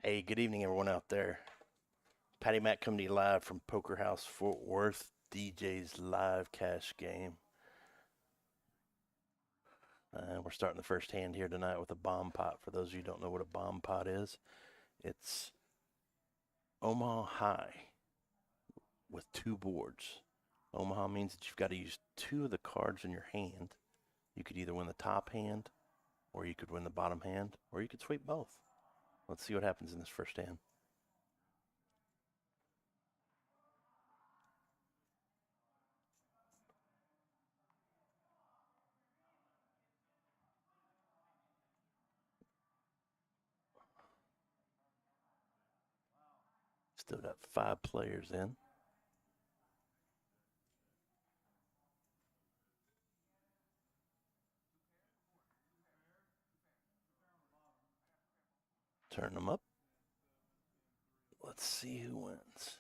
Hey, good evening, everyone out there. Patty Mac coming to you live from Poker House, Fort Worth, DJ's live cash game. We're starting the first hand here tonight with a bomb pot. For those of you who don't know what a bomb pot is, it's Omaha High with 2 boards. Omaha means that you've got to use 2 of the cards in your hand. You could either win the top hand, or you could win the bottom hand, or you could sweep both. Let's see what happens in this first hand. Still got 5 players in. Turn them up. Let's see who wins.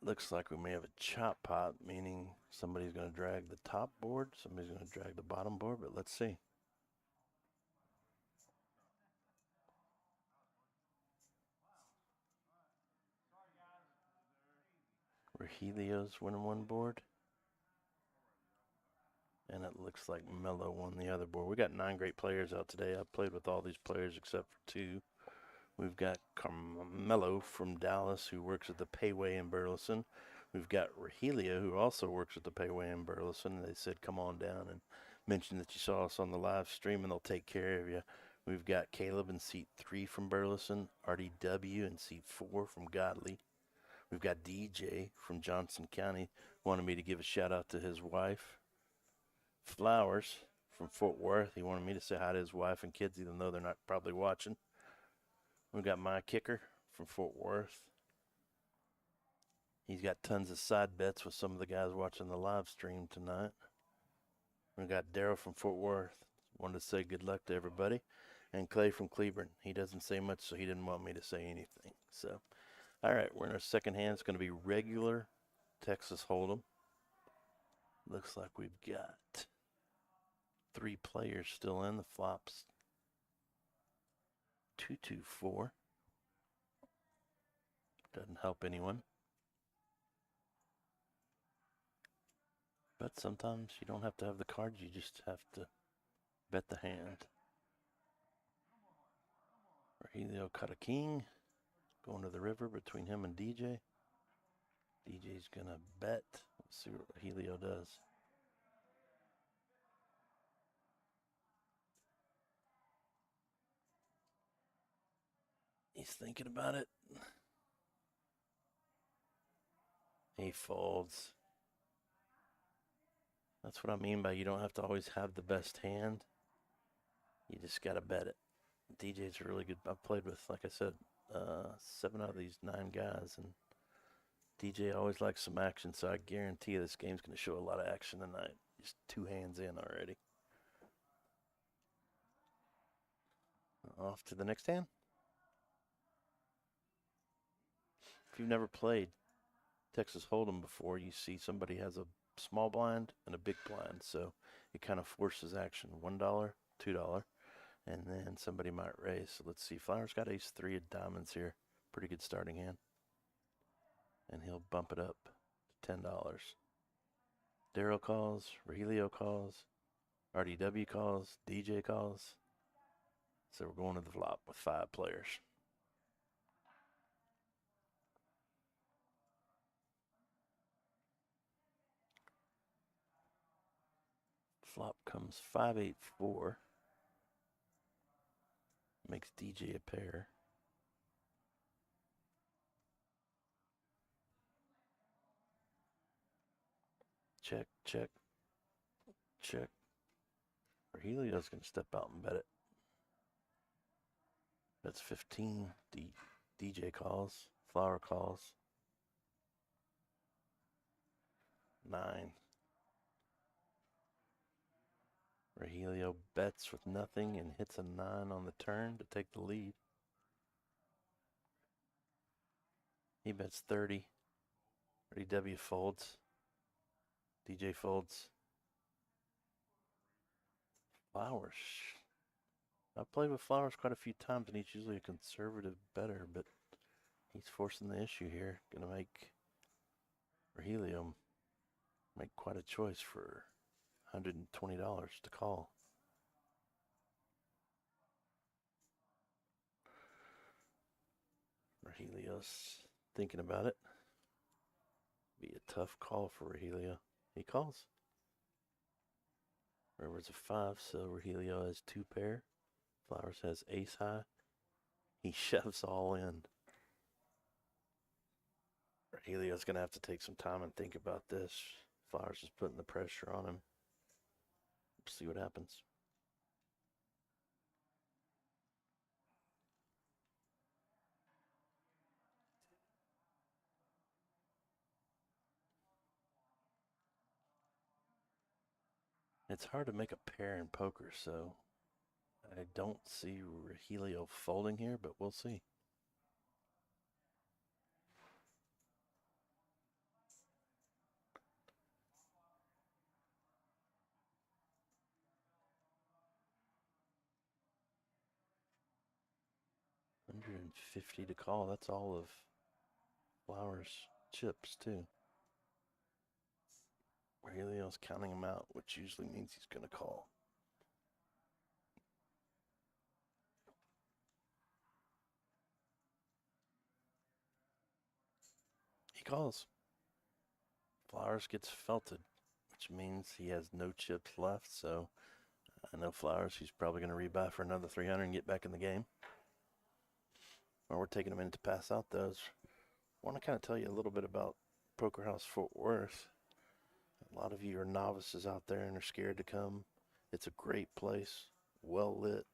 Looks like we may have a chop pot, meaning somebody's going to drag the top board, somebody's going to drag the bottom board, but let's see. Rogelio's winning one board. And it looks like Mello won the other board. We got 9 great players out today. I've played with all these players except for 2. We've got Carmelo from Dallas, who works at the Payway in Burleson. We've got Rogelio, who also works at the Payway in Burleson. They said, come on down and mention that you saw us on the live stream, and they'll take care of you. We've got Caleb in seat 3 from Burleson, RDW in seat 4 from Godley. We've got DJ from Johnson County. Wanted me to give a shout out to his wife. Flowers from Fort Worth. He wanted me to say hi to his wife and kids, even though they're not probably watching. We've got my kicker from Fort Worth. He's got tons of side bets with some of the guys watching the live stream tonight. We've got Daryl from Fort Worth. Wanted to say good luck to everybody. And Clay from Cleburne. He doesn't say much, so he didn't want me to say anything. So, all right, we're in our second hand. It's going to be regular Texas Hold'em. Looks like we've got 3 players still in. The flops 2-2-4. Doesn't help anyone. But sometimes you don't have to have the cards, you just have to bet the hand. Rogelio cut a king. Going to the river between him and DJ. DJ's going to bet. Let's see what Rogelio does. He's thinking about it. He folds. That's what I mean by you don't have to always have the best hand. You just got to bet it. DJ's really good. I've played with, like I said, 7 out of these 9 guys, and DJ always likes some action, so I guarantee you this game's going to show a lot of action tonight. Just 2 hands in already. Off to the next hand. If you've never played Texas Hold'em before, you see somebody has a small blind and a big blind, so it kind of forces action. $1, $2, and then somebody might raise. So let's see. Flowers got ace-3 of diamonds here. Pretty good starting hand. And he'll bump it up to $10. Daryl calls, Rogelio calls, RDW calls, DJ calls. So we're going to the flop with 5 players. Flop comes 5-8-4. Makes DJ a pair. Check, check, check. Rogelio's going to step out and bet it. That's 15. DJ calls. Flower calls. 9. Rogelio bets with nothing and hits a 9 on the turn to take the lead. He bets 30. RDW folds. DJ folds. Flowers. I've played with Flowers quite a few times, and he's usually a conservative better, but he's forcing the issue here. Gonna make Rogelio make quite a choice for $120 to call. Rogelio's thinking about it. Be a tough call for Rogelio. He calls. River's a 5, so Rogelio has 2 pair. Flowers has ace high. He shoves all in. Rogelio's going to have to take some time and think about this. Flowers is putting the pressure on him. See what happens. It's hard to make a pair in poker, so I don't see Rogelio folding here, but we'll see. $150 to call. That's all of Flowers' chips, too. Rogelio's counting him out, which usually means he's going to call. He calls. Flowers gets felted, which means he has no chips left, so I know Flowers, he's probably going to rebuy for another 300 and get back in the game. Well, we're taking a minute to pass out those. I want to kind of tell you a little bit about Poker House Fort Worth. A lot of you are novices out there and are scared to come. It's a great place, well lit,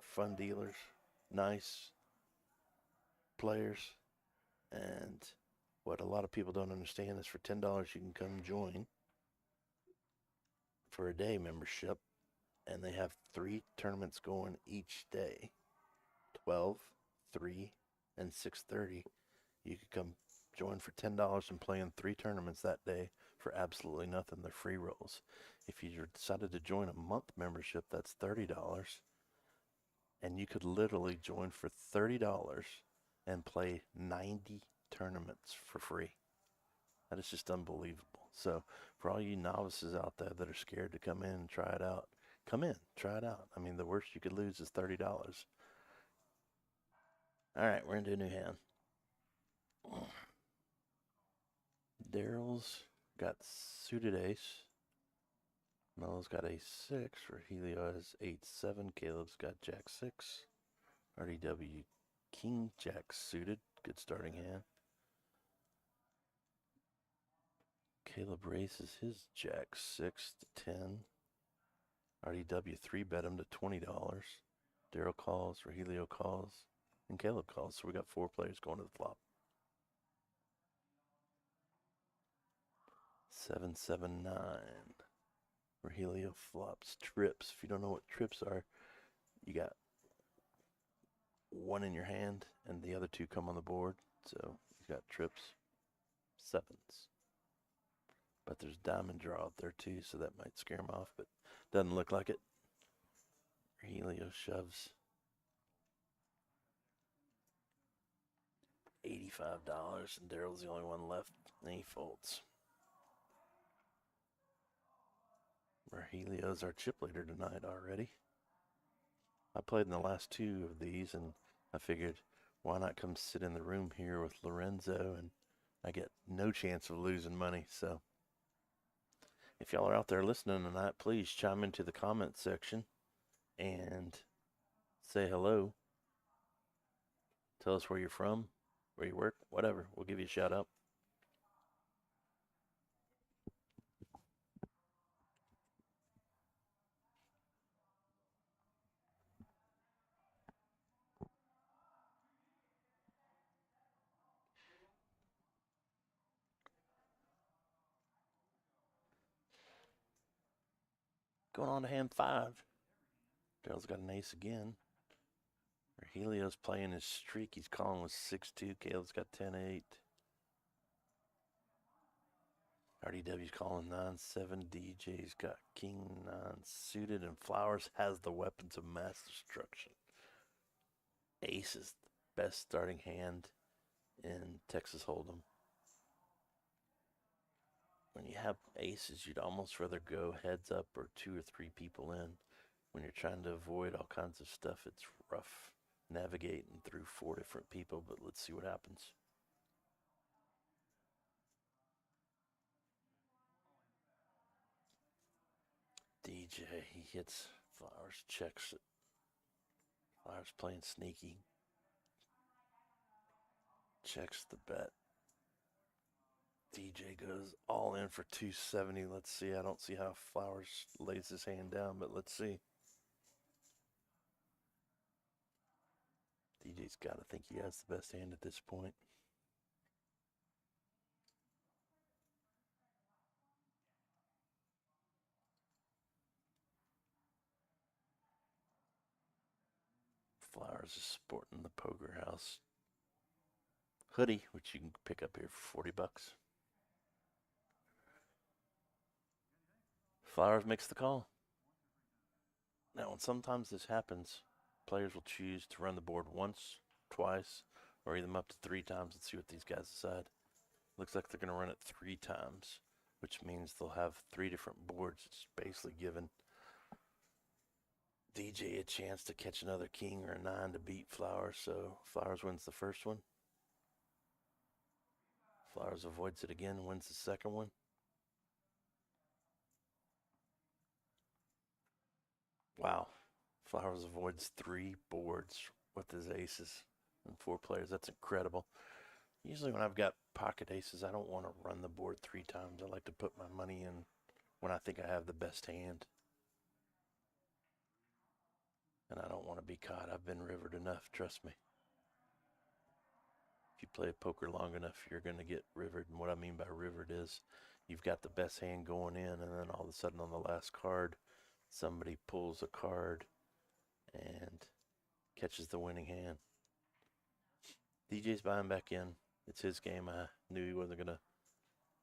fun dealers, nice players, and what a lot of people don't understand is for $10 you can come join for a day membership, and they have 3 tournaments going each day, 12, 3, and 6:30. You could come join for $10 and play in 3 tournaments that day for absolutely nothing. They're free rolls. If you decided to join a month membership, that's $30, and you could literally join for $30 and play 90 tournaments for free. That is just unbelievable. So for all you novices out there that are scared to come in and try it out, come in, try it out. I mean, the worst you could lose is $30. All right, we're into a new hand. Daryl's got suited ace. Melo's got ace-6. Rogelio has 8-7. Caleb's got jack-6. RDW king-jack suited. Good starting hand. Caleb raises his jack-6 to 10. RDW 3-bet him to $20. Daryl calls, Rogelio calls, and Caleb calls. So we got 4 players going to the flop. 7-7-9. Rogelio flops trips. If you don't know what trips are, you got 1 in your hand and the other 2 come on the board. So he's got trips, 7s. But there's diamond draw out there too, so that might scare him off, but doesn't look like it. Rogelio shoves $85, and Daryl's the only one left, and he folds. Rogelio's our chip leader tonight already. I played in the last 2 of these, and I figured, why not come sit in the room here with Lorenzo, and I get no chance of losing money. So if y'all are out there listening tonight, please chime into the comment section and say hello. Tell us where you're from, where you work, whatever. We'll give you a shout out. Going on to hand 5. Daryl's got an ace again. Rogelio's playing his streak. He's calling with 6-2. Caleb's got 10-8. RDW's calling 9-7. DJ's got king 9 suited, and Flowers has the weapons of mass destruction. Ace is the best starting hand in Texas Hold'em. When you have aces, you'd almost rather go heads up or 2 or 3 people in. When you're trying to avoid all kinds of stuff, it's rough navigating through 4 different people, but let's see what happens. DJ, he hits Flowers, checks it. Flowers playing sneaky. Checks the bet. DJ goes all in for 270. Let's see. I don't see how Flowers lays his hand down, but let's see. DJ's got to think he has the best hand at this point. Flowers is sporting the Poker House hoodie, which you can pick up here for 40 bucks. Flowers makes the call. Now, sometimes this happens, players will choose to run the board once, twice, or even up to 3 times. Let's see what these guys decide. Looks like they're going to run it 3 times, which means they'll have 3 different boards. It's basically giving DJ a chance to catch another king or a 9 to beat Flowers. So Flowers wins the first one. Flowers avoids it again, wins the second one. Wow. Flowers avoids 3 boards with his aces and 4 players. That's incredible. Usually when I've got pocket aces, I don't want to run the board 3 times. I like to put my money in when I think I have the best hand. And I don't want to be caught. I've been rivered enough, trust me. If you play poker long enough, you're going to get rivered. And what I mean by rivered is you've got the best hand going in, and then all of a sudden on the last card, somebody pulls a card and catches the winning hand. DJ's buying back in. It's his game. I knew he wasn't going to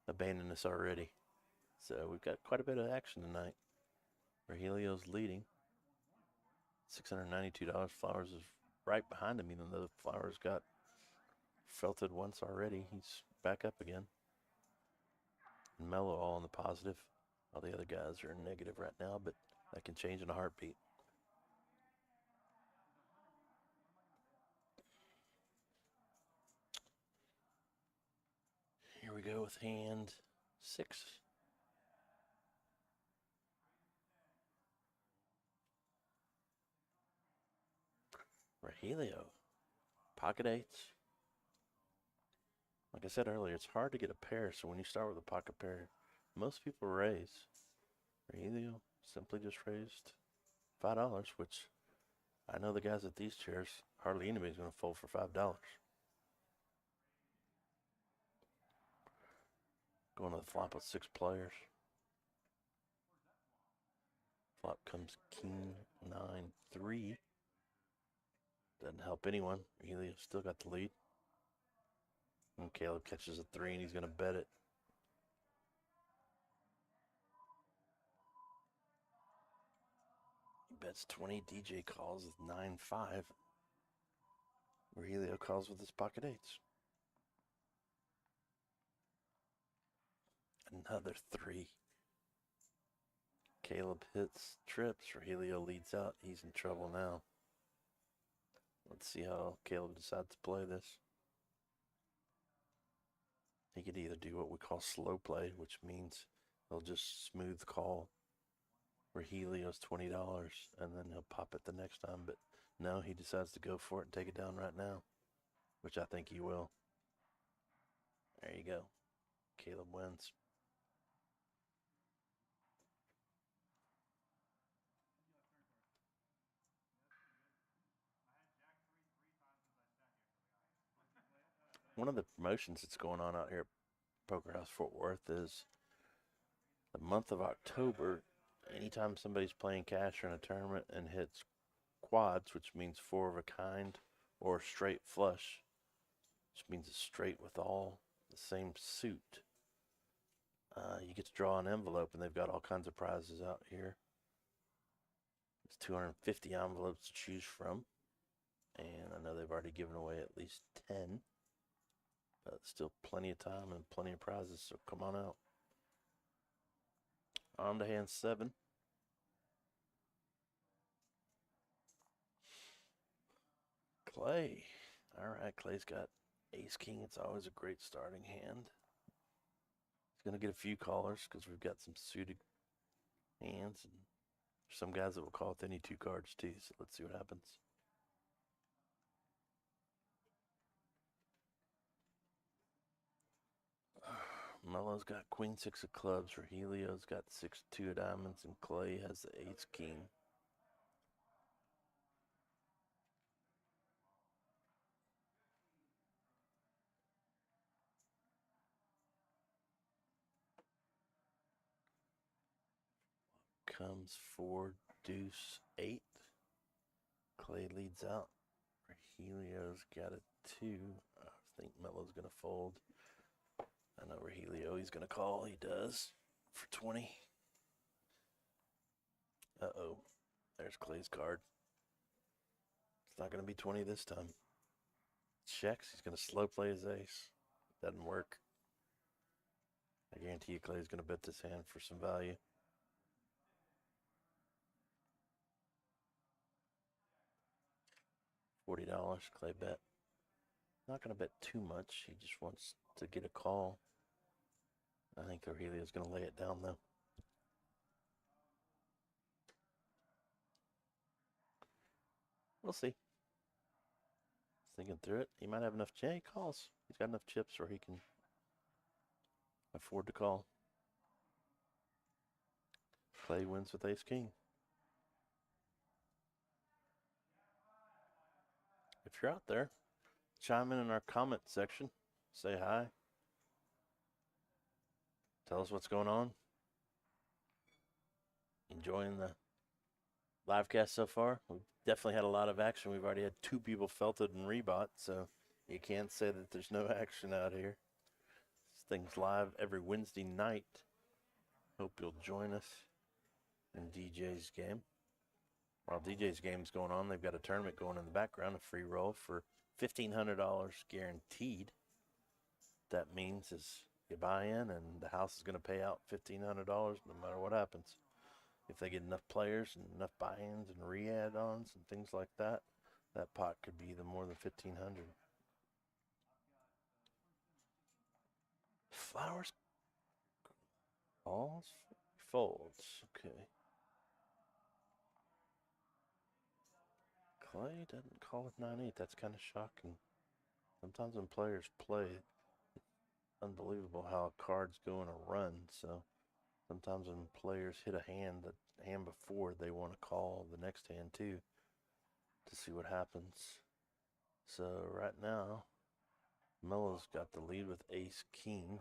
abandon us already. So we've got quite a bit of action tonight. Rogelio's leading. $692. Flowers is right behind him, even though Flowers got felted once already. He's back up again. And Mello all in the positive. All the other guys are in negative right now, but that can change in a heartbeat. Here we go with hand 6. Rogelio, pocket 8s. Like I said earlier, it's hard to get a pair, so when you start with a pocket pair, most people raise. Rogelio simply just raised $5, which I know the guys at these chairs, hardly anybody's going to fold for $5. Going to the flop with 6 players. Flop comes king 9-3. Doesn't help anyone. Rogelio still got the lead. And Caleb catches a 3 and he's going to bet it. He bets 20. DJ calls with 9-5. Rogelio calls with his pocket 8s. Another 3. Caleb hits trips. Rogelio leads out. He's in trouble now. Let's see how Caleb decides to play this. He could either do what we call slow play, which means he'll just smooth call Rogelio's $20 and then he'll pop it the next time. But no, he decides to go for it and take it down right now, which I think he will. There you go. Caleb wins. One of the promotions that's going on out here at Poker House Fort Worth is the month of October. Anytime somebody's playing cash or in a tournament and hits quads, which means 4 of a kind, or straight flush, which means it's straight with all the same suit, You get to draw an envelope, and they've got all kinds of prizes out here. There's 250 envelopes to choose from, and I know they've already given away at least 10, but still plenty of time and plenty of prizes, so come on out. On to hand 7. Clay. All right, Clay's got ace king. It's always a great starting hand. He's going to get a few callers because we've got some suited hands, and there's some guys that will call with any 2 cards too, so let's see what happens. Mello's got queen 6 of clubs. Rogelio's got 6-2 of diamonds, and Clay has the ace king. Comes 4, deuce, 8. Clay leads out. Rogelio's got a 2. I think Mello's going to fold. I know Rogelio, he's going to call. He does for 20. Uh-oh. There's Clay's card. It's not going to be 20 this time. Checks. He's going to slow play his ace. Doesn't work. I guarantee you Clay's going to bet this hand for some value. $40, Clay bet. Not going to bet too much. He just wants to get a call. I think Rogelio's going to lay it down, though. We'll see. Thinking through it. He might have enough. Yeah, he calls. He's got enough chips where he can afford to call. Clay wins with ace king. If you're out there, chime in our comment section. Say hi. Tell us what's going on. Enjoying the live cast so far. We've definitely had a lot of action. We've already had 2 people felted and rebought, so you can't say that there's no action out here. This thing's live every Wednesday night. Hope you'll join us in DJ's game. While DJ's game's going on, they've got a tournament going in the background, a free roll for $1,500 guaranteed. That means is you buy in and the house is going to pay out $1,500 no matter what happens. If they get enough players and enough buy-ins and re-add-ons and things like that, that pot could be more than $1,500. Flowers, calls, folds. Okay. Clay doesn't call with 9-8. That's kind of shocking. Sometimes when players play, it's unbelievable how a card's go in a run. So sometimes when players hit a hand, the hand before, they want to call the next hand too to see what happens. So right now, Mello's got the lead with ace king.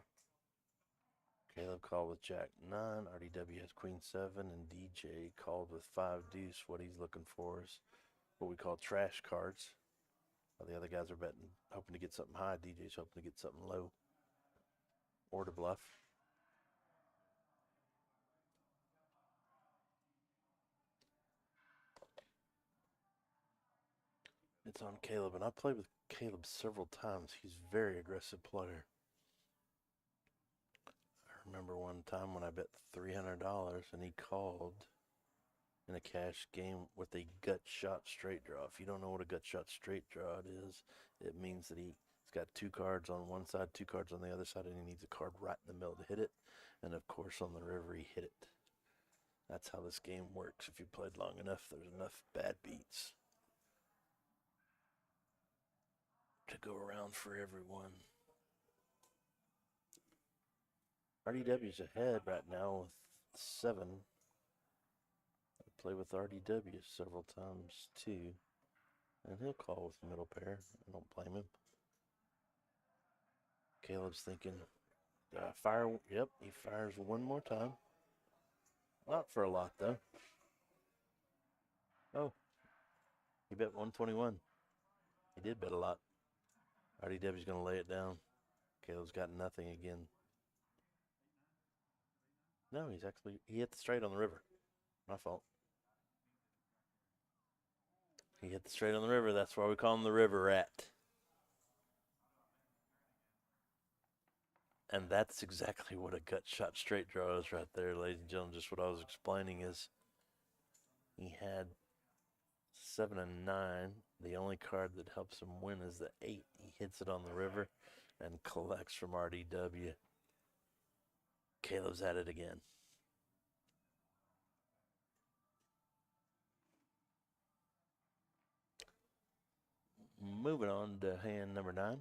Caleb called with jack 9. RDW has queen 7, and DJ called with 5 deuce. What he's looking for is what we call trash cards. While the other guys are betting, hoping to get something high. DJ's hoping to get something low or to bluff. It's on Caleb, and I played with Caleb several times. He's a very aggressive player. I remember one time when I bet $300 and he called in a cash game with a gut shot straight draw. If you don't know what a gut shot straight draw is, it means that he's got 2 cards on one side, 2 cards on the other side, and he needs a card right in the middle to hit it. And of course, on the river, he hit it. That's how this game works. If you played long enough, there's enough bad beats to go around for everyone. RDW's ahead right now with 7. I play with RDW several times too, and he'll call with the middle pair. I don't blame him. Caleb's thinking, fire. Yep, he fires one more time. Not for a lot though. Oh, he bet 121. He did bet a lot. RDW's gonna lay it down. Caleb's got nothing again. No, he hit the straight on the river. My fault. He hit the straight on the river. That's why we call him the river rat. And that's exactly what a gut shot straight draw is right there, ladies and gentlemen. Just what I was explaining is he had 7 and 9. The only card that helps him win is the 8. He hits it on the river and collects from RDW. Caleb's at it again. Moving on to hand number 9.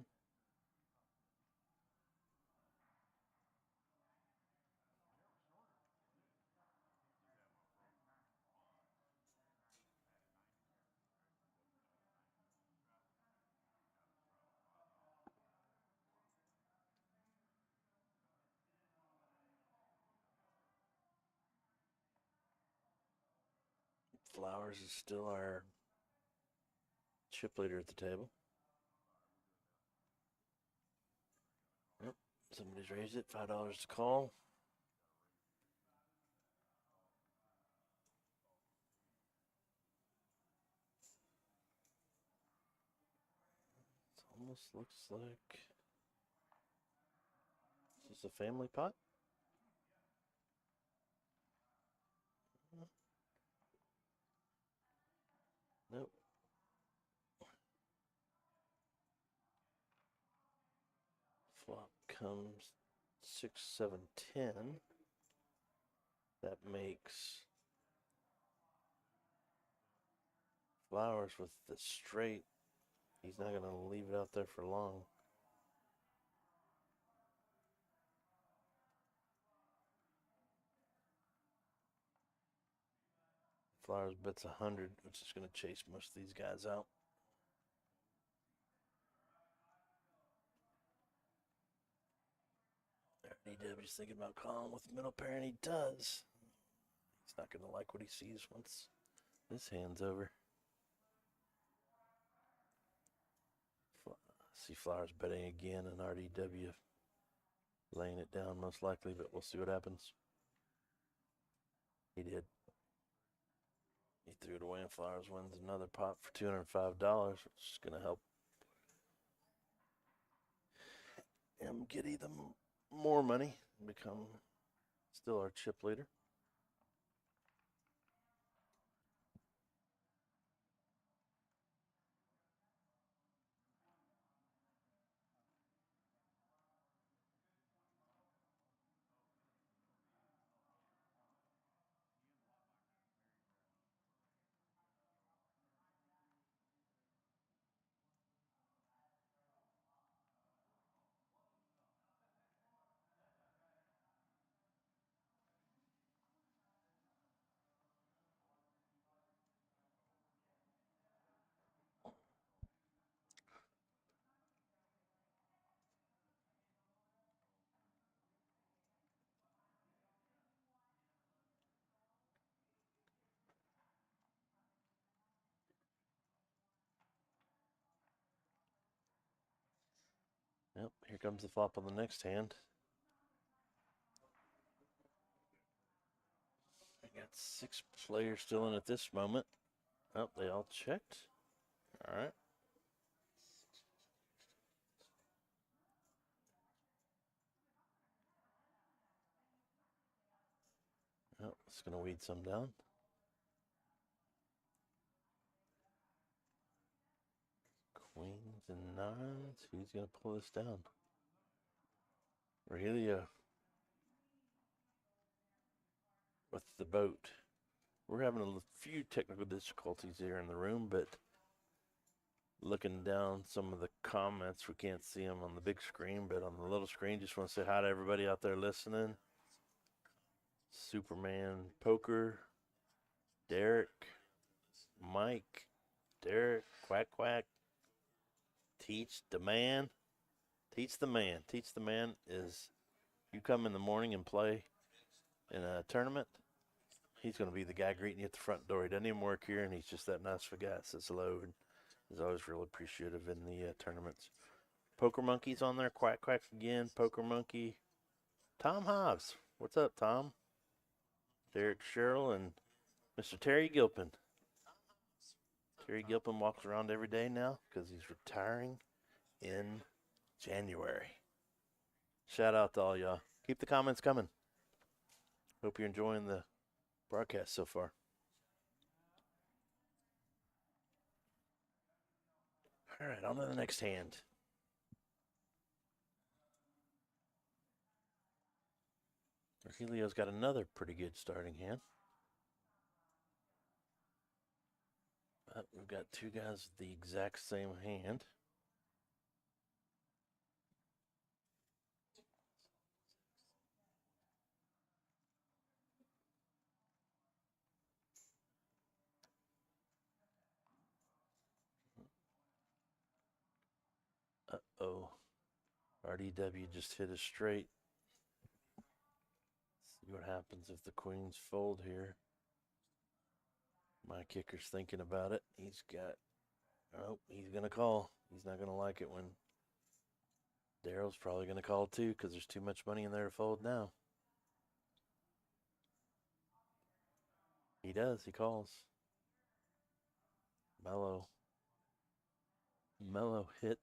Flowers is still our chip leader at the table. Yep, somebody's raised it. $5 to call. It almost looks like is this a family pot? Nope. Flop comes 6, 7, 10. That makes Flowers with the straight. He's not going to leave it out there for long. Flowers bets 100, which is going to chase most of these guys out. DW's thinking about calling with middle pair, and he does. He's not going to like what he sees once this hand's over. See Flowers betting again, and RDW laying it down most likely, but we'll see what happens. He did. He threw it away, and Flowers wins another pot for $205, which is going to help him get even more money and become still our chip leader. Yep, here comes the flop on the next hand. I got 6 players still in at this moment. Oh, they all checked. All right. Oh, it's going to weed some down. Queens and 9s. Who's going to pull this down? Aurelia with the boat. We're having a few technical difficulties here in the room, but looking down some of the comments, we can't see them on the big screen, but on the little screen, just want to say hi to everybody out there listening. Superman Poker, Derek, Mike, Derek, Quack Quack, Teach the Man. Teach the Man. Teach the Man is you come in the morning and play in a tournament, he's going to be the guy greeting you at the front door. He doesn't even work here, and he's just that nice of a guy. Says hello, and is always real appreciative in the tournaments. Poker Monkey's on there. Quack Quack again. Poker Monkey. Tom Hobbs. What's up, Tom? Derek Sherrill and Mr. Terry Gilpin. Terry Gilpin walks around every day now because he's retiring in January. Shout out to all y'all. Keep the comments coming. Hope you're enjoying the broadcast so far. All right, on to the next hand. Helio's got another pretty good starting hand. But we've got two guys with the exact same hand. Uh-oh. RDW just hit a straight. See what happens if the queens fold here. My kicker's thinking about it. He's got, oh, he's going to call. He's not going to like it when Daryl's probably going to call too because there's too much money in there to fold now. He does. He calls. Mellow hit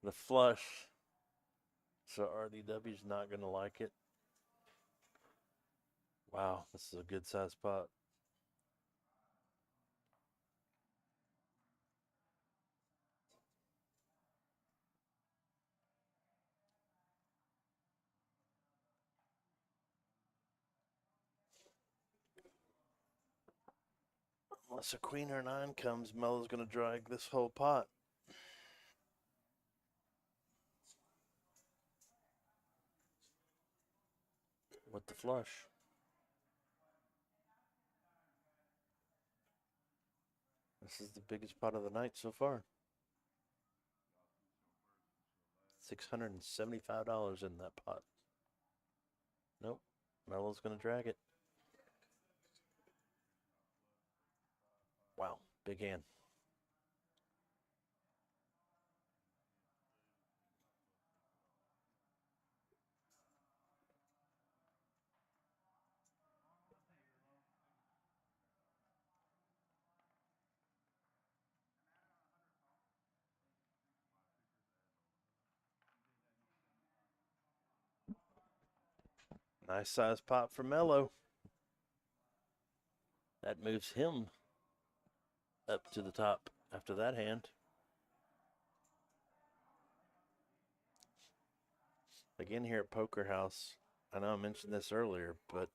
the flush. So RDW's not going to like it. Wow, this is a good size pot. Unless a queen or nine comes, Mello's going to drag this whole pot. With the flush. This is the biggest pot of the night so far. $675 in that pot. Nope. Mello's going to drag it. Wow. Big hand. Nice size pot for Mello. That moves him up to the top after that hand. Again, here at Poker House, I know I mentioned this earlier, but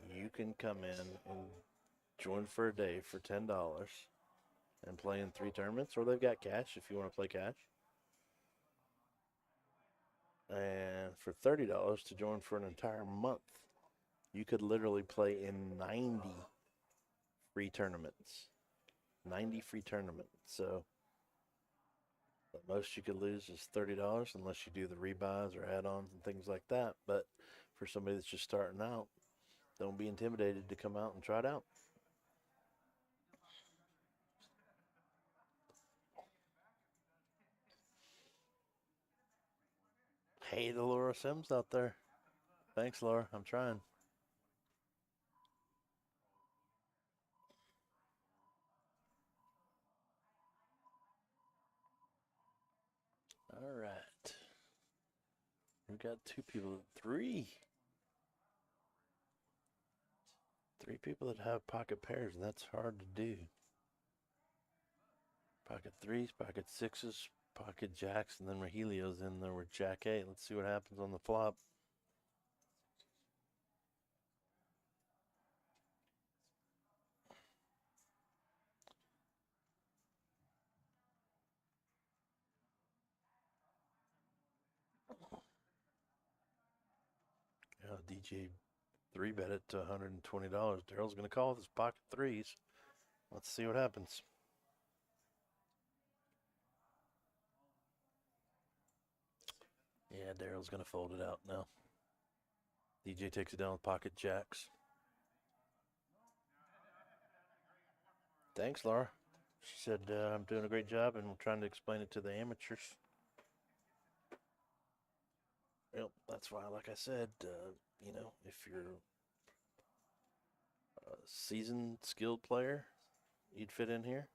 you can come in and join for a day for $10 and play in 3 tournaments, or they've got cash if you want to play cash. And for $30 to join for an entire month, you could literally play in 90 free tournaments. 90 free tournaments. So the most you could lose is $30 unless you do the rebuys or add-ons and things like that. But for somebody that's just starting out, don't be intimidated to come out and try it out. Hey, the Laura Sims out there. Thanks, Laura. I'm trying. All right. We got 2 people, 3 people that have pocket pairs, and that's hard to do. Pocket 3s, pocket 6s, pocket jacks, and then Rahelios in there with Jack 8. Let's see what happens on the flop. DJ 3-bet it to $120. Daryl's going to call with his pocket 3s. Let's see what happens. Yeah, Daryl's going to fold it out now. DJ takes it down with pocket jacks. Thanks, Laura. She said I'm doing a great job and we're trying to explain it to the amateurs. Yep, that's why, like I said, you know, if you're seasoned, skilled player, you'd fit in here.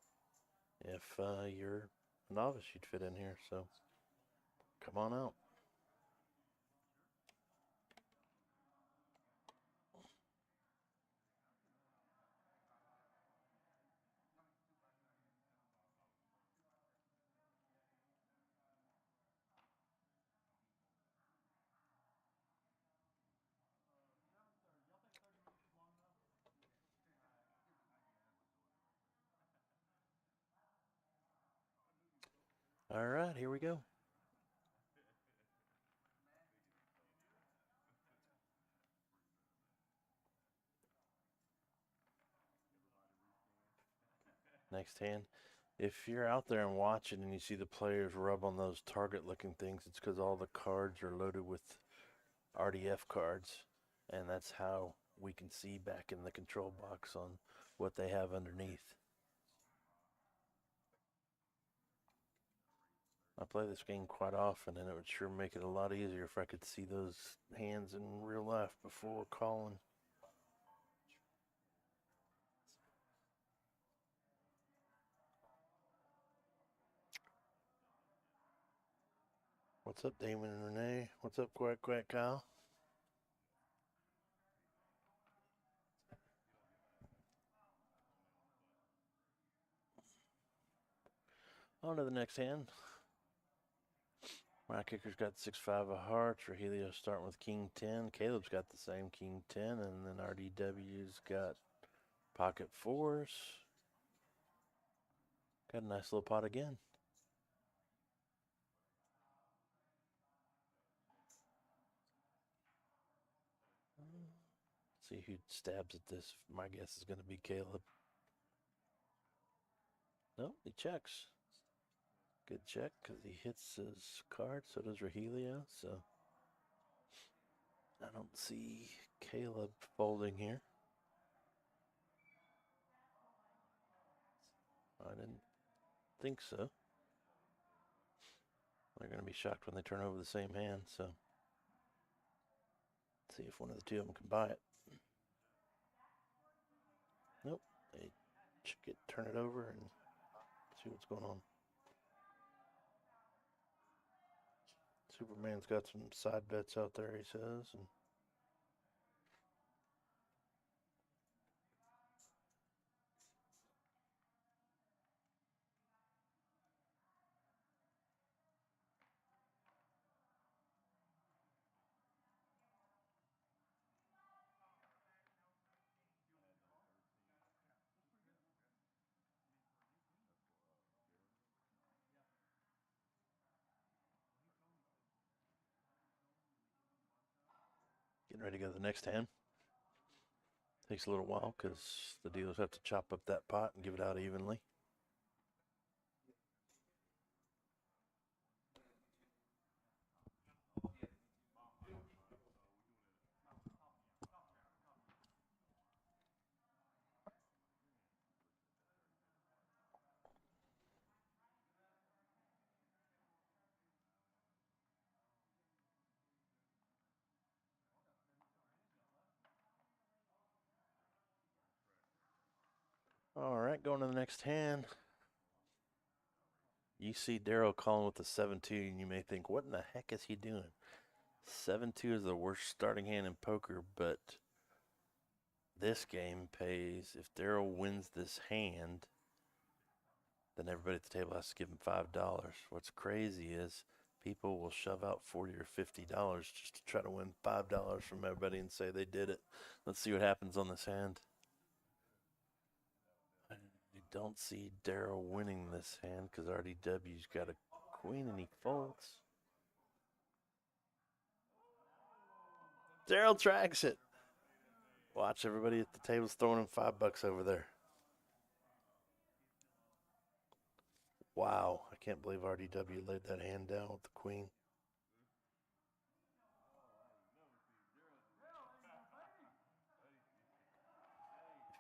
If you're a novice, you'd fit in here. So come on out. All right, here we go. Next hand. If you're out there and watching and you see the players rub on those target looking things, it's because all the cards are loaded with RDF cards, and that's how we can see back in the control box on what they have underneath. I play this game quite often, and it would sure make it a lot easier if I could see those hands in real life before calling. What's up, Damon and Renee? What's up, Quack Quack Kyle? On to the next hand. My kicker's got 6-5 of hearts. Rogelio's starting with King 10. Caleb's got the same King 10. And then RDW's got pocket fours. Got a nice little pot again. See who stabs at this. My guess is going to be Caleb. No, he checks. Good check because he hits his card. So does Rogelio. So I don't see Caleb folding here. I didn't think so. They're going to be shocked when they turn over the same hand. So let's see if one of the two of them can buy it. Nope. They turn it over and see what's going on. Superman's got some side bets out there, he says. And getting ready to go to the next hand. Takes a little while because the dealers have to chop up that pot and give it out evenly. All right, going to the next hand. You see Daryl calling with the 7-2, and you may think, what in the heck is he doing? 7-2 is the worst starting hand in poker, but this game pays. If Daryl wins this hand, then everybody at the table has to give him $5. What's crazy is people will shove out $40 or $50 just to try to win $5 from everybody and say they did it. Let's see what happens on this hand. I don't see Daryl winning this hand because RDW's got a queen and he folds. Daryl tracks it. Watch, everybody at the table's throwing him $5 over there. Wow, I can't believe RDW laid that hand down with the queen.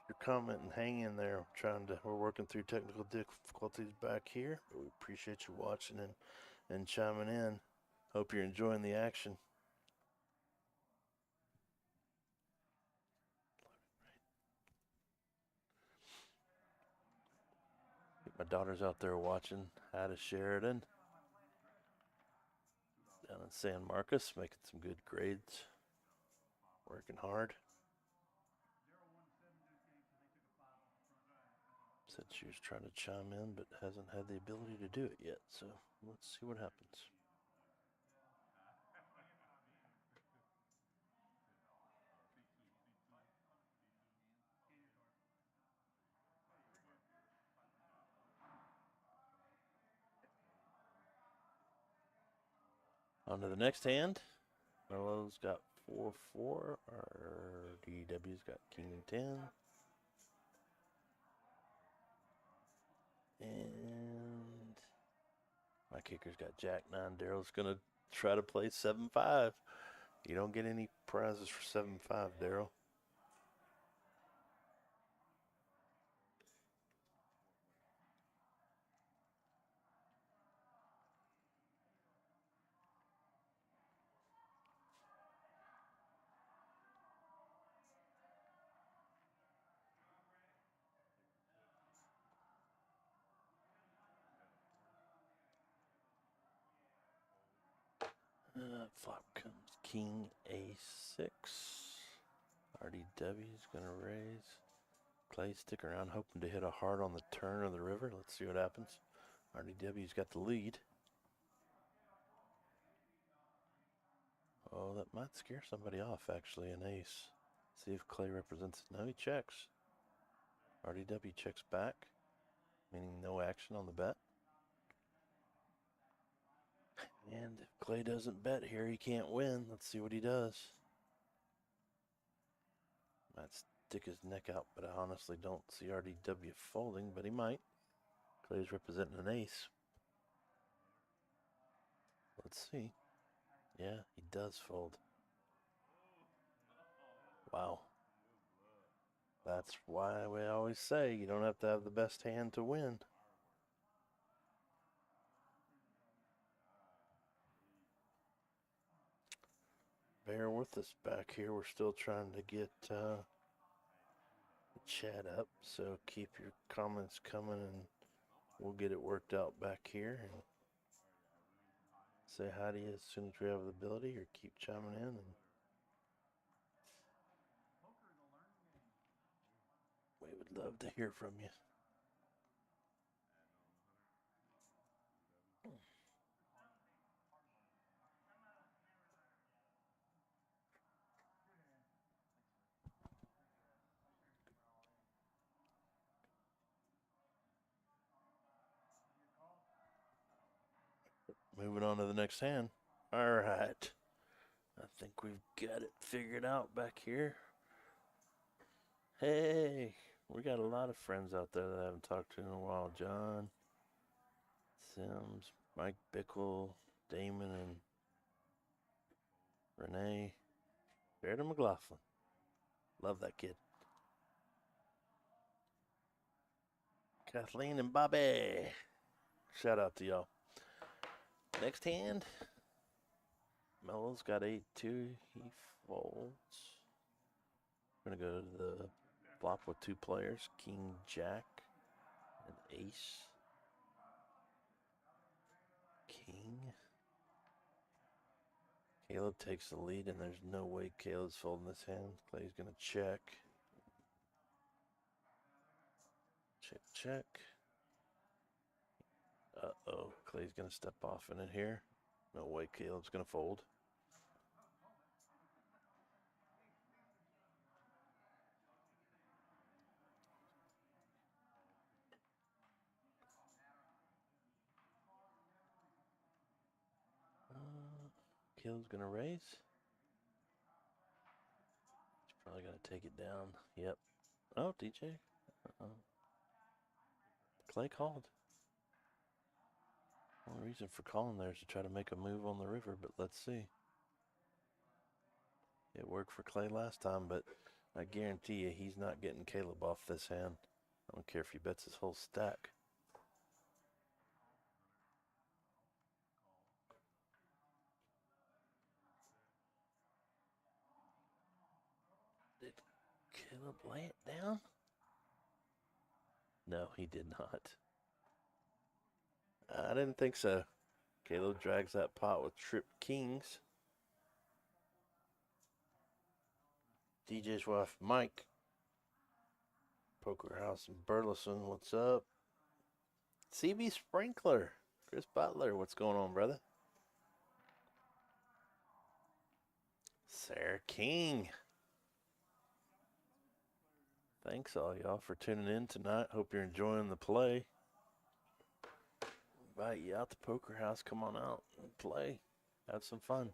If you're commenting, hang in there. We're working through technical difficulties back here, but we appreciate you watching and chiming in. Hope you're enjoying the action. daughter's out there watching. Hi to Sheridan. Down in San Marcos, making some good grades. Working hard. Said she was trying to chime in, but hasn't had the ability to do it yet. So let's see what happens. On to the next hand. Mello's got 4-4. RDW's got King 10. And my kicker's got Jack 9. Daryl's going to try to play 7-5. You don't get any prizes for 7-5, Daryl. Flop comes King A6. RDW's going to raise. Clay, stick around, hoping to hit a heart on the turn of the river. Let's see what happens. RDW's got the lead. Oh, that might scare somebody off, actually, an ace. See if Clay represents it. No, he checks. RDW checks back, meaning no action on the bet. And if Clay doesn't bet here, he can't win. Let's see what he does. Might stick his neck out, but I honestly don't see RDW folding, but he might. Clay's representing an ace. Let's see. Yeah, he does fold. Wow. That's why we always say you don't have to have the best hand to win. Bear with us back here. We're still trying to get the chat up, so keep your comments coming and we'll get it worked out back here and say hi to you as soon as we have the ability, or keep chiming in. And we would love to hear from you. Moving on to the next hand. All right. I think we've got it figured out back here. Hey, we got a lot of friends out there that I haven't talked to in a while. John, Sims, Mike Bickle, Damon, and Renee. Sheridan McLaughlin. Love that kid. Kathleen and Bobby. Shout out to y'all. Next hand. Mello's got 8-2. He folds. We're going to go to the flop with 2 players. King, Jack, and Ace. King. Caleb takes the lead, and there's no way Caleb's folding this hand. Clay's going to check. Check, check. Uh-oh. Clay's going to step off in it here. No way Caleb's going to fold. Caleb's going to raise. He's probably going to take it down. Yep. Oh, DJ. Uh-oh. Clay called. Only reason for calling there is to try to make a move on the river, but let's see. It worked for Clay last time, but I guarantee you he's not getting Caleb off this hand. I don't care if he bets his whole stack. Did Caleb lay it down? No, he did not. I didn't think so. Caleb drags that pot with trip kings. DJ's wife, Mike. Poker House in Burleson, what's up? CB Sprinkler. Chris Butler, what's going on, brother? Sarah King. Thanks all y'all for tuning in tonight. Hope you're enjoying the play. Invite you out to Poker House. Come on out and play. Have some fun.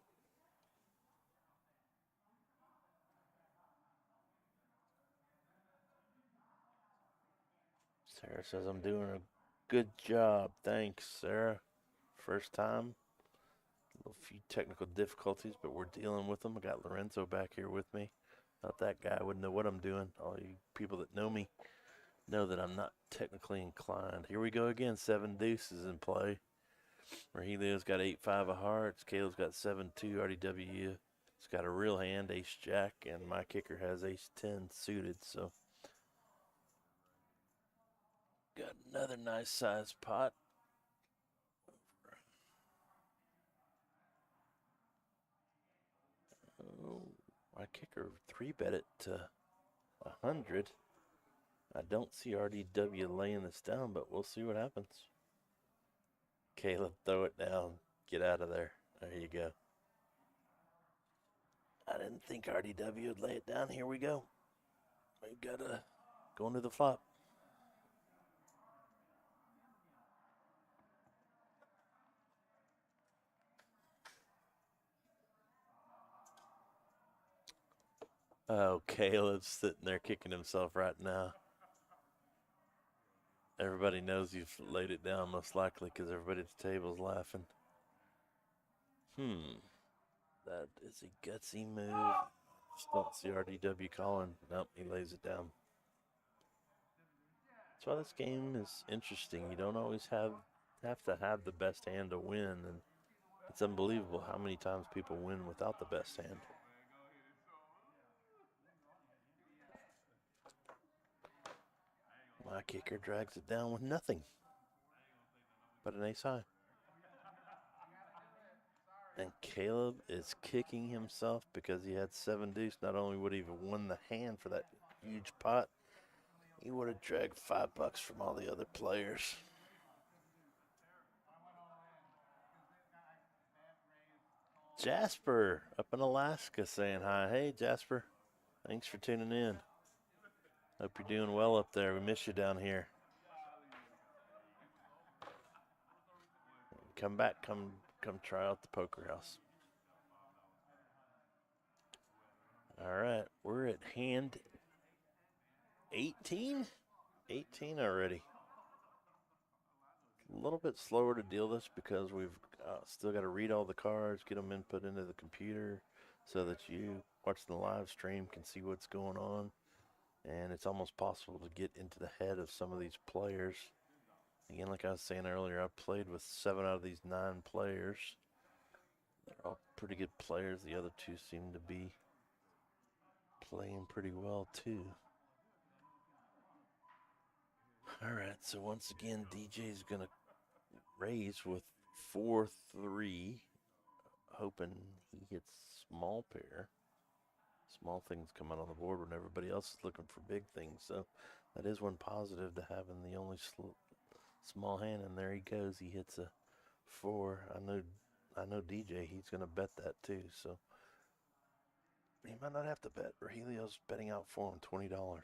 Sarah says I'm doing a good job. Thanks, Sarah. First time. A few technical difficulties, but we're dealing with them. I got Lorenzo back here with me. Not that guy, I wouldn't know what I'm doing. All you people that know me know that I'm not technically inclined. Here we go again. Seven-Deuce is in play. Rogelio's got 8-5 of hearts. Caleb's got 7-2 RDW. It's got a real hand, ace-jack, and my kicker has ace-10 suited, so. Got another nice size pot. Oh, my kicker 3-bet it to 100. I don't see RDW laying this down, but we'll see what happens. Caleb, throw it down. Get out of there. There you go. I didn't think RDW would lay it down. Here we go. We've got to go into the flop. Oh, Caleb's sitting there kicking himself right now. Everybody knows you've laid it down most likely because everybody at the table's laughing. That is a gutsy move. Just don't see RDW calling. Nope, he lays it down. That's why this game is interesting. You don't always have to have the best hand to win, and it's unbelievable how many times people win without the best hand. My kicker drags it down with nothing but an ace high. And Caleb is kicking himself because he had 7-deuce. Not only would he have won the hand for that huge pot, he would have dragged $5 from all the other players. Jasper up in Alaska saying hi. Hey, Jasper. Thanks for tuning in. Hope you're doing well up there. We miss you down here. Come back. Come try out the Poker House. All right. We're at hand 18? 18 already. A little bit slower to deal this because we've still got to read all the cards, get them input into the computer so that you watching the live stream can see what's going on. And it's almost possible to get into the head of some of these players. Again, like I was saying earlier, I've played with 7 out of these 9 players. They're all pretty good players. The other 2 seem to be playing pretty well too. All right, so once again, DJ's going to raise with 4-3, hoping he hits small pair. Small things come out on the board when everybody else is looking for big things. So that is one positive to having the only small hand. And there he goes. He hits a 4. I know DJ. He's going to bet that too. So he might not have to bet. Rogelio's betting out for him $20. All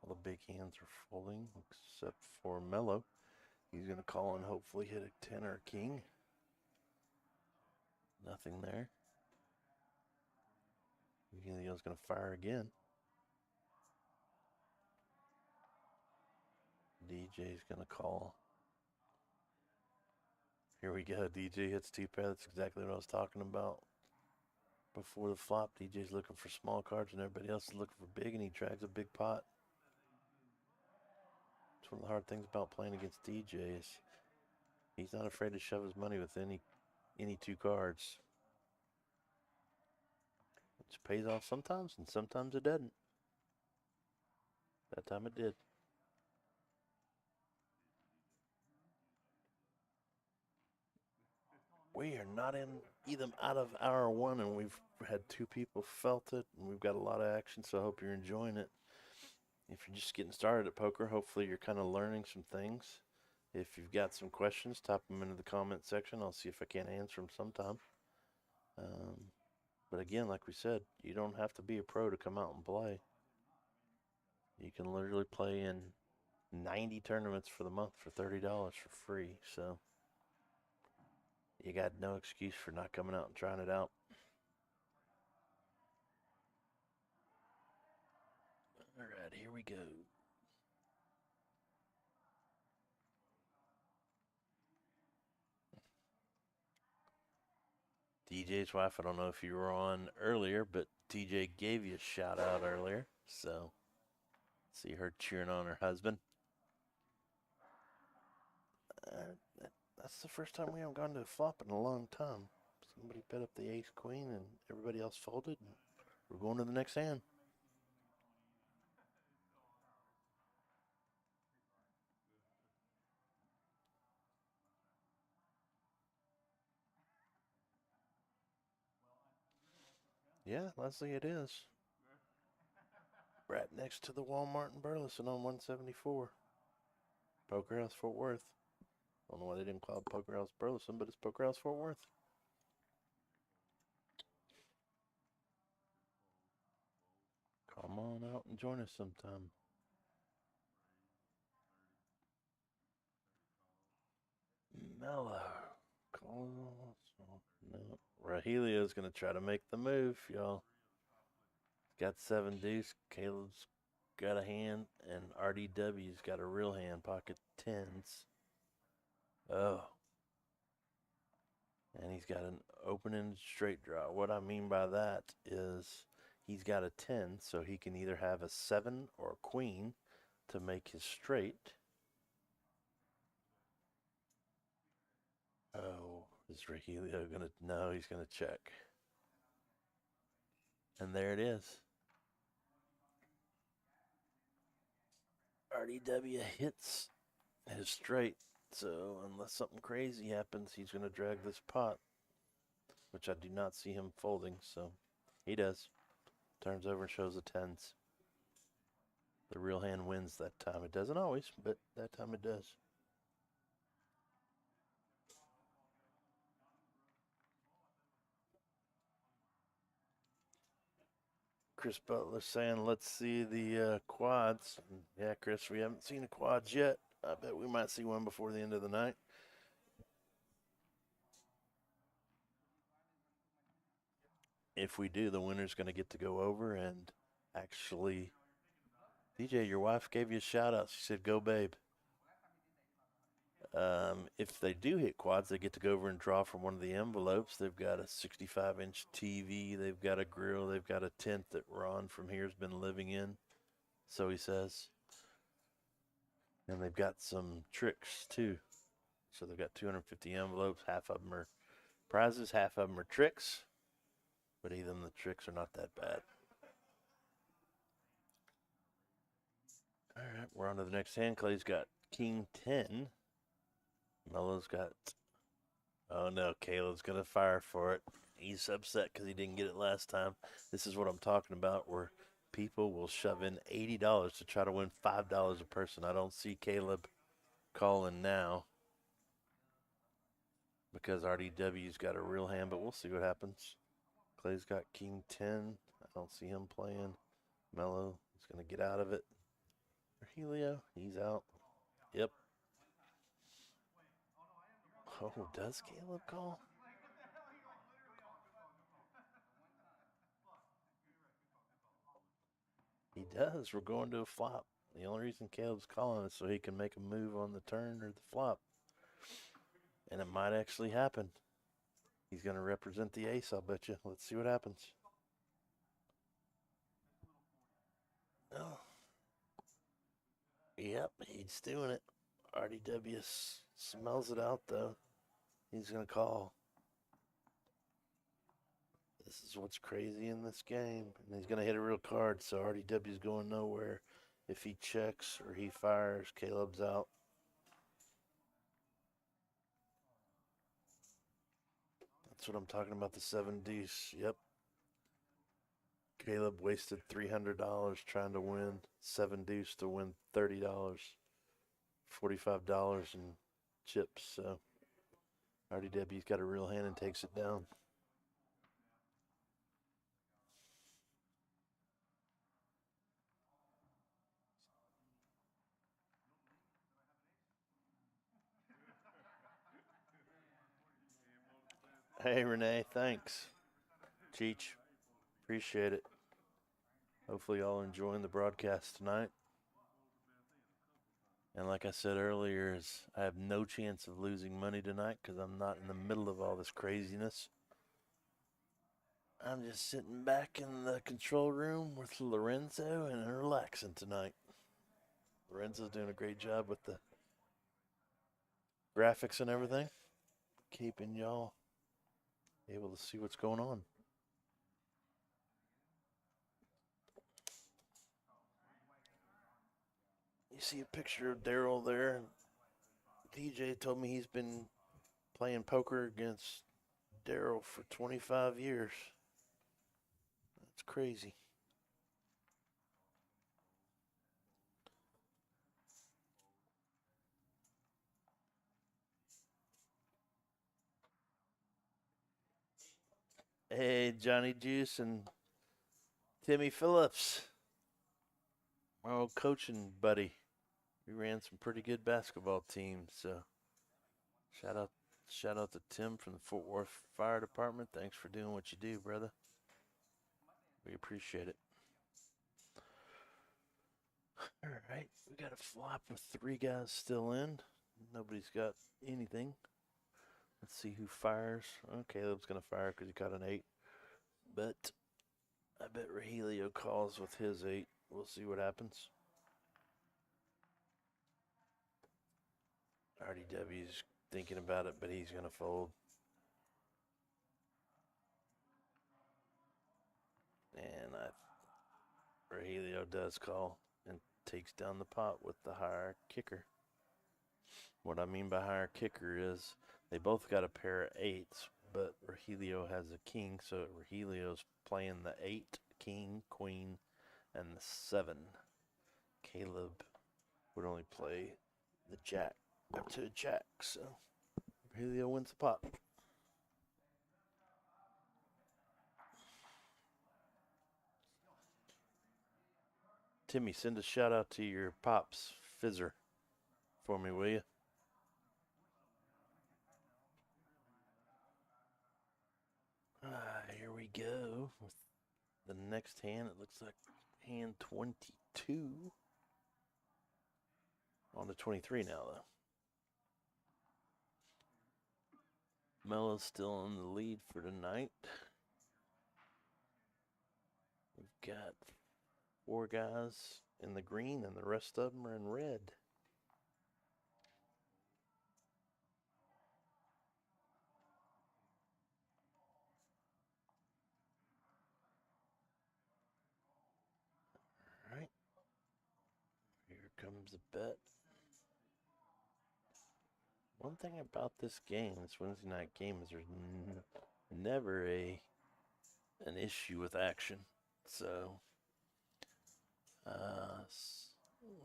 the big hands are folding except for Mello. He's going to call and hopefully hit a 10 or a king. Nothing there. Rogelio's going to fire again. DJ's going to call. Here we go. DJ hits 2-pair. That's exactly what I was talking about. Before the flop, DJ's looking for small cards and everybody else is looking for big, and he drags a big pot. It's one of the hard things about playing against DJ is he's not afraid to shove his money with any 2 cards. Which pays off sometimes, and sometimes it doesn't. That time it did. not in either out of hour one, and we've had 2 people felt it, and we've got a lot of action, so I hope you're enjoying it. If you're just getting started at poker, hopefully you're kind of learning some things. If you've got some questions, type them into the comment section. I'll see if I can answer them sometime. But again, like we said, you don't have to be a pro to come out and play. You can literally play in 90 tournaments for the month for $30 for free. So you got no excuse for not coming out and trying it out. All right, here we go. DJ's wife, I don't know if you were on earlier, but DJ gave you a shout out earlier. So see her cheering on her husband. That's the first time we haven't gone to a flop in a long time. Somebody bet up the ace queen and everybody else folded. And we're going to the next hand. Yeah, Leslie, it is. Right next to the Walmart in Burleson on 174. Poker House Fort Worth. I don't know why they didn't call it Poker House Burleson, but it's Poker House Fort Worth. Come on out and join us sometime. Mellow. No. Rahelia's going to try to make the move, y'all. Got 7-deuce. Caleb's got a hand, and RDW's got a real hand, pocket 10s. Oh. And he's got an open-ended straight draw. What I mean by that is he's got a 10, so he can either have a 7 or a queen to make his straight. Oh, is Rahilio going to? No, he's going to check. And there it is. RDW hits his straight. So unless something crazy happens, he's going to drag this pot, which I do not see him folding. So he does. Turns over and shows the 10s. The real hand wins that time. It doesn't always, but that time it does. Chris Butler saying, let's see the quads. Yeah, Chris, we haven't seen the quads yet. I bet we might see one before the end of the night. If we do, the winner's going to get to go over and actually, DJ, your wife gave you a shout out. She said, go, babe. If they do hit quads, they get to go over and draw from one of the envelopes. They've got a 65-inch TV. They've got a grill. They've got a tent that Ron from here has been living in, so he says. And they've got some tricks, too. So they've got 250 envelopes. Half of them are prizes. Half of them are tricks. But even the tricks are not that bad. All right, we're on to the next hand. Clay's got King 10. Mello's got, oh no, Caleb's going to fire for it. He's upset because he didn't get it last time. This is what I'm talking about, where people will shove in $80 to try to win $5 a person. I don't see Caleb calling now because RDW's got a real hand, but we'll see what happens. Clay's got King 10. I don't see him playing. Mello is going to get out of it. Helio, he's out. Yep. Oh, does Caleb call? He does. We're going to a flop. The only reason Caleb's calling is so he can make a move on the turn or the flop. And it might actually happen. He's going to represent the ace, I'll bet you. Let's see what happens. Oh. Yep, he's doing it. RDW smells it out, though. He's going to call. This is what's crazy in this game. And he's going to hit a real card, so RDW's going nowhere. If he checks or he fires, Caleb's out. That's what I'm talking about, the Seven-Deuce. Yep. Caleb wasted $300 trying to win Seven-Deuce to win $30, $45 in chips. So RDW's got a real hand and takes it down. Hey, Renee, thanks. Cheech, appreciate it. Hopefully y'all enjoying the broadcast tonight. And like I said earlier, is I have no chance of losing money tonight because I'm not in the middle of all this craziness. I'm just sitting back in the control room with Lorenzo and relaxing tonight. Lorenzo's doing a great job with the graphics and everything, keeping y'all able to see what's going on. You see a picture of Daryl there. DJ told me he's been playing poker against Daryl for 25 years. That's crazy. Hey, Johnny Juice and Timmy Phillips, my old coaching buddy. We ran some pretty good basketball teams. So shout out to Tim from the Fort Worth Fire Department. Thanks for doing what you do, brother. We appreciate it. All right, we got a flop with 3 guys still in. Nobody's got anything. Let's see who fires. Oh, Caleb's going to fire because he caught an 8. But I bet Rogelio calls with his 8. We'll see what happens. RDW's thinking about it, but he's going to fold. And Rogelio does call and takes down the pot with the higher kicker. What I mean by higher kicker is they both got a pair of 8s, but Rogelio has a king, so Rogelio's playing the 8, king, queen, and the 7. Caleb would only play the jack up to a jack, so Rogelio wins the pot. Timmy, send a shout out to your pops, Fizzer, for me, will you? Here we go with the next hand. It looks like hand 22. On to 23 now, though. Melo's still in the lead for tonight. We've got 4 guys in the green, and the rest of them are in red. All right. Here comes the bet. One thing about this game, this Wednesday night game, is there's never an issue with action. So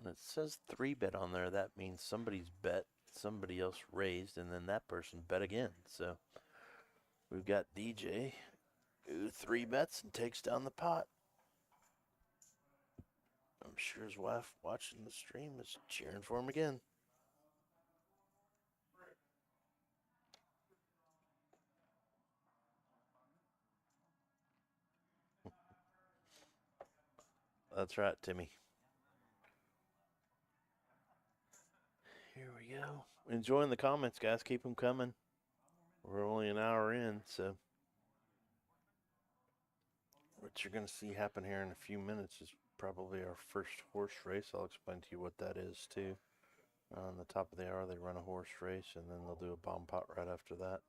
when it says 3-bet on there, that means somebody's bet, somebody else raised, and then that person bet again. So we've got DJ who 3-bets and takes down the pot. I'm sure his wife watching the stream is cheering for him again. That's right, Timmy. Here we go. Enjoying the comments, guys. Keep them coming. We're only an hour in, so what you're going to see happen here in a few minutes is probably our first horse race. I'll explain to you what that is, too. On the top of the hour, they run a horse race, and then they'll do a bomb pot right after that.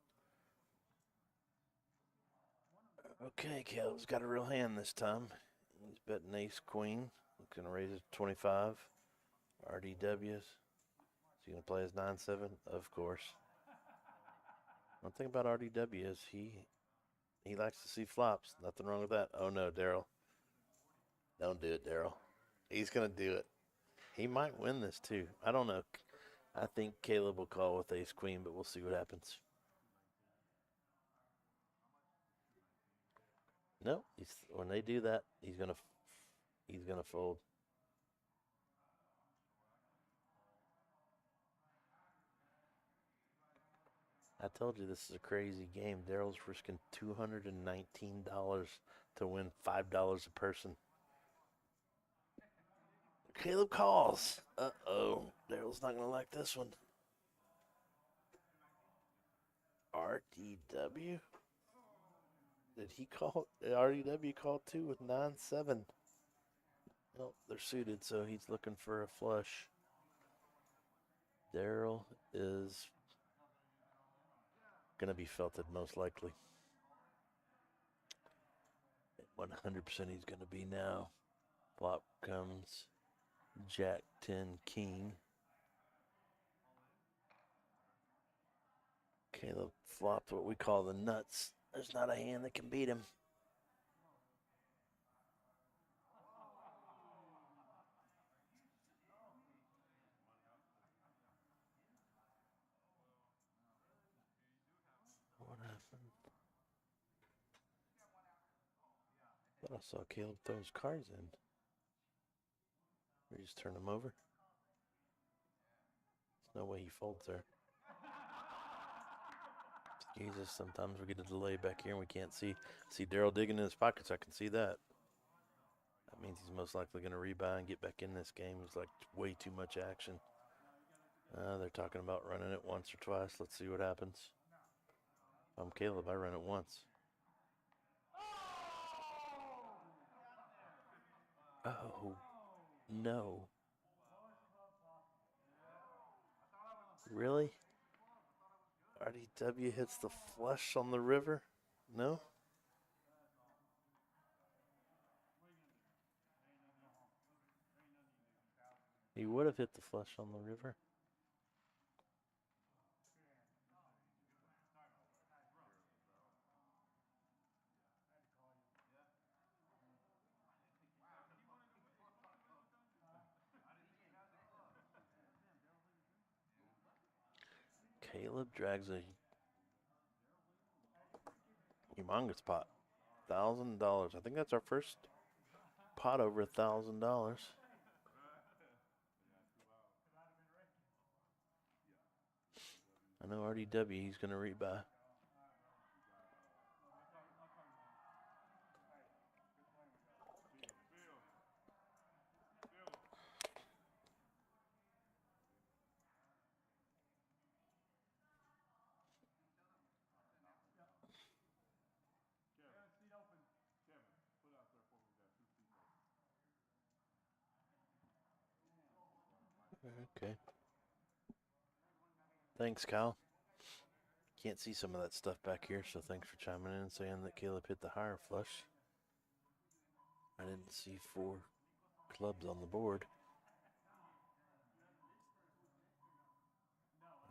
Okay, Caleb's got a real hand this time. He's betting ace queen. He's going to raise it to 25. RDW's. Is he going to play his 9-7? Of course. One thing about RDW is he likes to see flops. Nothing wrong with that. Oh no, Daryl. Don't do it, Daryl. He's gonna do it. He might win this too. I don't know. I think Caleb will call with ace queen, but we'll see what happens. No, when they do that, he's gonna fold. I told you this is a crazy game. Daryl's risking $219 to win $5 a person. Caleb calls. Uh-oh. Daryl's not going to like this one. RDW? Did he call? RDW called too with 9-7. Well, they're suited, so he's looking for a flush. Daryl is going to be felted most likely. 100% he's going to be now. Flop comes Jack 10 King. Caleb flopped what we call the nuts. There's not a hand that can beat him. What happened? Thought I saw Caleb throw his cards in. Or just turn them over. There's no way he folds there. Jesus, sometimes we get a delay back here and we can't see Daryl digging in his pockets. I can see that. That means he's most likely going to rebuy and get back in this game. He's like way too much action. They're talking about running it once or twice. Let's see what happens. If I'm Caleb, I run it once. Oh, no. Really? RDW hits the flush on the river? No? He would have hit the flush on the river. Caleb drags a humongous pot. $1,000. I think that's our first pot over $1,000. I know RDW, he's going to rebuy. Okay. Thanks, Kyle. Can't see some of that stuff back here, so thanks for chiming in and saying that Caleb hit the higher flush. I didn't see 4 clubs on the board.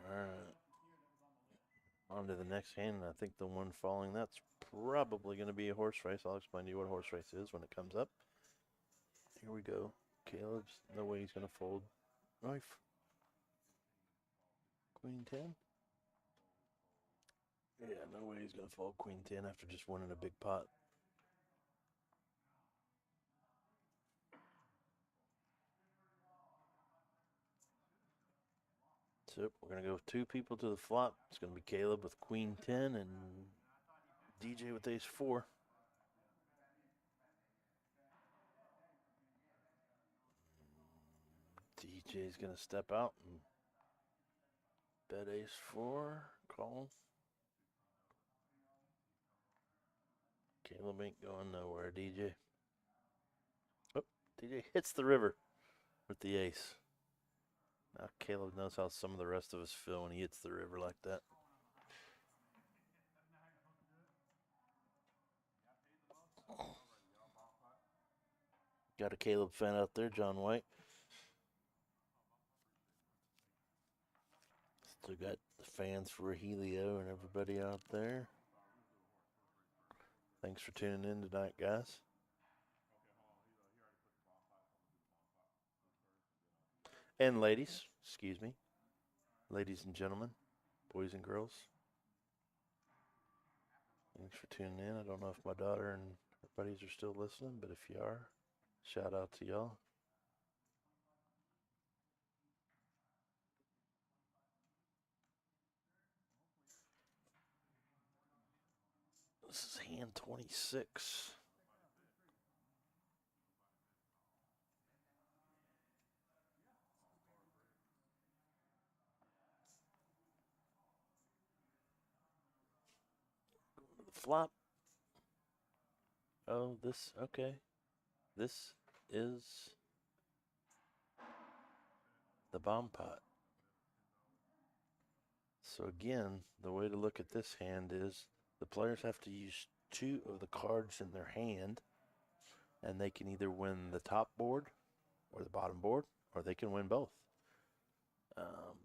Alright. On to the next hand, and I think the one following that's probably going to be a horse race. I'll explain to you what a horse race is when it comes up. Here we go. Caleb's, no way he's going to fold. Knife. Queen 10. Yeah, no way he's going to fold Queen 10 after just winning a big pot. So we're going to go with 2 people to the flop. It's going to be Caleb with Queen 10 and DJ with Ace 4. DJ's going to step out and bet Ace 4. Call. Caleb ain't going nowhere, DJ. Oh, DJ hits the river with the ace. Now Caleb knows how some of the rest of us feel when he hits the river like that. Got a Caleb fan out there, John White. Still got the fans for Helio and everybody out there. Thanks for tuning in tonight, guys. And ladies, excuse me. Ladies and gentlemen, boys and girls. Thanks for tuning in. I don't know if my daughter and her buddies are still listening, but if you are, shout out to y'all. This is hand 26. Flop. Oh, okay. This is the bomb pot. So again, the way to look at this hand is the players have to use 2 of the cards in their hand, and they can either win the top board or the bottom board, or they can win both.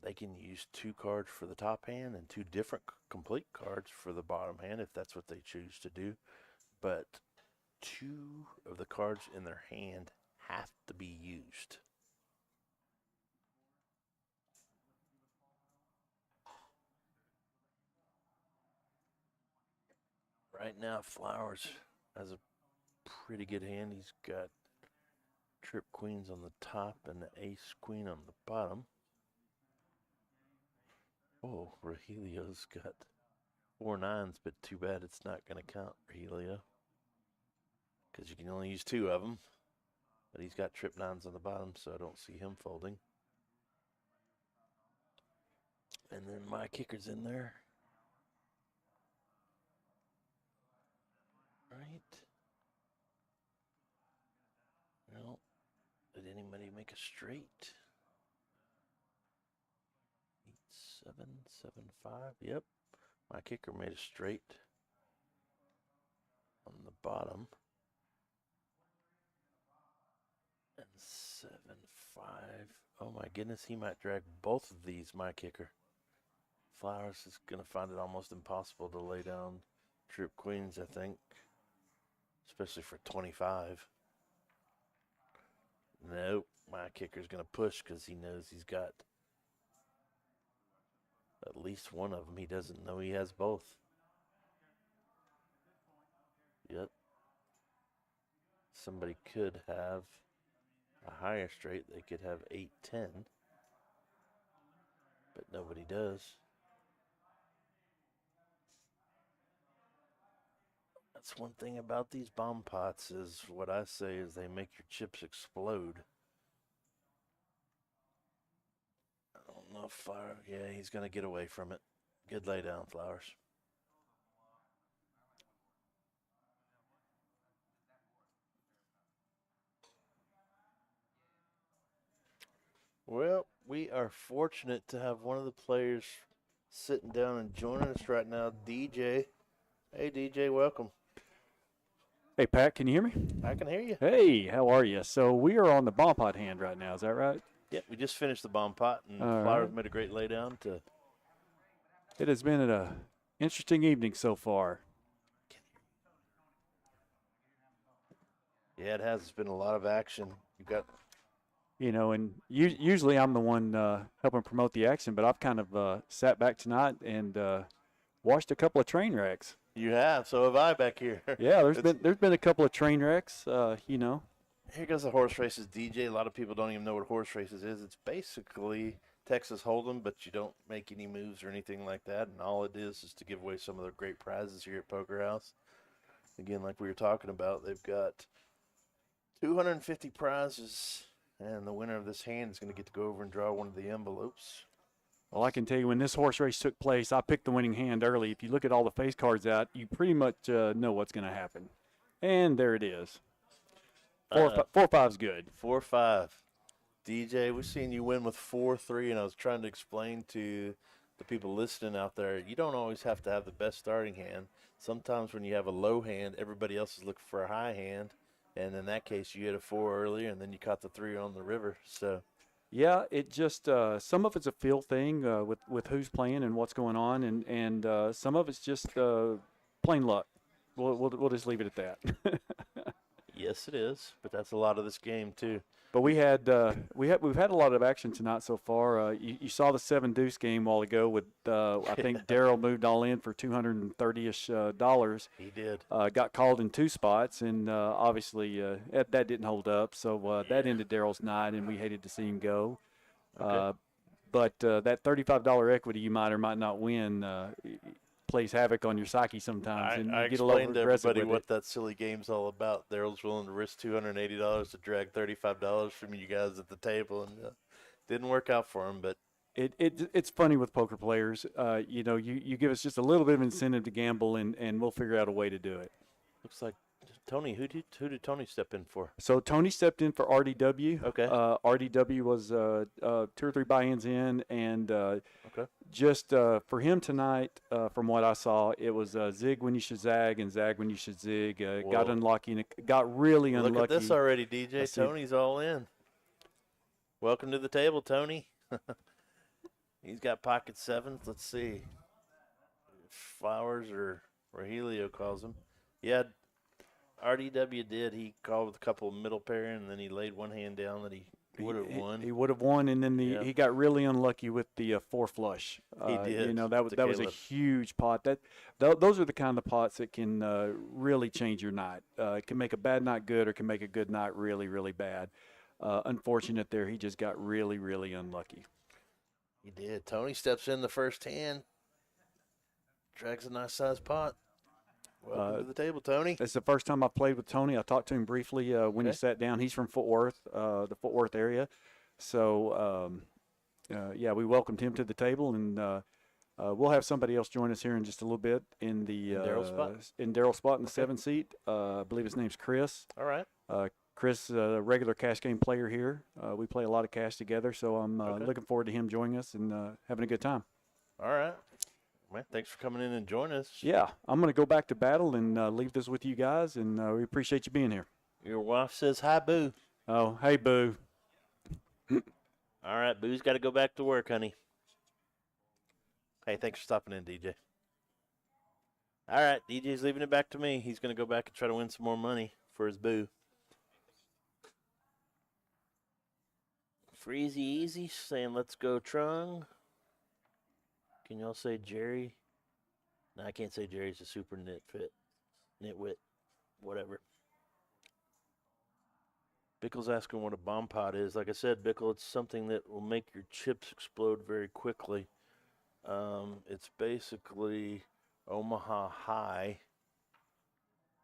They can use 2 cards for the top hand and 2 different complete cards for the bottom hand if that's what they choose to do. But 2 of the cards in their hand have to be used. Right now, Flowers has a pretty good hand. He's got trip queens on the top and the ace queen on the bottom. Oh, Rogelio's got 4 9s, but too bad it's not going to count, Rogelio, because you can only use 2 of them. But he's got trip 9s on the bottom, so I don't see him folding. And then my kicker's in there. Right. Well, did anybody make a straight? 8, 7, 7, 5. Yep. My kicker made a straight on the bottom. And 7, 5. Oh my goodness, he might drag both of these, my kicker. Flowers is going to find it almost impossible to lay down trip queens, I think. Especially for 25. Nope, my kicker's going to push because he knows he's got at least one of them. He doesn't know he has both. Yep. Somebody could have a higher straight. They could have 8, 10. But nobody does. That's one thing about these bomb pots is what I say is they make your chips explode. I don't know if Flower, yeah, he's going to get away from it. Good lay down, Flowers. Well, we are fortunate to have one of the players sitting down and joining us right now, DJ. Hey, DJ, welcome. Hey, Pat, can you hear me? I can hear you. Hey, how are you? So we are on the bomb pot hand right now. Is that right? Yeah, we just finished the bomb pot, and All Flowers right. made a great lay down to. It has been an interesting evening so far. Yeah, it has. It's been a lot of action. You got. You know, and usually I'm the one helping promote the action, but I've kind of sat back tonight and watched a couple of train wrecks. You have. So have I back here. Yeah, there's been a couple of train wrecks. You know. Here goes the horse races, DJ. A lot of people don't even know what horse races is. It's basically Texas Hold'em, but you don't make any moves or anything like that. And all it is to give away some of the great prizes here at Poker House. Again, like we were talking about, they've got 250 prizes, and the winner of this hand is going to get to go over and draw one of the envelopes. Well, I can tell you when this horse race took place, I picked the winning hand early. If you look at all the face cards out, you pretty much know what's going to happen. And there it is. 4-5's good. 4-5. DJ, we've seen you win with 4-3, and I was trying to explain to the people listening out there, you don't always have to have the best starting hand. Sometimes when you have a low hand, everybody else is looking for a high hand, and in that case, you hit a 4 earlier, and then you caught the 3 on the river. So Yeah, it just some of it's a feel thing with who's playing and what's going on, and some of it's just plain luck. We'll just leave it at that. Yes, it is, but that's a lot of this game too. But we've had a lot of action tonight so far. You saw the Seven-Deuce game a while ago with I think Daryl moved all in for $230-ish dollars. He did. Got called in 2 spots, and obviously that didn't hold up. So that ended Daryl's night, and we hated to see him go. Okay. But that $35 equity you might or might not win plays havoc on your psyche sometimes, and I you get a little explained to aggressive everybody with what it. that silly game's all about. Daryl's willing to risk $280 to drag $35 from you guys at the table, and didn't work out for him. But It's funny with poker players. You give us just a little bit of incentive to gamble, and we'll figure out a way to do it. looks like Tony. Who did Tony step in for? So Tony stepped in for RDW. Okay. RDW was 2 or 3 buy-ins in, and Okay. just for him tonight, from what I saw, it was zig when you should zag and zag when you should zig. Got Whoa. unlucky, and it got really unlucky. Look at this already, DJ. Let's see. Tony's all in. Welcome to the table, Tony. He's got pocket sevens. Let's see. Flowers or Helio calls him. Yeah, RDW did. He called with a couple of middle pair, and then he laid one hand down that he would have won. He would have won, and then Yeah. he got really unlucky with the 4 flush. He did, That was a Caleb. huge pot. Those are the kind of pots that can really change your night. It can make a bad night good, or can make a good night really, really bad. Unfortunate there, he just got really, really unlucky. He did. Tony steps in the first hand. Drags a nice sized pot. Welcome to the table, Tony. It's the first time I played with Tony. I talked to him briefly when he Okay. sat down. He's from Fort Worth, the Fort Worth area. So, yeah, we welcomed him to the table, and we'll have somebody else join us here in just a little bit in the Daryl's spot? in Daryl's spot in the 7 seat. I believe his name's Chris. All right. Chris, a regular cash game player here. We play a lot of cash together, so I'm Okay. looking forward to him joining us and having a good time. All right. Man, thanks for coming in and joining us. Yeah, I'm going to go back to battle and leave this with you guys, and we appreciate you being here. Your wife says hi, Boo. Oh, hey, Boo. All right, Boo's got to go back to work, honey. Hey, thanks for stopping in, DJ. All right, DJ's leaving it back to me. He's going to go back and try to win some more money for his Boo. Freezy Easy saying, let's go, Trung. Can y'all say Jerry? No, I can't say Jerry's a super nitwit, whatever. Bickle's asking what a bomb pot is. Like I said, Bickle, it's something that will make your chips explode very quickly. It's basically Omaha High,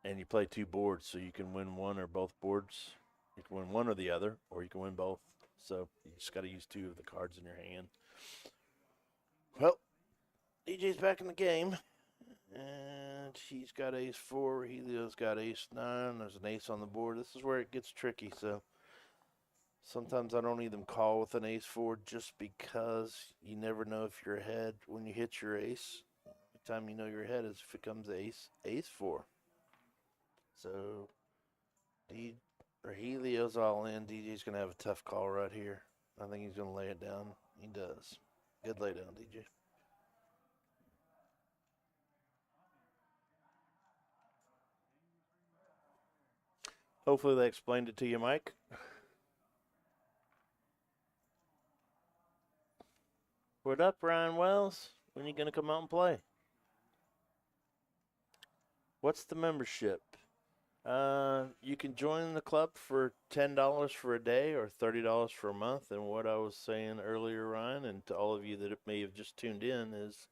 and you play 2 boards, so you can win one or both boards. You can win one or the other, or you can win both. So you just got to use 2 of the cards in your hand. Well, DJ's back in the game, and he's got ace 4. Helio's got ace 9. There's an ace on the board. This is where it gets tricky. So sometimes I don't even call with an ace 4 just because you never know if you're ahead when you hit your ace. The time you know you're ahead is if it comes ace 4. So Helio's all in. DJ's going to have a tough call right here. I think he's going to lay it down. He does. Good lay down, DJ. Hopefully they explained it to you, Mike. What up, Ryan Wells? When are you going to come out and play? What's the membership? You can join the club for $10 for a day or $30 for a month. And what I was saying earlier, Ryan, and to all of you that may have just tuned in, is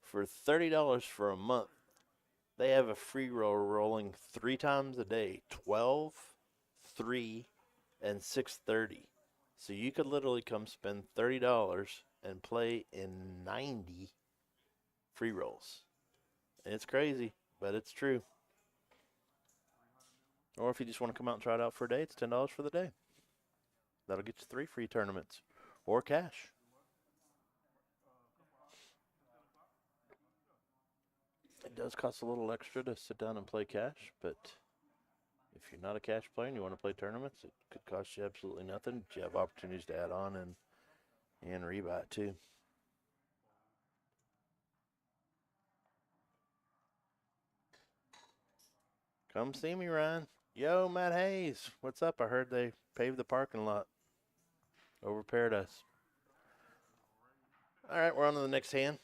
for $30 for a month, they have a free roll rolling 3 times a day, 12, 3, and 6:30. So you could literally come spend $30 and play in 90 free rolls. And it's crazy, but it's true. Or if you just want to come out and try it out for a day, it's $10 for the day. That'll get you 3 free tournaments or cash. It does cost a little extra to sit down and play cash, but If you're not a cash player and you want to play tournaments, it could cost you absolutely nothing. But you have opportunities to add on and rebuy too. Come see me, Ryan. Yo, Matt Hayes. What's up? I heard they paved the parking lot over Paradise. All right, we're on to the next hand.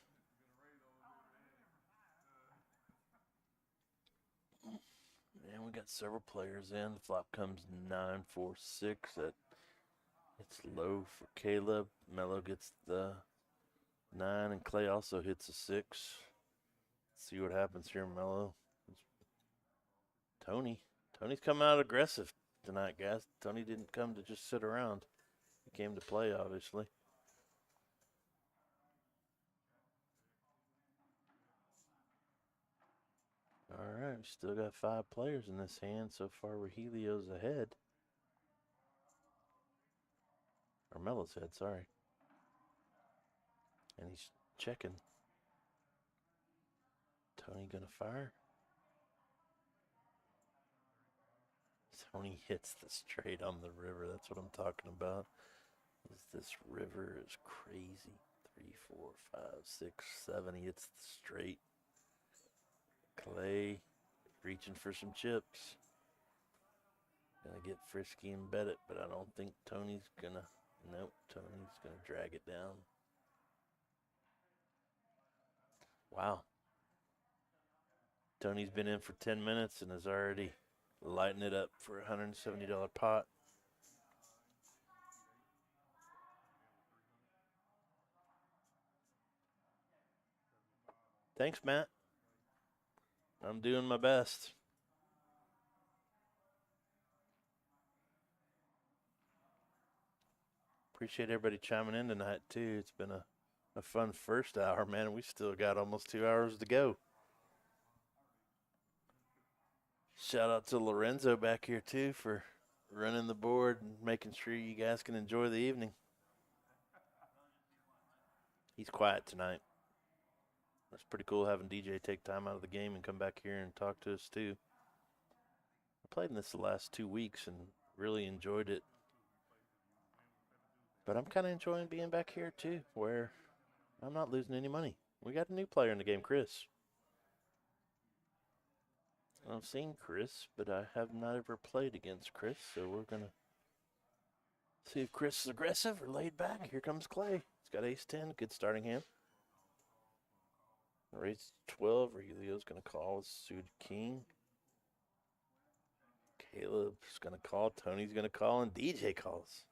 And we got several players in. The flop comes 9-4-6. It's low for Caleb. Mello gets the 9, and Clay also hits a 6. Let's see what happens here, Mello. Tony's coming out aggressive tonight, guys. Tony didn't come to just sit around. He came to play, obviously. All right, we still got 5 players in this hand. So far, Rogelio's ahead. Or Mello's ahead, sorry. And he's checking. Tony gonna fire? Tony hits the straight on the river. That's what I'm talking about. This river is crazy. 3, 4, 5, 6, 7. He hits the straight. Clay reaching for some chips. Gonna get frisky and bet it, but I don't think Tony's gonna. Nope, Tony's gonna drag it down. Wow. Tony's been in for 10 minutes and is already lighting it up for a $170 pot. Thanks, Matt. I'm doing my best. Appreciate everybody chiming in tonight, too. It's been a fun first hour, man. We still got almost 2 hours to go. Shout out to Lorenzo back here, too, for running the board and making sure you guys can enjoy the evening. He's quiet tonight. It's pretty cool having DJ take time out of the game and come back here and talk to us, too. I played in this the last 2 weeks and really enjoyed it. But I'm kind of enjoying being back here, too, where I'm not losing any money. We got a new player in the game, Chris. I've seen Chris, but I have not ever played against Chris, so we're going to see if Chris is aggressive or laid back. Here comes Clay. He's got ace-10, good starting hand. Raise 12, Rogelio's going to call with suited king. Caleb's going to call, Tony's going to call, and DJ calls.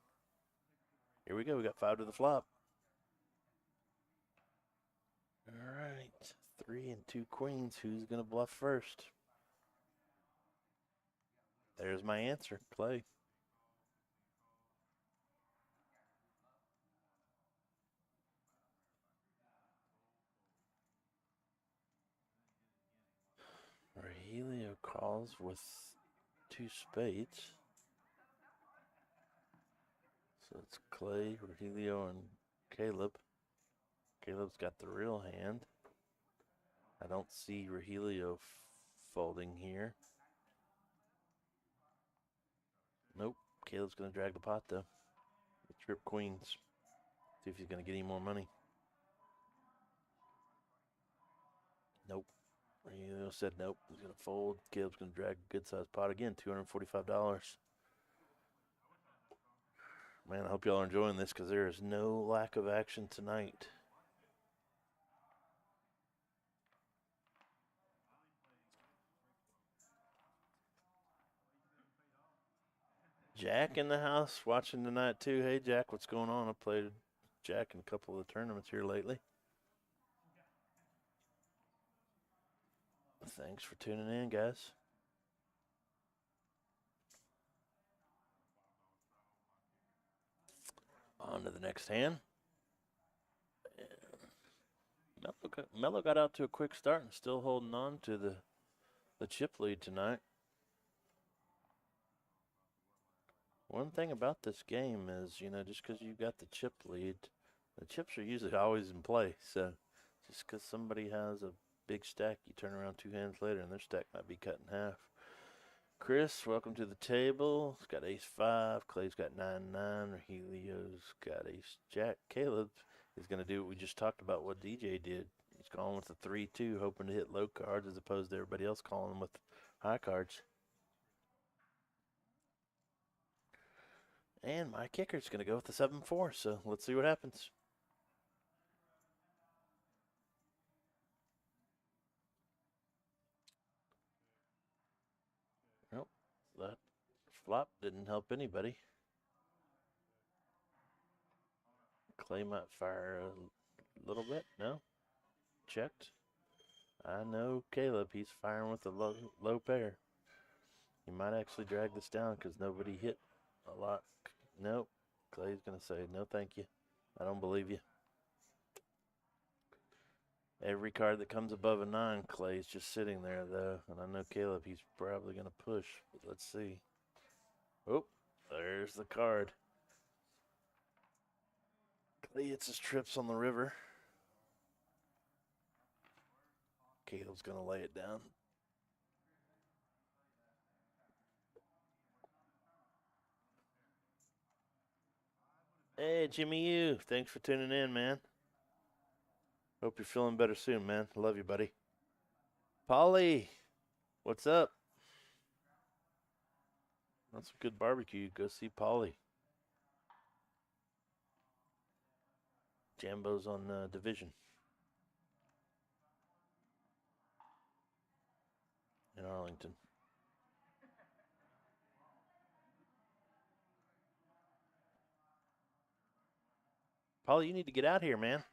Here we go, we got 5 to the flop. All right, 3 and 2 queens. Who's going to bluff first? There's my answer, Clay. Rogelio calls with 2 spades. So it's Clay, Rogelio, and Caleb. Caleb's got the real hand. I don't see Rogelio folding here. Nope. Caleb's going to drag the pot, though. With trip queens. See if he's going to get any more money. Nope. Rogelio said nope. He's going to fold. Caleb's going to drag a good-sized pot again, $245. Man, I hope y'all are enjoying this because there is no lack of action tonight. Jack in the house watching tonight too. Hey Jack, what's going on? I played Jack in a couple of the tournaments here lately. Thanks for tuning in, guys. On to the next hand. Mello got out to a quick start and still holding on to the chip lead tonight. One thing about this game is, you know, just because you got the chip lead, the chips are usually always in play. So just because somebody has a big stack, you turn around 2 hands later and their stack might be cut in half. Chris, welcome to the table. He's got ace-5. Clay's got 9-9. Helio's got ace-jack. Caleb is going to do what we just talked about, what DJ did. He's calling with the 3-2, hoping to hit low cards as opposed to everybody else calling with high cards. And my kicker's going to go with the 7-4, so let's see what happens. Nope, that flop didn't help anybody. Clay might fire a little bit. No? Checked. I know Caleb. He's firing with a low pair. He might actually drag this down because nobody hit a lot. Nope. Clay's going to say, no, thank you. I don't believe you. Every card that comes above a 9, Clay's just sitting there, though. And I know Caleb, he's probably going to push. But let's see. Oh, there's the card. Clay hits his trips on the river. Caleb's going to lay it down. Hey, Jimmy U. Thanks for tuning in, man. Hope you're feeling better soon, man. Love you, buddy. Polly, what's up? Want some good barbecue? Go see Polly. Jambo's on Division in Arlington. Polly, you need to get out here, man.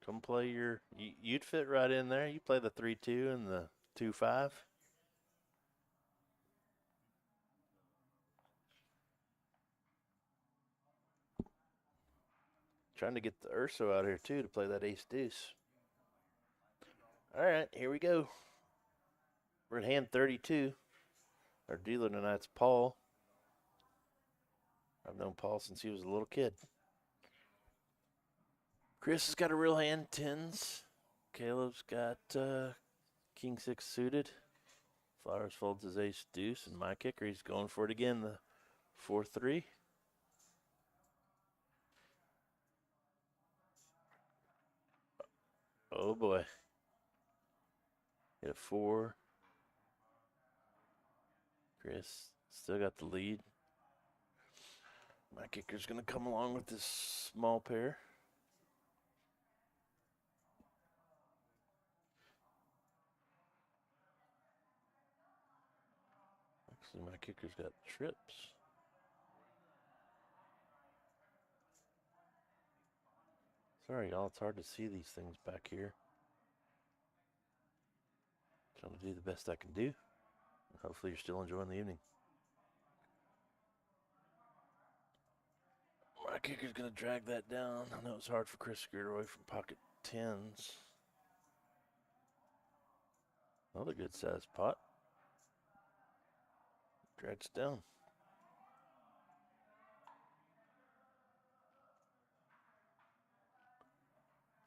Come play your. You'd fit right in there. You play the 3-2 and the 2-5. Trying to get the Urso out here too to play that ace-deuce. All right, here we go. We're at hand 32. Our dealer tonight's Paul. I've known Paul since he was a little kid. Chris has got a real hand, 10s. Caleb's got king 6 suited. Flowers folds his ace-deuce, and my kicker, he's going for it again, the 4-3. Oh boy. Hit a 4. Chris still got the lead. My kicker's going to come along with this small pair. Actually, my kicker's got trips. Sorry, y'all. It's hard to see these things back here. Trying to do the best I can do. Hopefully you're still enjoying the evening. My kicker's going to drag that down. I know it's hard for Chris to get away from pocket 10s. Another good sized pot. Drags down.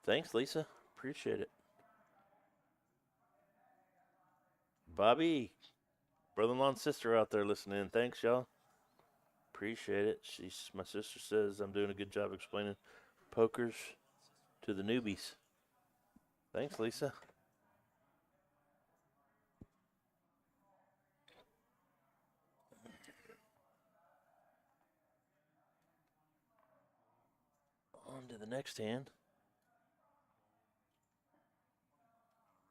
Thanks, Lisa. Appreciate it. Bobby, brother-in-law and sister out there listening. Thanks, y'all. Appreciate it. My sister says I'm doing a good job explaining pokers to the newbies. Thanks, Lisa. On to the next hand.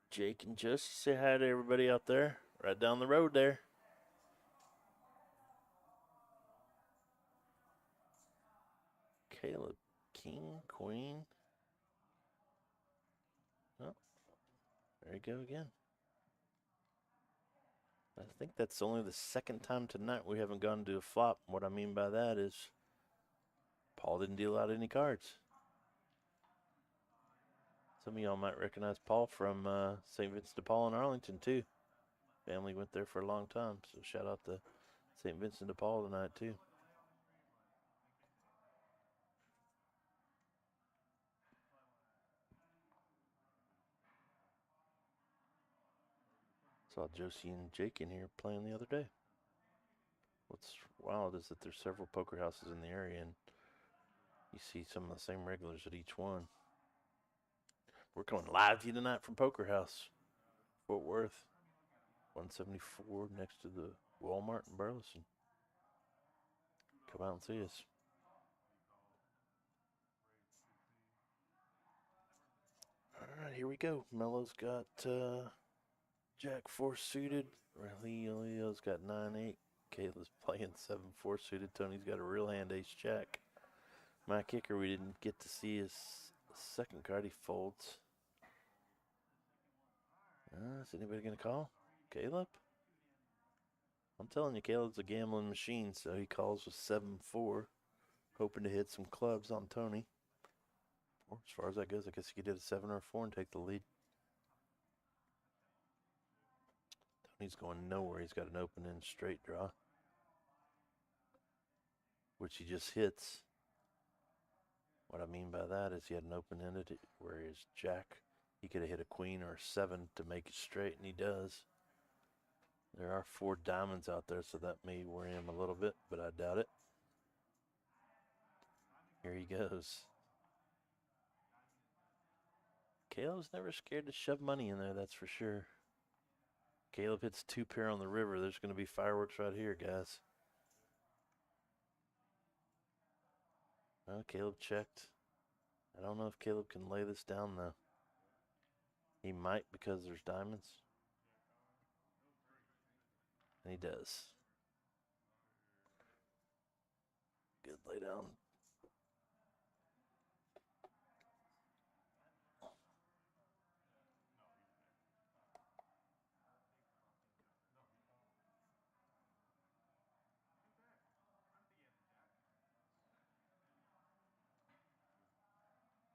Jake and Josie, say hi to everybody out there. Right down the road there. Caleb, king, queen. Oh, there you go again. I think that's only the second time tonight we haven't gone to a flop. What I mean by that is Paul didn't deal out any cards. Some of y'all might recognize Paul from St. Vincent de Paul in Arlington, too. Family went there for a long time, so shout out to St. Vincent de Paul tonight, too. Saw Josie and Jake in here playing the other day. What's wild is that there's several poker houses in the area, and you see some of the same regulars at each one. We're coming live to you tonight from Poker House, Fort Worth, 174 next to the Walmart in Burleson. Come out and see us. All right, here we go. Mello's got Jack 4 suited. Leo's got 9-8. Kayla's playing 7-4 suited. Tony's got a real hand Ace Jack. My kicker, we didn't get to see his second card. He folds. Is anybody going to call? Caleb? I'm telling you, Caleb's a gambling machine, so he calls with 7-4, hoping to hit some clubs on Tony. Or as far as that goes, I guess he could hit a 7 or a 4 and take the lead. Tony's going nowhere. He's got an open-end straight draw, which he just hits. What I mean by that is he had an open-ended where his Jack, he could have hit a queen or a 7 to make it straight, and he does. There are 4 diamonds out there, so that may worry him a little bit, but I doubt it. Here he goes. Caleb's never scared to shove money in there, that's for sure. Caleb hits 2 pair on the river. There's going to be fireworks right here, guys. Well, Caleb checked. I don't know if Caleb can lay this down, though. He might because there's diamonds. And he does. Good lay down.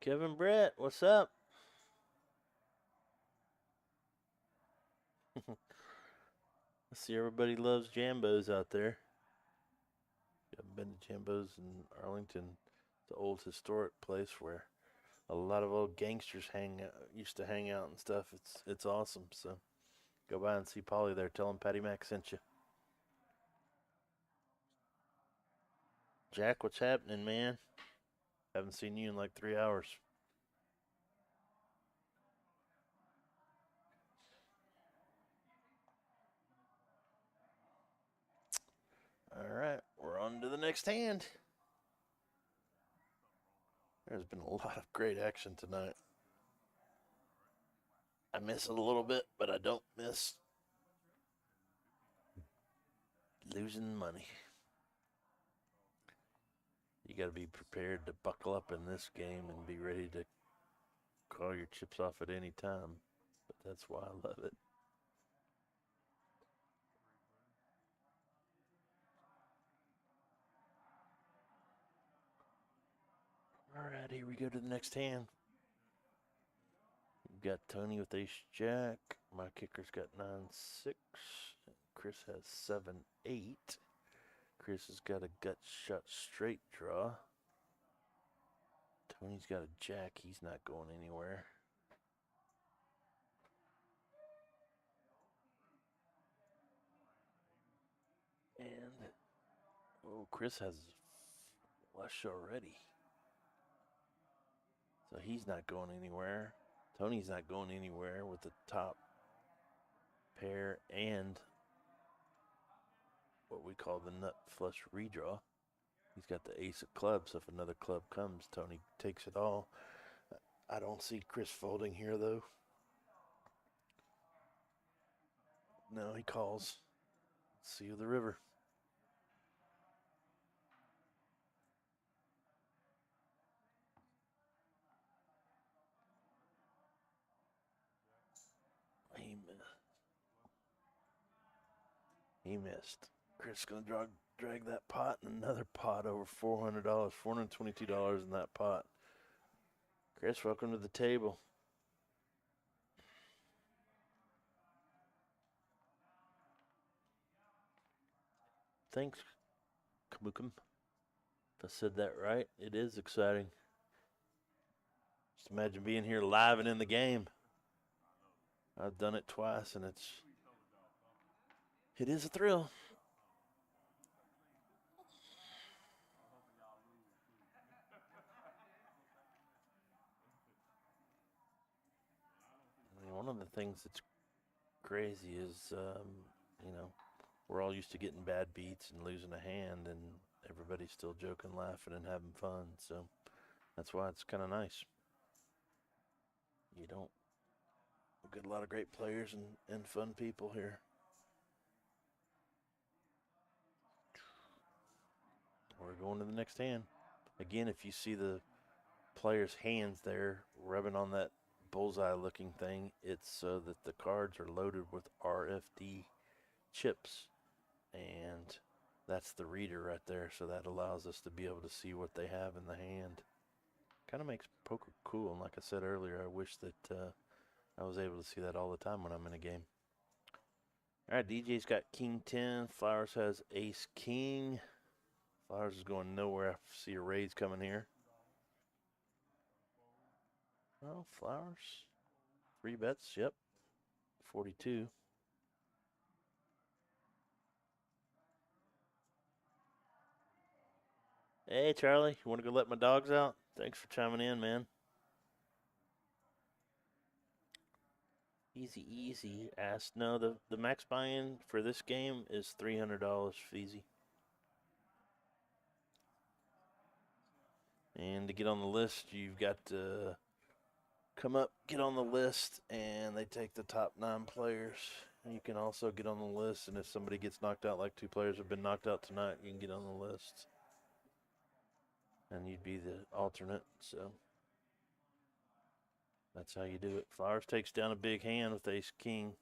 Kevin Brett, what's up? I see everybody loves Jambos out there. I've been to Jambos in Arlington, the old historic place where a lot of old gangsters used to hang out and stuff. It's awesome. So go by and see Polly there. Tell him Patty Mac sent you. Jack, what's happening, man? Haven't seen you in like 3 hours. All right, we're on to the next hand. There's been a lot of great action tonight. I miss it a little bit, but I don't miss losing money. You got to be prepared to buckle up in this game and be ready to call your chips off at any time. But that's why I love it. All right, here we go to the next hand. We've got Tony with Ace Jack. My kicker's got 9-6. Chris has 7-8. Chris has got a gut shot straight draw. Tony's got a Jack. He's not going anywhere. And, oh, Chris has flush already. So he's not going anywhere. Tony's not going anywhere with the top pair and what we call the nut flush redraw. He's got the ace of clubs. So if another club comes, Tony takes it all. I don't see Chris folding here, though. No, he calls. See you the river. He missed. Chris is going to drag that pot and another pot over $400, $422 in that pot. Chris, welcome to the table. Thanks, Kamukum. If I said that right, it is exciting. Just imagine being here live and in the game. I've done it twice, and it's It is a thrill. I mean, one of the things that's crazy is, you know, we're all used to getting bad beats and losing a hand, and everybody's still joking, laughing, and having fun. So that's why it's kind of nice. You don't get a lot of great players and fun people here. We're going to the next hand. Again, if you see the player's hands there rubbing on that bullseye looking thing, it's so that the cards are loaded with RFD chips, and that's the reader right there, so that allows us to be able to see what they have in the hand. Kind of makes poker cool, and like I said earlier, I wish that I was able to see that all the time when I'm in a game. All right, DJ's got King 10. Flowers has Ace King. Flowers is going nowhere. I see a raise coming here. Well, Flowers, 3 bets, yep, 42. Hey, Charlie, you want to go let my dogs out? Thanks for chiming in, man. Easy, easy. Asked. No, the max buy-in for this game is $300, Feezy. And to get on the list, you've got to come up, get on the list, and they take the top 9 players. You can also get on the list, and if somebody gets knocked out, like 2 players have been knocked out tonight, you can get on the list. And you'd be the alternate, so that's how you do it. Flowers takes down a big hand with Ace King.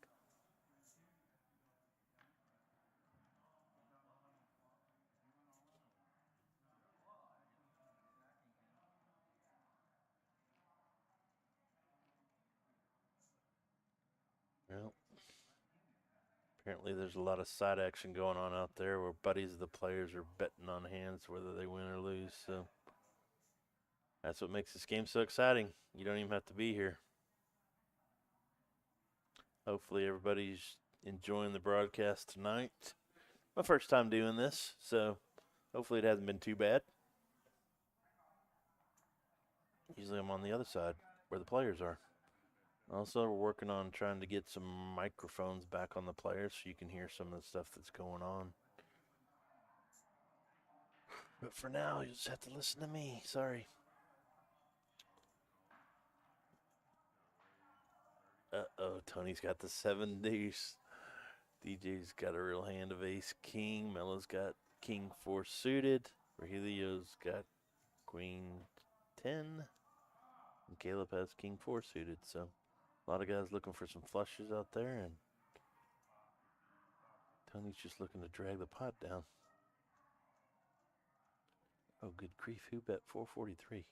Well, apparently there's a lot of side action going on out there where buddies of the players are betting on hands whether they win or lose. So that's what makes this game so exciting. You don't even have to be here. Hopefully everybody's enjoying the broadcast tonight. My first time doing this, so hopefully it hasn't been too bad. Usually I'm on the other side where the players are. Also, we're working on trying to get some microphones back on the players so you can hear some of the stuff that's going on. But for now, you just have to listen to me. Sorry. Uh-oh, Tony's got the 7-Deuce. DJ's got a real hand of Ace King. Melo's got King 4 suited. Rogelio's got Queen 10. And Caleb has King 4 suited. So a lot of guys looking for some flushes out there. And Tony's just looking to drag the pot down. Oh, good grief. Who bet 443?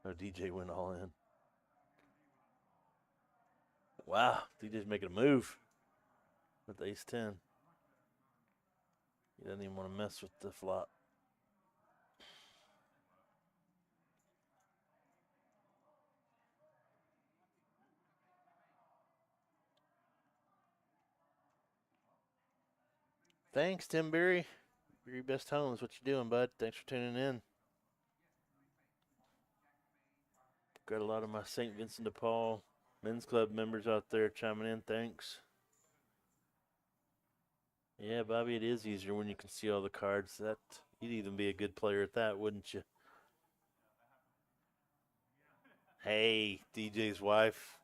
Oh, DJ went all in. Wow, DJ's making a move with Ace 10. He doesn't even want to mess with the flop. Thanks, Tim Berry. Your best home is what you doing, bud. Thanks for tuning in. Got a lot of my St. Vincent de Paul men's club members out there chiming in. Thanks. Yeah, Bobby, it is easier when you can see all the cards. That you'd even be a good player at that, wouldn't you? Hey, DJ's wife.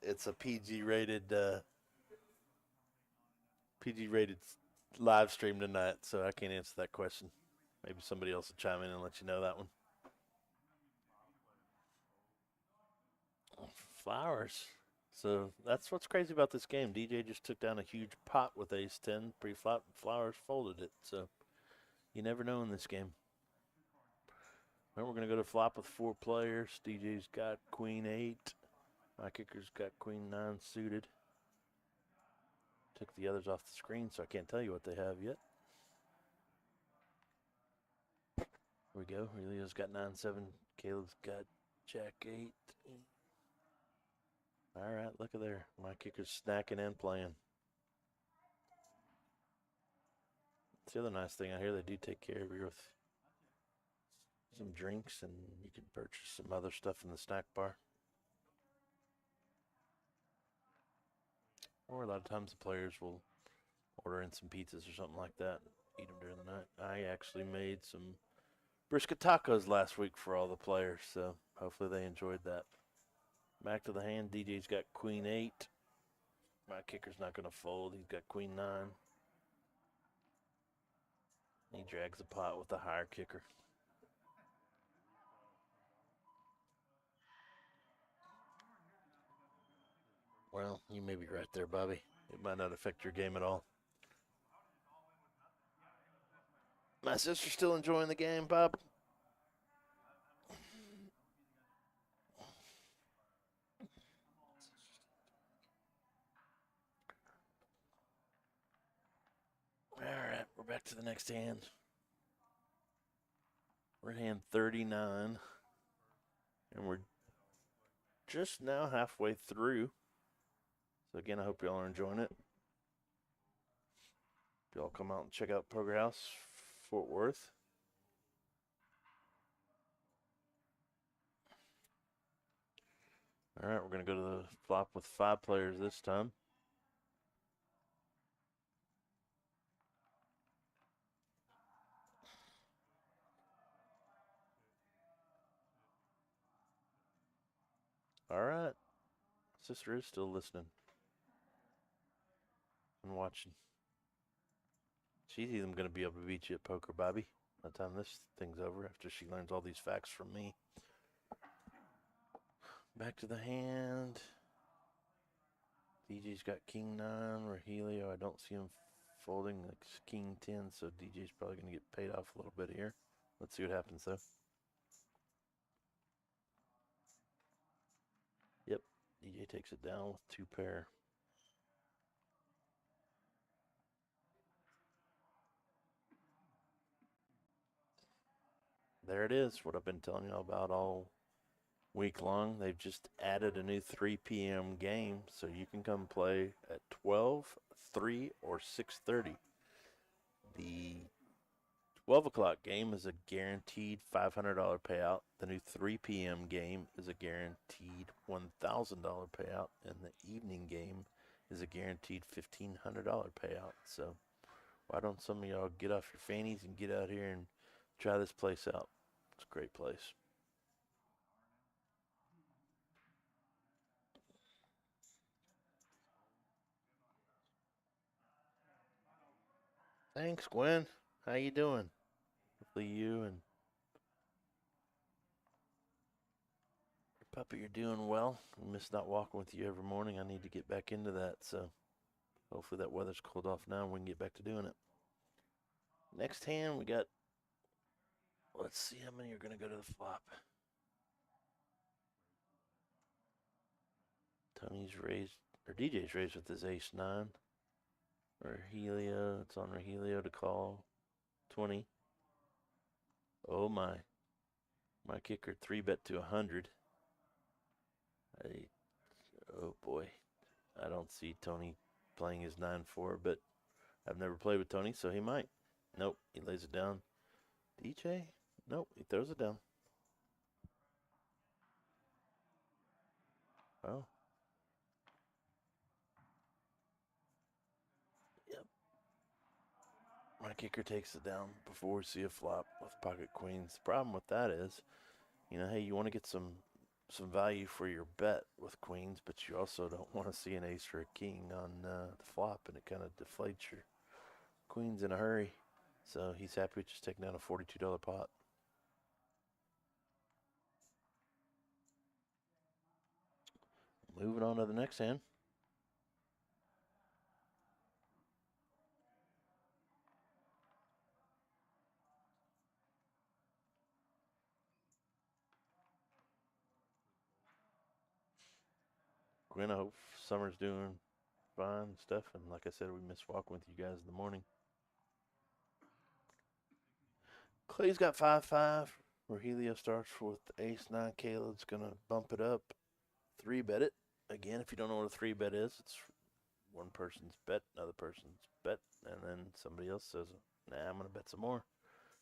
It's a PG rated live stream tonight, so I can't answer that question. Maybe somebody else will chime in and let you know that one. Flowers. So that's what's crazy about this game. DJ just took down a huge pot with Ace 10 pre-flop. Flowers folded it. So you never know in this game. Well, we're going to go to flop with 4 players. DJ's got Queen 8. My kicker's got Queen 9 suited. Took the others off the screen, so I can't tell you what they have yet. Here we go. Leo's got 9-7. Caleb's got Jack 8. All right, look at there. My kicker's snacking and playing. That's the other nice thing out here. They do take care of you with some drinks, and you can purchase some other stuff in the snack bar. Or a lot of times the players will order in some pizzas or something like that, eat them during the night. I actually made some brisket tacos last week for all the players, so hopefully they enjoyed that. Back to the hand. DJ's got queen 8. My kicker's not going to fold. He's got queen 9. He drags the pot with the higher kicker. Well, you may be right there, Bobby. It might not affect your game at all. My sister's still enjoying the game, Bob. All right, we're back to the next hand. We're at hand 39, and we're just now halfway through. So again, I hope y'all are enjoying it. Y'all come out and check out Poker House Fort Worth. All right, we're going to go to the flop with 5 players this time. All right. Sister is still listening and watching. She's even going to be able to beat you at poker, Bobby, by the time this thing's over, after she learns all these facts from me. Back to the hand. DJ's got king 9, Rogelio. I don't see him folding like king 10, so DJ's probably going to get paid off a little bit here. Let's see what happens, though. Yep, DJ takes it down with 2 pair. There it is, what I've been telling you all about all week long. They've just added a new 3 p.m. game, so you can come play at 12, 3, or 6:30. The 12 o'clock game is a guaranteed $500 payout. The new 3 p.m. game is a guaranteed $1,000 payout, and the evening game is a guaranteed $1,500 payout. So why don't some of y'all get off your fannies and get out here and try this place out? It's a great place. Thanks, Gwen. How you doing? Hopefully you and your puppy are doing well. I miss not walking with you every morning. I need to get back into that, so hopefully that weather's cooled off now and we can get back to doing it. Next hand, we got, let's see how many are going to go to the flop. Tony's raised, or DJ's raised with his ace 9. Rogelio, it's on Rogelio to call. 20. Oh my. My kicker 3-bet to 100. Oh boy. I don't see Tony playing his 9-4, but I've never played with Tony, so he might. Nope, he lays it down. DJ? Nope, he throws it down. Oh. Yep. My kicker takes it down before we see a flop with pocket queens. The problem with that is, you know, hey, you want to get some value for your bet with queens, but you also don't want to see an ace or a king on the flop, and it kind of deflates your queens in a hurry. So he's happy with just taking down a $42 pot. Moving on to the next hand. Gwen, I hope summer's doing fine and stuff. And like I said, we miss walking with you guys in the morning. Clay's got 5-5. Rogelio starts with ace 9. Caleb's going to bump it up. 3-bet it. Again, if you don't know what a 3-bet is, it's one person's bet, another person's bet, and then somebody else says, nah, I'm going to bet some more.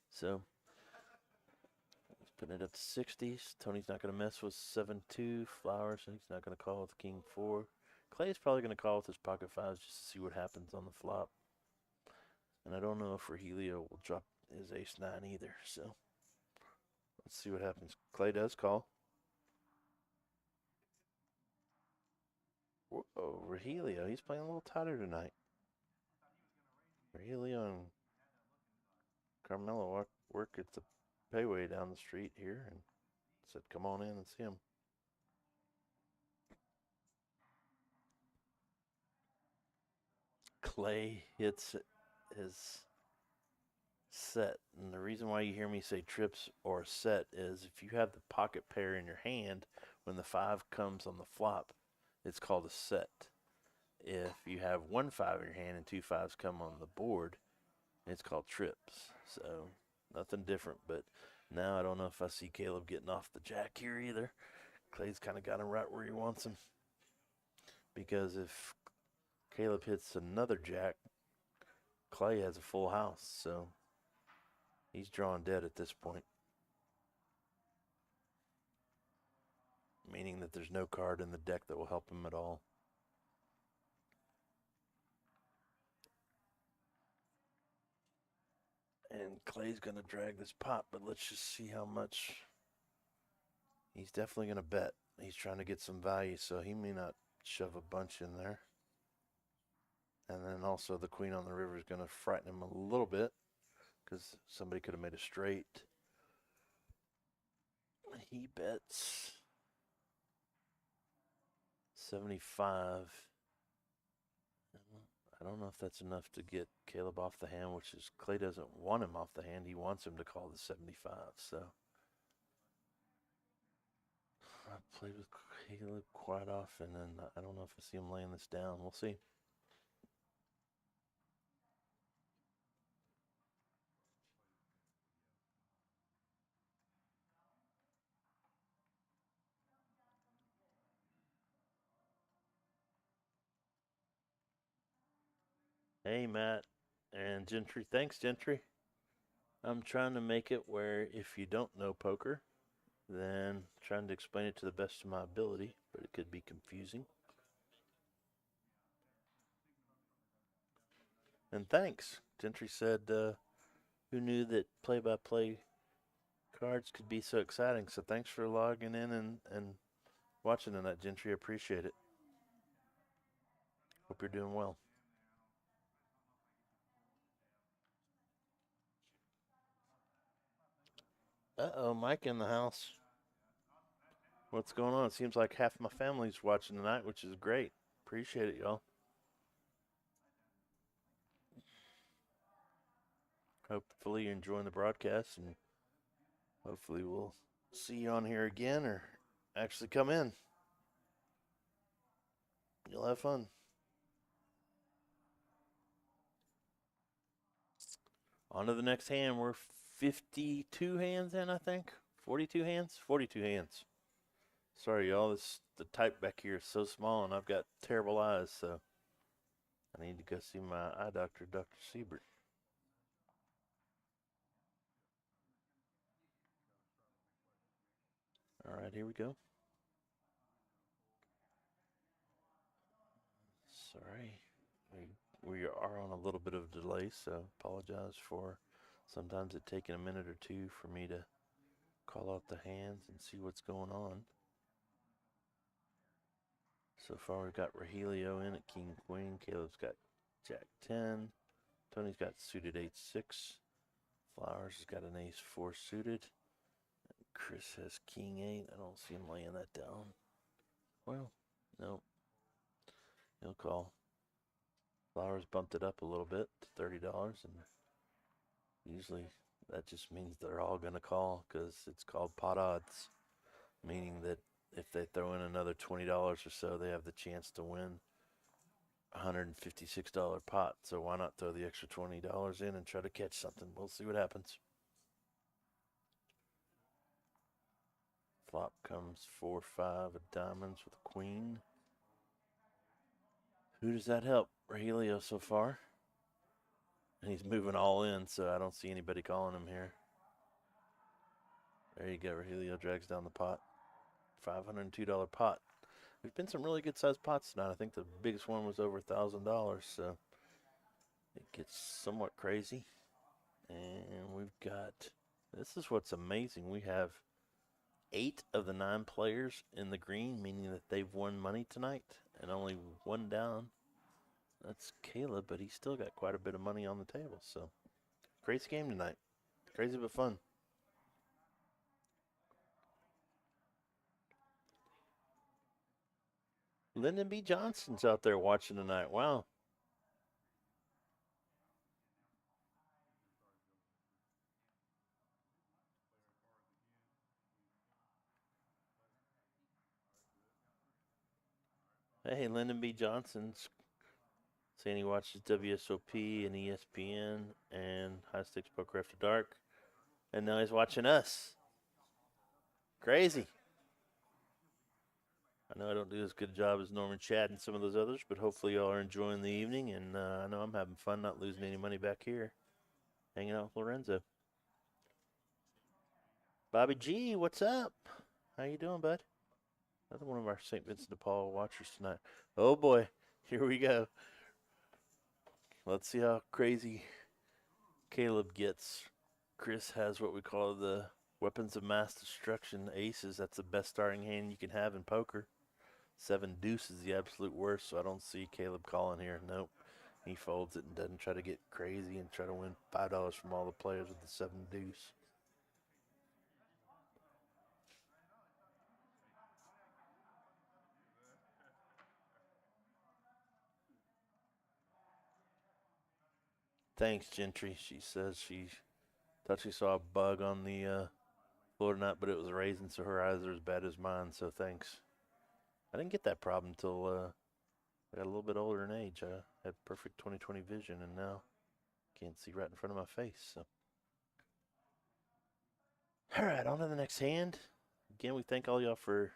So he's putting it up to 60. Tony's not going to mess with 7-2. Flowers, he's not going to call with King 4. Clay's probably going to call with his pocket fives just to see what happens on the flop. And I don't know if Rogelio will drop his ace-9 either, so let's see what happens. Clay does call. Whoa, Rogelio, he's playing a little tighter tonight. Rogelio and Carmelo work at the payway down the street here and said, come on in and see him. Clay hits his set. And the reason why you hear me say trips or set is if you have the pocket pair in your hand, when the 5 comes on the flop, it's called a set. If you have 1 5 in your hand and 2 5s come on the board, it's called trips. So nothing different, but now I don't know if I see Caleb getting off the jack here either. Clay's kind of got him right where he wants him. Because if Caleb hits another jack, Clay has a full house, so he's drawing dead at this point. Meaning that there's no card in the deck that will help him at all. And Clay's going to drag this pot, but let's just see how much. He's definitely going to bet. He's trying to get some value, so he may not shove a bunch in there. And then also the queen on the river is going to frighten him a little bit because somebody could have made a straight. He bets 75. I don't know if that's enough to get Caleb off the hand, which is Clay doesn't want him off the hand. He wants him to call the 75. So I played with Caleb quite often, and I don't know if I see him laying this down. We'll see. Hey, Matt and Gentry. Thanks, Gentry. I'm trying to make it where if you don't know poker, then trying to explain it to the best of my ability, but it could be confusing. And thanks. Gentry said, who knew that play-by-play cards could be so exciting? So thanks for logging in and watching tonight, Gentry. Appreciate it. Hope you're doing well. Uh-oh, Mike in the house. What's going on? It seems like half my family's watching tonight, which is great. Appreciate it, y'all. Hopefully you're enjoying the broadcast, and hopefully we'll see you on here again or actually come in. You'll have fun. On to the next hand. We're 52 hands in, I think. 42 hands? 42 hands. Sorry, y'all. The type back here is so small, and I've got terrible eyes, so I need to go see my eye doctor, Dr. Siebert. All right, here we go. Sorry. We are on a little bit of a delay, so apologize for sometimes it taking a minute or two for me to call out the hands and see what's going on. So far we've got Rogelio in at King Queen. Caleb's got Jack 10. Tony's got suited 8-6. Flowers has got an ace 4 suited. Chris has King 8. I don't see him laying that down. Well, no. He'll call. Flowers bumped it up a little bit to $30, and usually that just means they're all going to call because it's called pot odds, meaning that if they throw in another $20 or so, they have the chance to win $156 pot. So why not throw the extra $20 in and try to catch something? We'll see what happens. Flop comes 4-5 of diamonds with a queen. Who does that help? Rogelio so far. And he's moving all in, so I don't see anybody calling him here. There you go. Rogelio drags down the pot. $502 pot. There's been some really good sized pots tonight. I think the biggest one was over $1,000, so it gets somewhat crazy. And we've got, this is what's amazing. We have 8 of the 9 players in the green, meaning that they've won money tonight, and only one down. That's Caleb, but he's still got quite a bit of money on the table. So, crazy game tonight. Crazy but fun. Lyndon B. Johnson's out there watching tonight. Wow. Hey, Lyndon B. Johnson's saying he watches WSOP and ESPN and High Stakes Poker After Dark. And now he's watching us. Crazy. I know I don't do as good a job as Norman Chad and some of those others, but hopefully y'all are enjoying the evening. And I know I'm having fun, not losing any money back here, hanging out with Lorenzo. Bobby G, what's up? How you doing, bud? Another one of our St. Vincent de Paul watchers tonight. Oh boy, here we go. Let's see how crazy Caleb gets. Chris has what we call the weapons of mass destruction aces. That's the best starting hand you can have in poker. Seven-Deuce is the absolute worst, so I don't see Caleb calling here. Nope. He folds it and doesn't try to get crazy and try to win $5 from all the players with the Seven-Deuce. Thanks, Gentry. She says she thought she saw a bug on the Florida nut, but it was raisin, so her eyes are as bad as mine, so thanks. I didn't get that problem until I got a little bit older in age. I had perfect 20/20 vision, and now can't see right in front of my face. So, all right, on to the next hand. Again, we thank all y'all for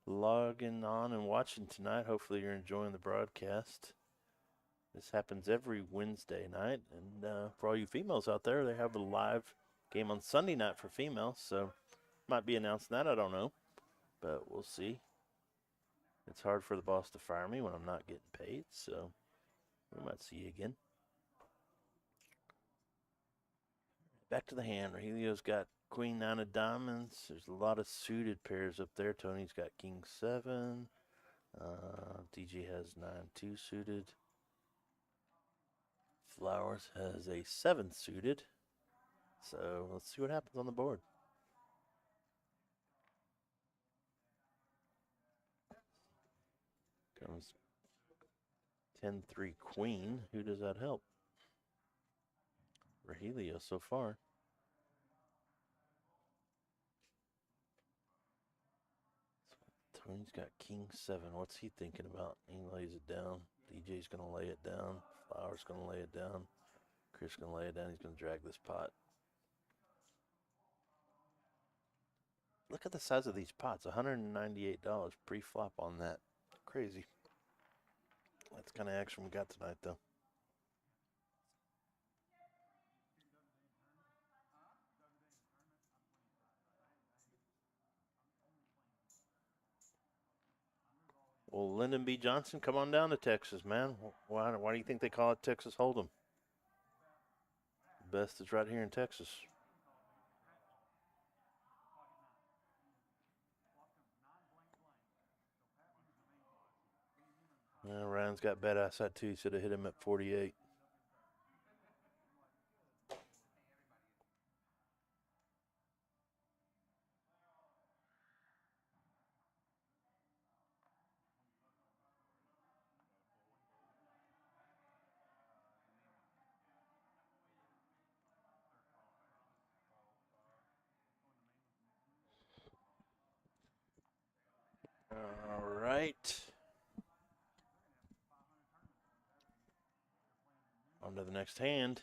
logging on and watching tonight. Hopefully, you're enjoying the broadcast. This happens every Wednesday night, and for all you females out there, they have a live game on Sunday night for females. So, might be announcing that. I don't know, but we'll see. It's hard for the boss to fire me when I'm not getting paid, so we might see you again. Back to the hand. Rogelio's got Queen 9 of diamonds. There's a lot of suited pairs up there. Tony's got King 7. DJ has 9-2 suited. Flowers has a 7 suited. So let's see what happens on the board. Comes 10-3 Queen. Who does that help? Rogelio so far. Tony's got King 7. What's he thinking about? He lays it down. DJ's going to lay it down. Flower's going to lay it down. Chris going to lay it down. He's going to drag this pot. Look at the size of these pots. $198 pre-flop on that. Crazy. That's the kind of action we got tonight, though. Well, Lyndon B. Johnson, come on down to Texas, man. Why do you think they call it Texas Hold'em? The best is right here in Texas. Ryan's got bad eyesight, too. He should have hit him at 48. All right. On to the next hand.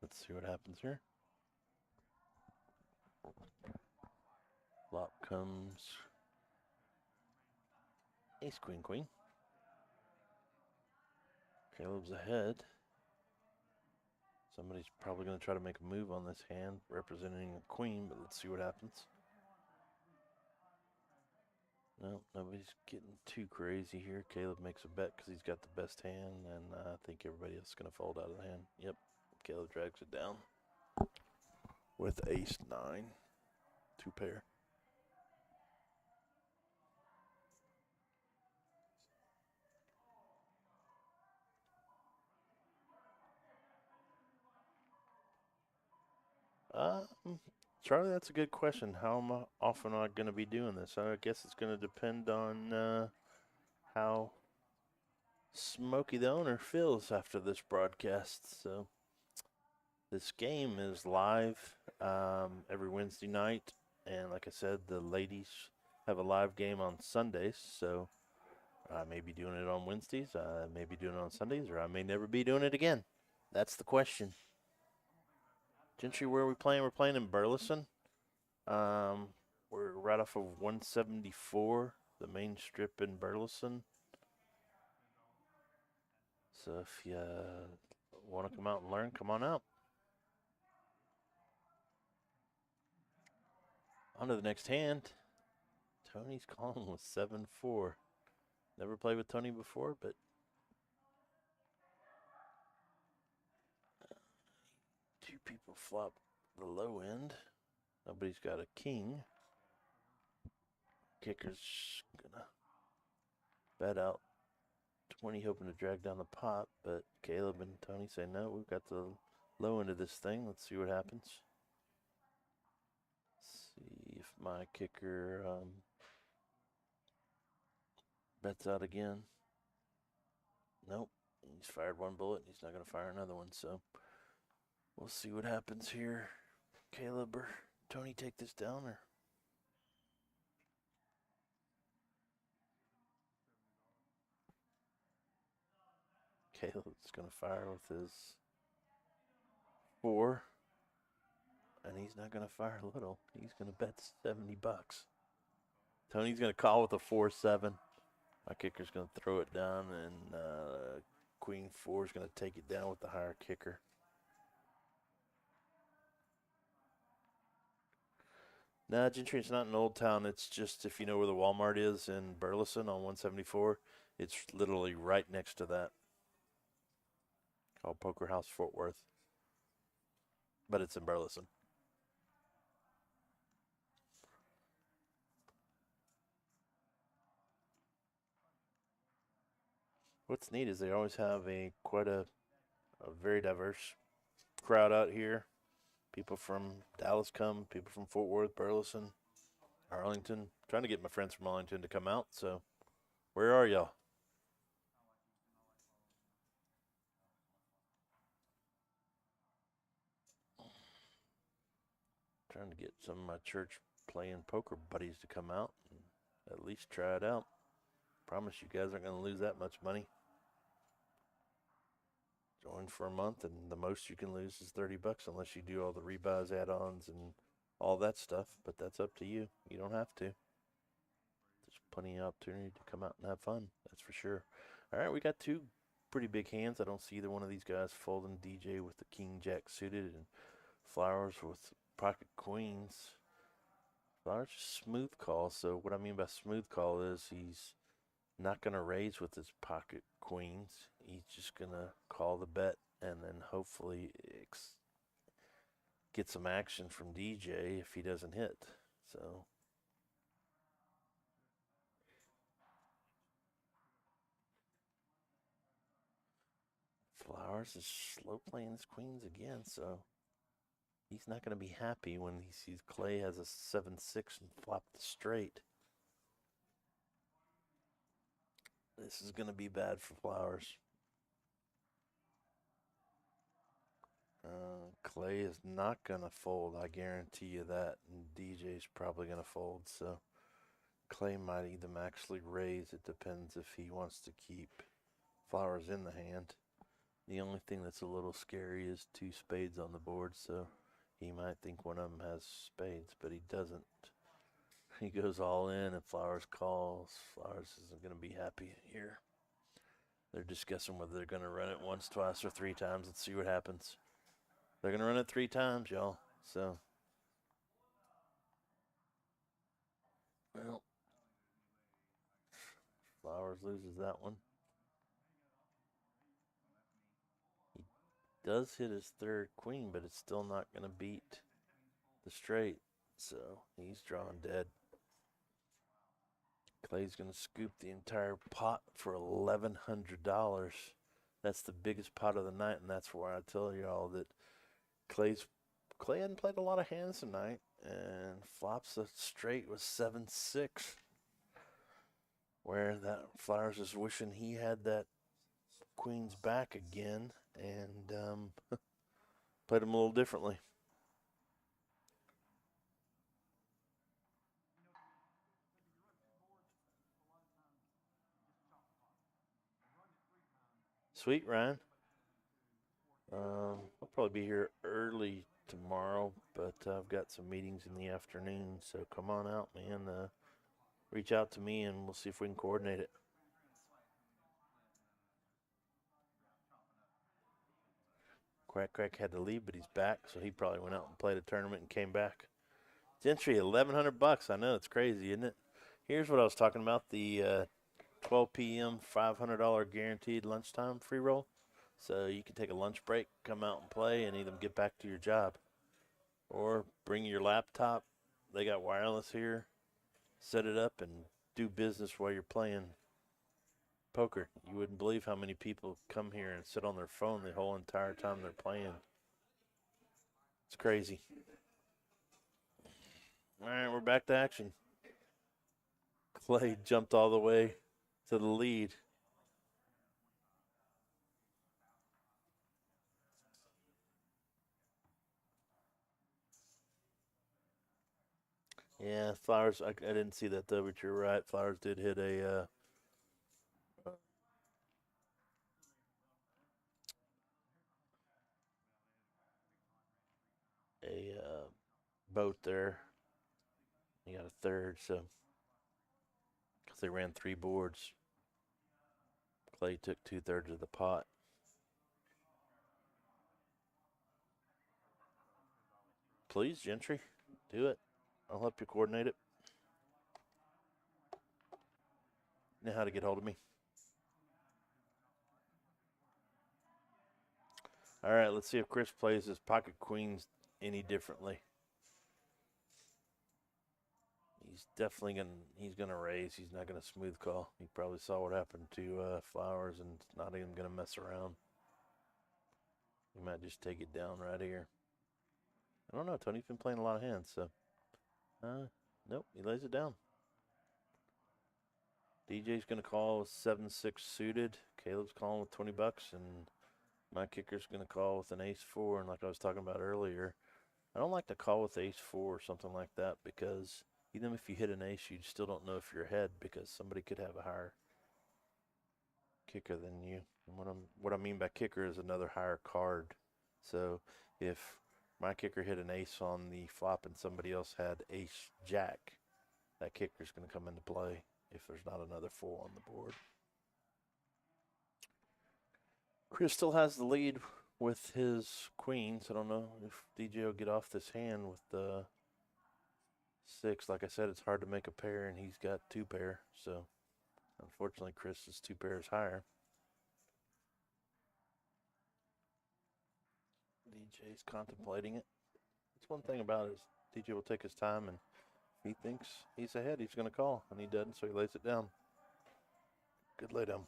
Let's see what happens here. Flop comes ace, queen, queen. Caleb's ahead. Somebody's probably going to try to make a move on this hand representing a queen, but let's see what happens. No, nobody's getting too crazy here. Caleb makes a bet because he's got the best hand, and I think everybody else is going to fold out of the hand. Yep, Caleb drags it down with ace 9, 2 pair. Charlie, that's a good question. How often am I going to be doing this? I guess it's going to depend on how Smokey the owner feels after this broadcast. So this game is live every Wednesday night, and like I said, the ladies have a live game on Sundays. So I may be doing it on Wednesdays, I may be doing it on Sundays, or I may never be doing it again. That's the question. Gentry, where are we playing? We're playing in Burleson. We're right off of 174, the main strip in Burleson. So if you want to come out and learn, come on out. On to the next hand. Tony's calling with 7-4. Never played with Tony before, but two people flop the low end. Nobody's got a king. Kicker's gonna bet out 20, hoping to drag down the pot, but Caleb and Tony say no, we've got the low end of this thing. Let's see what happens. See if my kicker bets out again. Nope. He's fired one bullet and he's not going to fire another one, so we'll see what happens here. Caleb or Tony take this down, or Caleb's going to fire with his 4, and he's not going to fire little. He's going to bet 70 bucks. Tony's going to call with a 4-7. My kicker's going to throw it down, and Queen 4 is going to take it down with the higher kicker. Nah, Gentry, it's not in Old Town. It's just, if you know where the Walmart is in Burleson on 174, it's literally right next to that. Called Poker House Fort Worth. But it's in Burleson. What's neat is they always have quite a very diverse crowd out here. People from Dallas come, people from Fort Worth, Burleson, Arlington. Trying to get my friends from Arlington to come out, so where are y'all? Trying to get some of my church playing poker buddies to come out and at least try it out. Promise you guys aren't going to lose that much money. Join for a month, and the most you can lose is 30 bucks unless you do all the rebuys, add-ons, and all that stuff. But that's up to you. You don't have to. There's plenty of opportunity to come out and have fun. That's for sure. All right, we got two pretty big hands. I don't see either one of these guys folding. DJ with the king jack suited and Flowers with pocket queens. Flowers smooth call. So what I mean by smooth call is he's not going to raise with his pocket queens. He's just going to call the bet and then hopefully get some action from DJ if he doesn't hit. So Flowers is slow playing his queens again, so he's not going to be happy when he sees Clay has a 7-6 and flopped the straight. This is going to be bad for Flowers. Clay is not going to fold, I guarantee you that. And DJ's probably going to fold, so Clay might either actually raise. It depends if he wants to keep Flowers in the hand. The only thing that's a little scary is 2 spades on the board, so He might think one of them has spades, but he doesn't. He goes all in, and Flowers calls. Flowers isn't going to be happy here. They're discussing whether they're going to run it once, twice, or 3 times. Let's see what happens. They're going to run it 3 times, y'all. So, well, Flowers loses that one. He does hit his 3rd queen, but it's still not going to beat the straight. So, he's drawing dead. Clay's going to scoop the entire pot for $1,100. That's the biggest pot of the night, and that's why I tell y'all that Clay hadn't played a lot of hands tonight, and flops the straight was 7-6. Where that Flowers is wishing he had that queen's back again, and played him a little differently. Sweet, Ryan. I'll probably be here early tomorrow, but I've got some meetings in the afternoon, so come on out, man. Reach out to me, and we'll see if we can coordinate it. Crack had to leave, but he's back, so he probably went out and played a tournament and came back. Gentry, $1,100. I know, it's crazy, isn't it? Here's what I was talking about, the 12 p.m., $500 guaranteed lunchtime free roll. So you can take a lunch break, come out and play, and either get back to your job. Or bring your laptop. They got wireless here. Set it up and do business while you're playing poker. You wouldn't believe how many people come here and sit on their phone the whole entire time they're playing. It's crazy. All right, we're back to action. Clay jumped all the way to the lead. Yeah, Flowers, I didn't see that though, but you're right. Flowers did hit a boat there. He got a 3rd, so because they ran 3 boards. Clay took 2/3 of the pot. Please, Gentry, do it. I'll help you coordinate it. You know how to get hold of me. All right, let's see if Chris plays his pocket queens any differently. He's definitely gonna raise. He's not gonna smooth call. He probably saw what happened to Flowers and not even gonna mess around. He might just take it down right here. I don't know. Tony's been playing a lot of hands, so nope, he lays it down. DJ's gonna call with 7-6 suited. Caleb's calling with $20, and my kicker's gonna call with an ace-4. And like I was talking about earlier, I don't like to call with ace-4 or something like that, because even if you hit an ace, you still don't know if you're ahead, because somebody could have a higher kicker than you. And what I mean by kicker is another higher card. So if my kicker hit an ace on the flop and somebody else had ace-jack, that kicker's going to come into play if there's not another 4 on the board. Chris still has the lead with his queens. I don't know if DJ will get off this hand with the 6. Like I said, it's hard to make a pair, and he's got 2 pair. So unfortunately, Chris is 2 pairs higher. DJ's contemplating it. That's one thing about it, is DJ will take his time, and if he thinks he's ahead, he's going to call, and he doesn't, so he lays it down. Good lay down.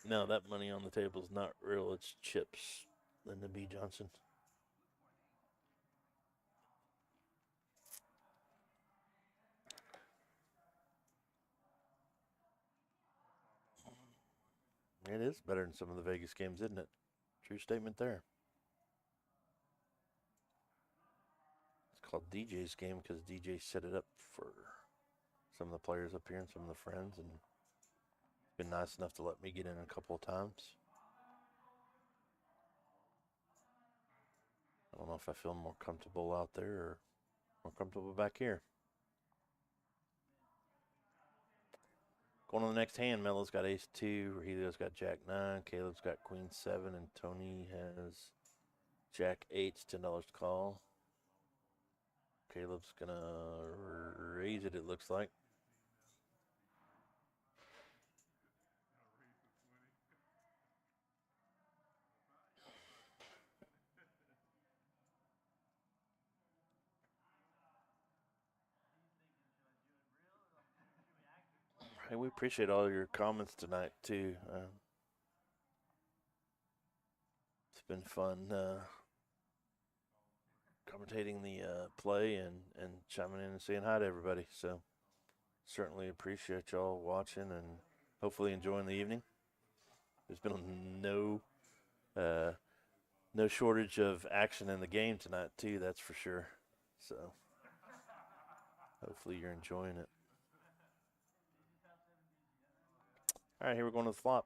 No, that money on the table is not real. It's chips. Linda B. Johnson. It is better than some of the Vegas games, isn't it? True statement there. It's called DJ's game because DJ set it up for some of the players up here and some of the friends, and been nice enough to let me get in a couple of times. I don't know if I feel more comfortable out there or more comfortable back here. Going on the next hand, Melo's got ace 2, Rogelio's got jack 9, Caleb's got queen 7, and Tony has jack 8, $10 to call. Caleb's gonna raise it, it looks like. Hey, we appreciate all your comments tonight too. It's been fun commentating the play and chiming in and saying hi to everybody. So certainly appreciate y'all watching and hopefully enjoying the evening. There's been no shortage of action in the game tonight too, that's for sure. So hopefully you're enjoying it. All right, here we're going to the flop.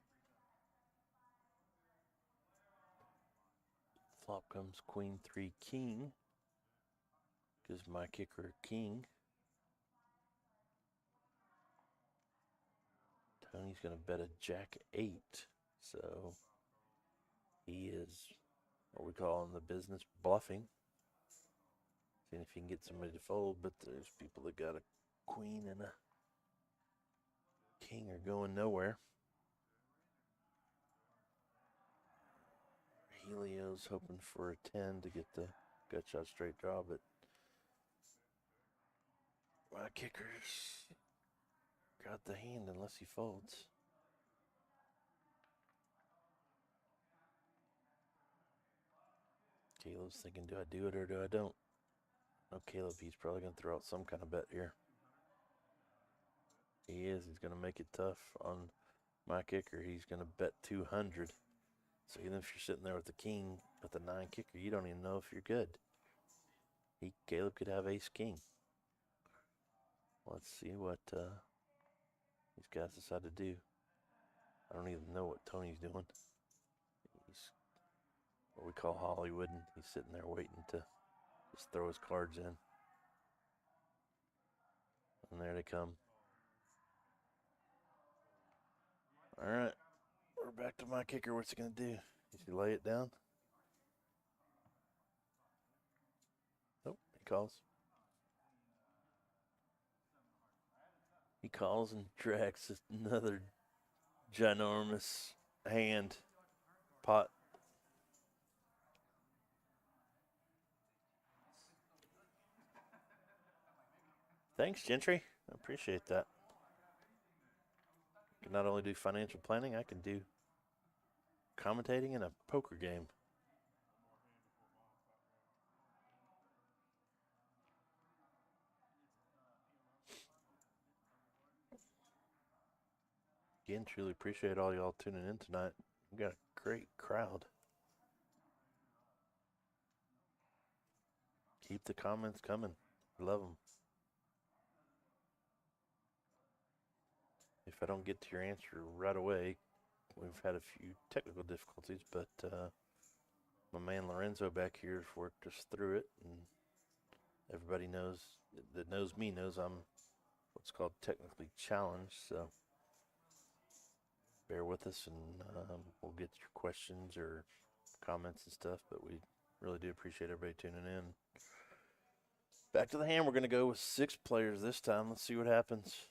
Flop comes queen 3 king. Gives my kicker king. Tony's going to bet a jack 8. So he is what we call in the business bluffing. Seeing if he can get somebody to fold, but there's people that got a queen and a king are going nowhere. Helio's hoping for a 10 to get the gut shot straight draw, but my kicker's got the hand unless he folds. Caleb's thinking, do I do it or do I don't? No, Caleb, he's probably going to throw out some kind of bet here. He is. He's going to make it tough on my kicker. He's going to bet 200. So even if you're sitting there with the king, with the 9 kicker, you don't even know if you're good. Caleb could have ace king. Let's see what these guys decide to do. I don't even know what Tony's doing. He's what we call Hollywood, and he's sitting there waiting to just throw his cards in. And there they come. All right, we're back to my kicker. What's he going to do? Does he lay it down? Nope, he calls. He calls and drags another ginormous hand pot. Thanks, Gentry. I appreciate that. I can not only do financial planning, I can do commentating in a poker game. Again, truly appreciate all y'all tuning in tonight. We got a great crowd. Keep the comments coming. I love them. If I don't get to your answer right away, we've had a few technical difficulties, but my man Lorenzo back here has worked us through it, and everybody knows that knows me knows I'm what's called technically challenged, so bear with us, and we'll get your questions or comments and stuff, but we really do appreciate everybody tuning in. Back to the hand. We're going to go with 6 players this time. Let's see what happens.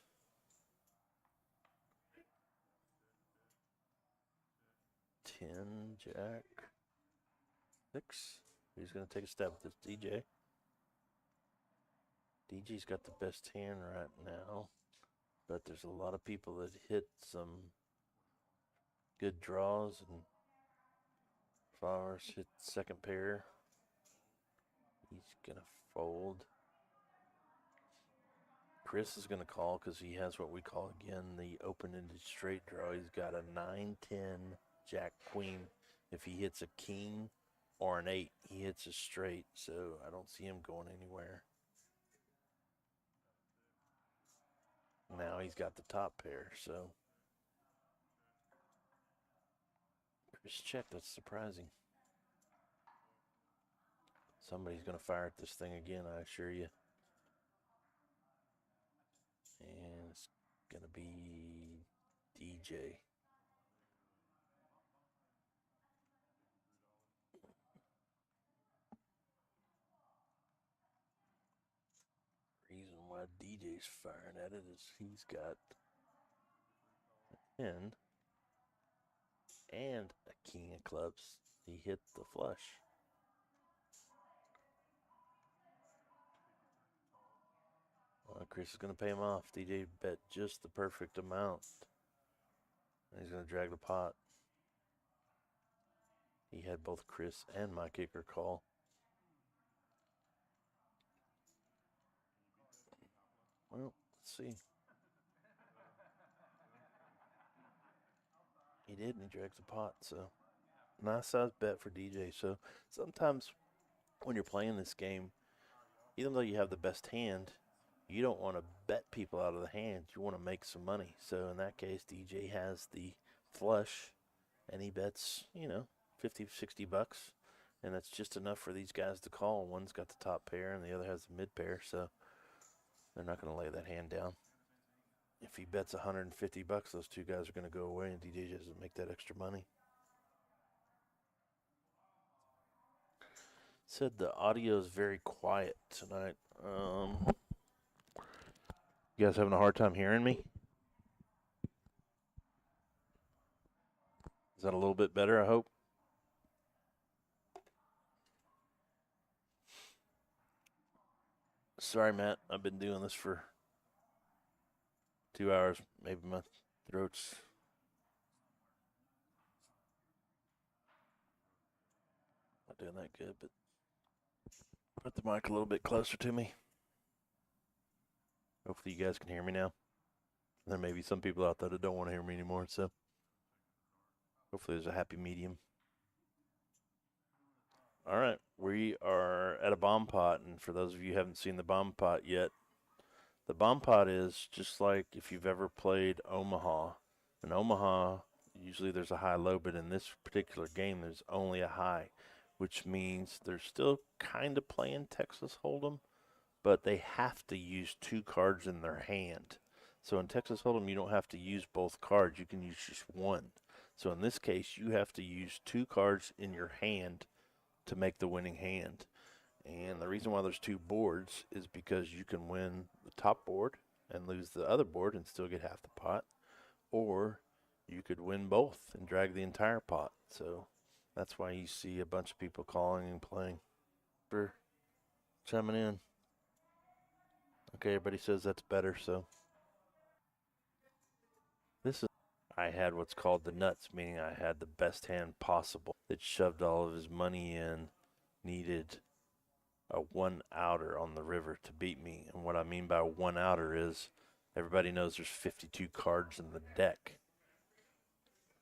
Ten, jack, 6. He's going to take a stab at this DJ. DJ's got the best hand right now, but there's a lot of people that hit some good draws, and Flowers hit second pair. He's going to fold. Chris is going to call because he has what we call, again, the open-ended straight draw. He's got a 9-10 jack queen. If he hits a king or an 8, he hits a straight, so I don't see him going anywhere. Now he's got the top pair, so Chris check. That's surprising. Somebody's going to fire at this thing again, I assure you. And it's going to be DJ. Reason why DJ's firing at it is he's got a 10 and a king of clubs. He hit the flush. Well, Chris is going to pay him off. DJ bet just the perfect amount. And he's going to drag the pot. He had both Chris and my kicker call. Well, let's see. He did, and he drags the pot, so nice size bet for DJ. So sometimes when you're playing this game, even though you have the best hand, you don't want to bet people out of the hand. You want to make some money. So in that case, DJ has the flush, and he bets, 50, 60 bucks. And that's just enough for these guys to call. One's got the top pair, and the other has the mid pair, so they're not going to lay that hand down. If he bets 150 bucks, those two guys are going to go away, and DJ doesn't make that extra money. Said the audio is very quiet tonight. You guys having a hard time hearing me? Is that a little bit better, I hope? Sorry, Matt. I've been doing this for 2 hours. Maybe my throat's not doing that good, but put the mic a little bit closer to me. Hopefully you guys can hear me now. There may be some people out there that don't want to hear me anymore, so hopefully there's a happy medium. All right, we are at a bomb pot, and for those of you who haven't seen the bomb pot yet, the bomb pot is just like if you've ever played Omaha. In Omaha, usually there's a high-low, but in this particular game, there's only a high, which means they're still kind of playing Texas Hold'em, but they have to use 2 cards in their hand. So in Texas Hold'em, you don't have to use both cards. You can use just one. So in this case, you have to use 2 cards in your hand to make the winning hand. And the reason why there's 2 boards is because you can win the top board and lose the other board and still get half the pot. Or you could win both and drag the entire pot. So that's why you see a bunch of people calling and playing. For chiming in. Okay, everybody says that's better, so. I had what's called the nuts, meaning I had the best hand possible. That shoved all of his money in, needed a 1-outer on the river to beat me. And what I mean by 1-outer is everybody knows there's 52 cards in the deck.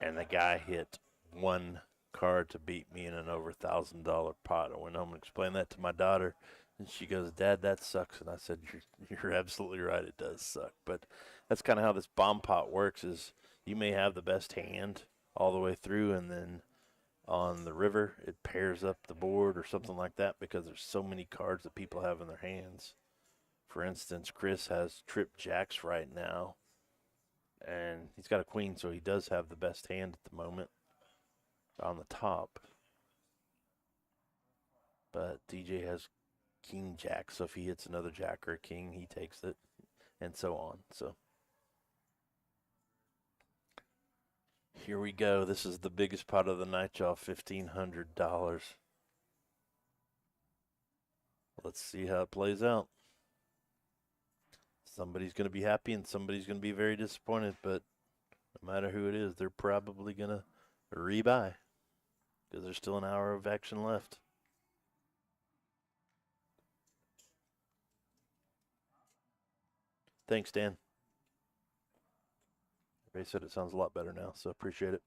And the guy hit 1 card to beat me in an over $1,000 pot. I went home and explained that to my daughter, and she goes, "Dad, that sucks." And I said, you're absolutely right, it does suck. But that's kind of how this bomb pot works is you may have the best hand all the way through, and then on the river, it pairs up the board or something like that because there's so many cards that people have in their hands. For instance, Chris has trip jacks right now, and he's got a queen, so he does have the best hand at the moment on the top. But DJ has king jack, so if he hits another jack or a king, he takes it, and so on. So here we go. This is the biggest pot of the night, y'all. $1,500. Let's see how it plays out. Somebody's going to be happy and somebody's going to be very disappointed, but no matter who it is, they're probably going to rebuy because there's still an hour of action left. Thanks, Dan. Everybody said it sounds a lot better now, so appreciate it.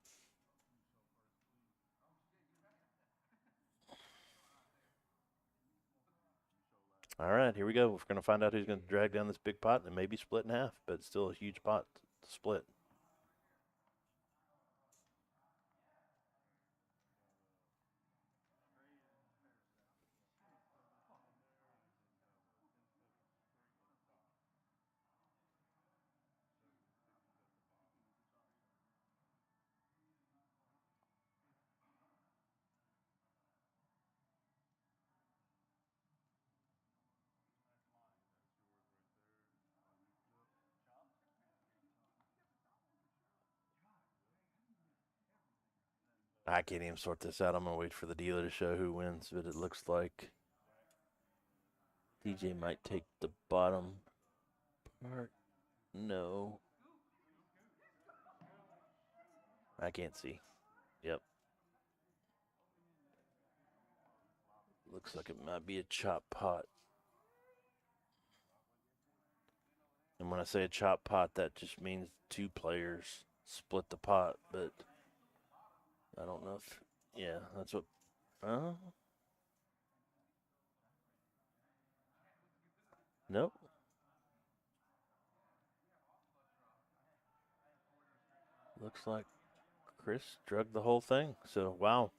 All right, here we go. We're going to find out who's going to drag down this big pot and maybe split in half, but it's still a huge pot to split. I can't even sort this out. I'm going to wait for the dealer to show who wins, but it looks like DJ might take the bottom part. No. I can't see. Yep. Looks like it might be a chop pot. And when I say a chop pot, that just means 2 players split the pot, but I don't know if, yeah, that's what, nope. Looks like Chris drugged the whole thing. So, wow.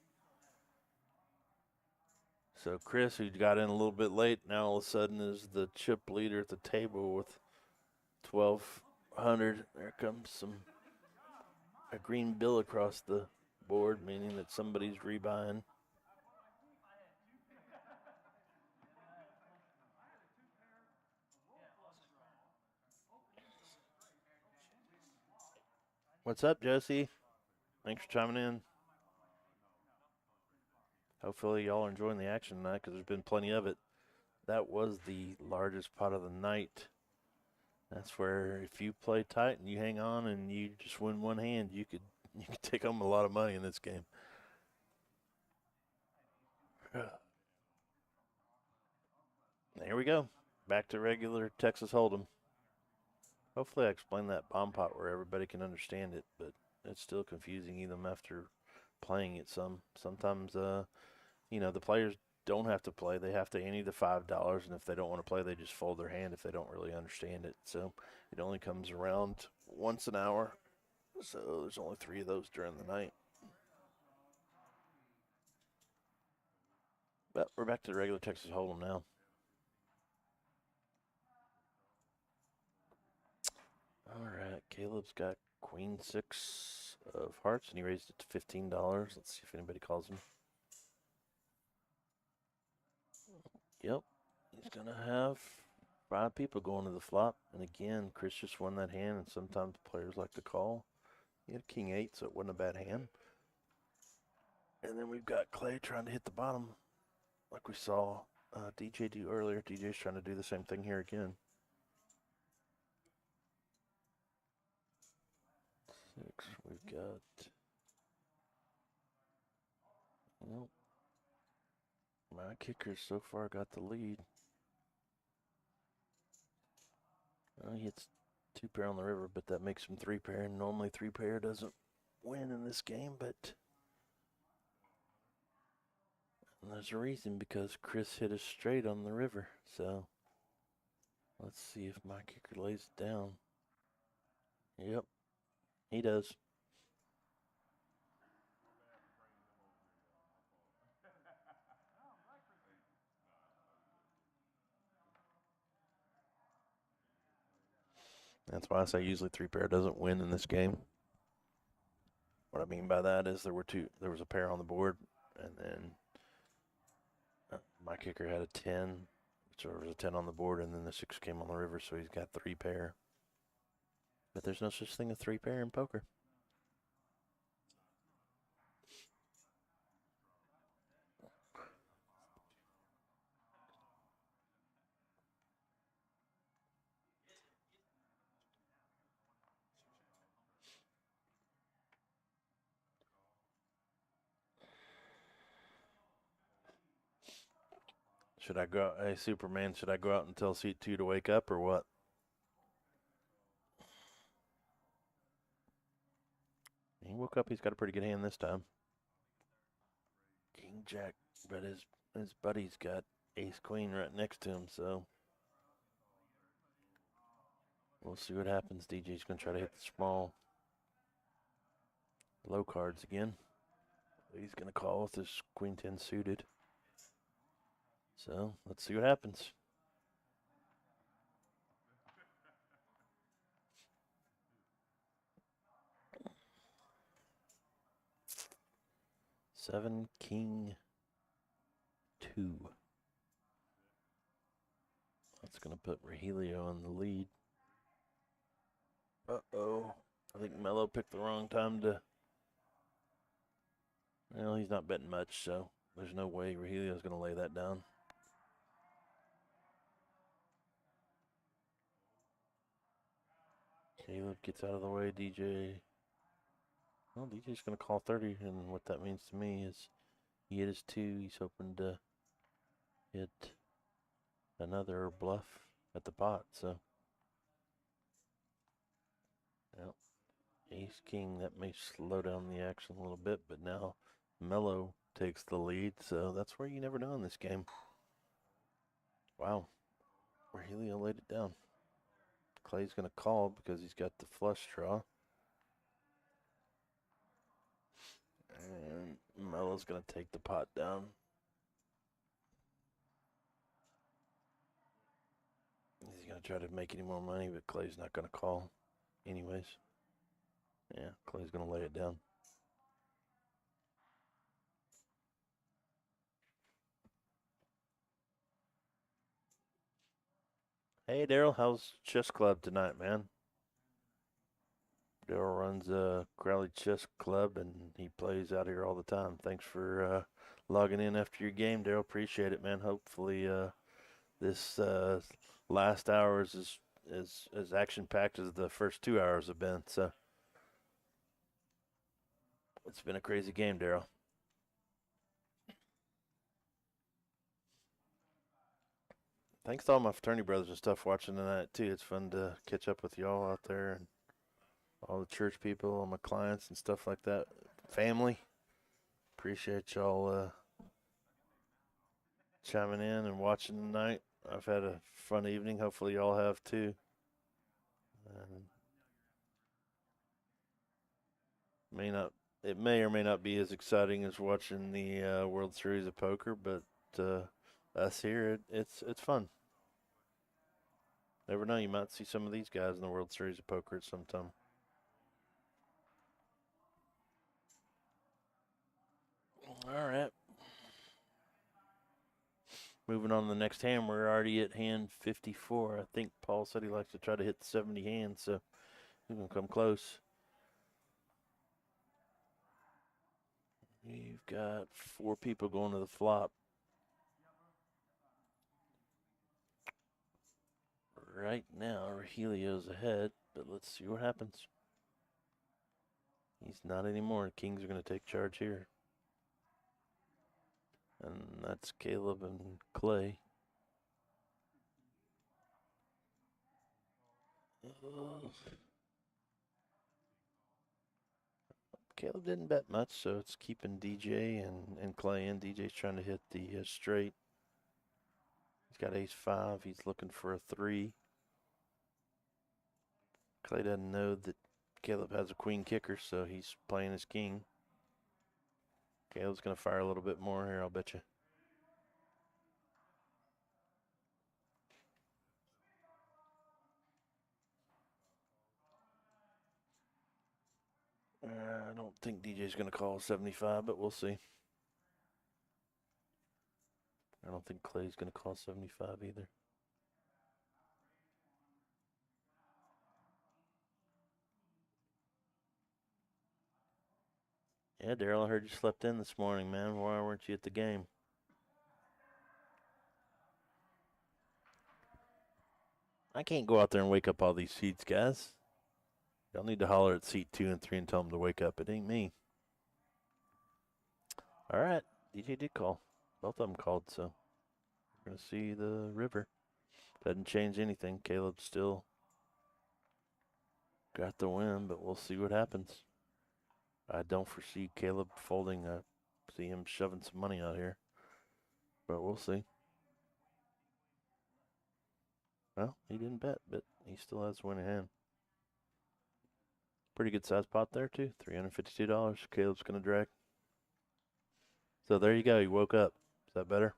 So Chris, who got in a little bit late, now all of a sudden is the chip leader at the table with 1,200. There comes a green bill across the board, meaning that somebody's rebuying. What's up, Josie? Thanks for chiming in. Hopefully y'all are enjoying the action tonight because there's been plenty of it. That was the largest pot of the night. That's where if you play tight and you hang on and you just win one hand, you could take home a lot of money in this game. Here we go. Back to regular Texas Hold'em. Hopefully I explained that bomb pot where everybody can understand it, but it's still confusing even after playing it some. Sometimes, you know, the players don't have to play. They have to ante the $5, and if they don't want to play, they just fold their hand if they don't really understand it. So it only comes around once an hour. So there's only 3 of those during the night. But we're back to the regular Texas Hold'em now. All right, Caleb's got Queen 6 of hearts, and he raised it to $15. Let's see if anybody calls him. Yep, he's going to have 5 people going to the flop. And again, Chris just won that hand, and sometimes players like to call. He had King 8, so it wasn't a bad hand. And then we've got Clay trying to hit the bottom, like we saw DJ do earlier. DJ's trying to do the same thing here again. 6, we've got, nope. My kicker so far got the lead. He hits 2-pair on the river, but that makes him 3-pair. And normally 3-pair doesn't win in this game, but there's a reason, because Chris hit a straight on the river. So let's see if my kicker lays it down. Yep, he does. That's why I say usually 3-pair doesn't win in this game. What I mean by that is there was a pair on the board, and then my kicker had a 10, so there was a 10 on the board, and then the 6 came on the river, so he's got 3-pair. But there's no such thing as 3-pair in poker. Should I go? Hey, Superman, should I go out and tell seat 2 to wake up or what? He woke up. He's got a pretty good hand this time. King Jack, but his buddy's got ace queen right next to him, so we'll see what happens. DJ's going to try to hit the small low cards again. He's going to call with his queen 10 suited. So let's see what happens. Seven, king, two. That's going to put Rogelio in the lead. Uh-oh. I think Mello picked the wrong time to... Well, he's not betting much, so there's no way Rogelio's going to lay that down. Caleb gets out of the way. DJ... Well, DJ's going to call 30, and what that means to me is he hit his 2. He's hoping to hit another bluff at the pot, so... Yep. Ace king, that may slow down the action a little bit, but now Mello takes the lead, so that's where you never know in this game. Wow. Rogelio laid it down. Clay's going to call because he's got the flush draw. And Mello's going to take the pot down. He's going to try to make any more money, but Clay's not going to call anyways. Yeah, Clay's going to lay it down. Hey, Daryl, how's chess club tonight, man? Daryl runs a Crowley Chess Club, and he plays out here all the time. Thanks for logging in after your game, Daryl. Appreciate it, man. Hopefully this last hour is as action-packed as the first 2 hours have been. So it's been a crazy game, Daryl. Thanks to all my fraternity brothers and stuff watching tonight, too. It's fun to catch up with y'all out there and all the church people, all my clients and stuff like that. Family. Appreciate y'all chiming in and watching tonight. I've had a fun evening. Hopefully y'all have too. It may or may not be as exciting as watching the World Series of Poker, but us here, it's fun. Never know, you might see some of these guys in the World Series of Poker at some time. All right. Moving on to the next hand, we're already at hand 54. I think Paul said he likes to try to hit the 70 hands, so we're going to come close. We've got 4 people going to the flop. Right now, Rogelio's ahead, but let's see what happens. He's not anymore. Kings are going to take charge here. And that's Caleb and Clay. Caleb didn't bet much, so it's keeping DJ and Clay in. DJ's trying to hit the straight. He's got ace-5. He's looking for a 3. Clay doesn't know that Caleb has a queen kicker, so he's playing his king. Caleb's going to fire a little bit more here, I'll bet you. I don't think DJ's going to call 75, but we'll see. I don't think Clay's going to call 75 either. Yeah, Daryl, I heard you slept in this morning, man. Why weren't you at the game? I can't go out there and wake up all these seats, guys. Y'all need to holler at seat 2 and 3 and tell them to wake up. It ain't me. All right, DJ did call. Both of them called, so we're going to see the river. Doesn't change anything. Caleb still got the win, but we'll see what happens. I don't foresee Caleb folding. I see him shoving some money out here, but we'll see. Well, he didn't bet, but he still has winning hand. Pretty good size pot there, too. $352. Caleb's going to drag. So there you go. You woke up. Is that better?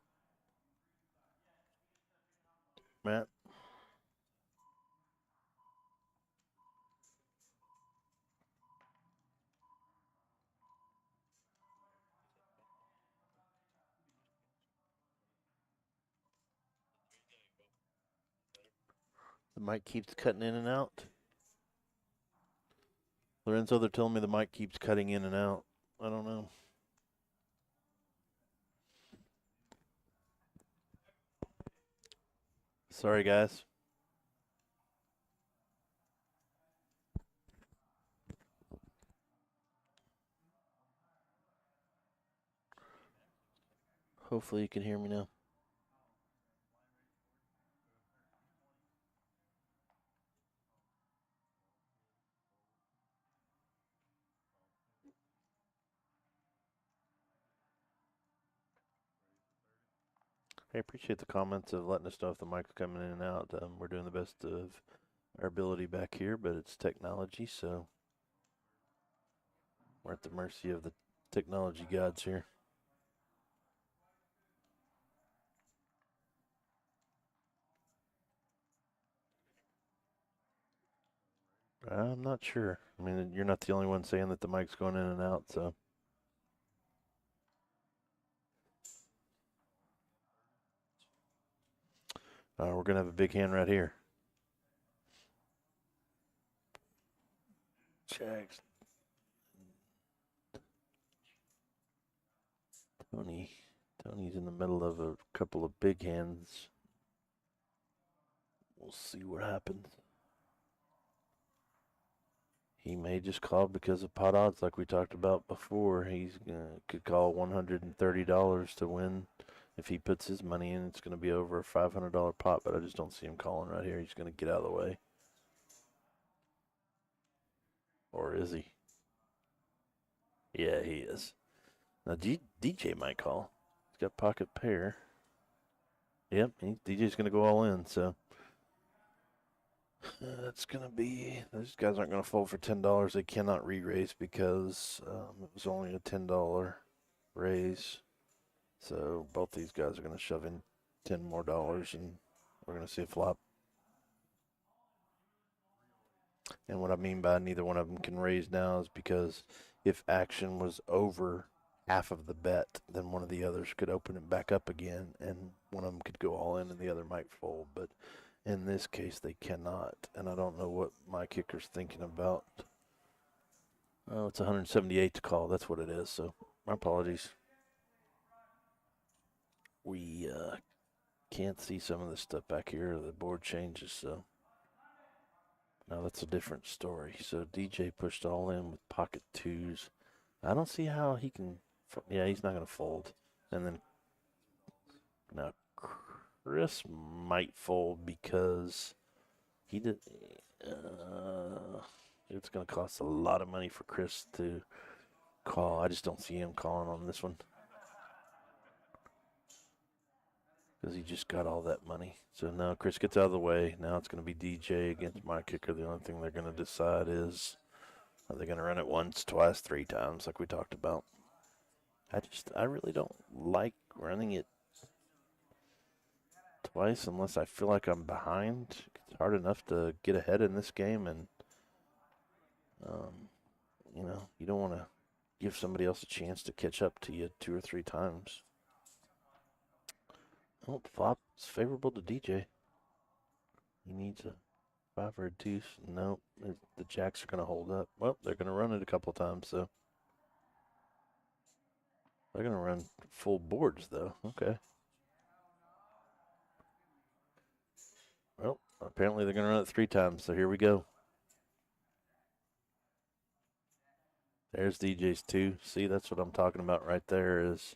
Matt? The mic keeps cutting in and out. Lorenzo, they're telling me the mic keeps cutting in and out. I don't know. Sorry, guys. Hopefully you can hear me now. I appreciate the comments of letting us know if the mic's coming in and out. We're doing the best of our ability back here, but it's technology, so we're at the mercy of the technology gods here. I'm not sure. I mean, you're not the only one saying that the mic's going in and out, so. We're going to have a big hand right here. Jags. Tony's in the middle of a couple of big hands. We'll see what happens. He may just call because of pot odds like we talked about before. He's could call $130 to win. If he puts his money in, it's going to be over a $500 pot, but I just don't see him calling right here. He's going to get out of the way. Or is he? Yeah, he is. Now, DJ might call. He's got pocket pair. Yep, DJ's going to go all in, so. That's going to be, those guys aren't going to fold for $10. They cannot re-raise because it was only a $10 raise. So both these guys are going to shove in $10 more, and we're going to see a flop. And what I mean by neither one of them can raise now is because if action was over half of the bet, then one of the others could open it back up again, and one of them could go all in and the other might fold. But in this case, they cannot, and I don't know what my kicker's thinking about. Oh, it's 178 to call. That's what it is, so my apologies. We can't see some of this stuff back here. The board changes, so now that's a different story. So DJ pushed all in with pocket twos. I don't see how he can. Yeah, he's not going to fold. And then now Chris might fold because he did. It's going to cost a lot of money for Chris to call. I just don't see him calling on this one because he just got all that money. So now Chris gets out of the way. Now it's going to be DJ against my kicker. The only thing they're going to decide is, are they going to run it once, twice, three times like we talked about? I really don't like running it twice unless I feel like I'm behind. It's hard enough to get ahead in this game, and you know, you don't want to give somebody else a chance to catch up to you 2 or 3 times. Oh, flop is favorable to DJ. He needs a 5 or a deuce. Nope, the jacks are going to hold up. Well, they're going to run it a couple times, so. They're going to run full boards, though. Okay. Well, apparently they're going to run it 3 times, so here we go. There's DJ's 2. See, that's what I'm talking about right there is,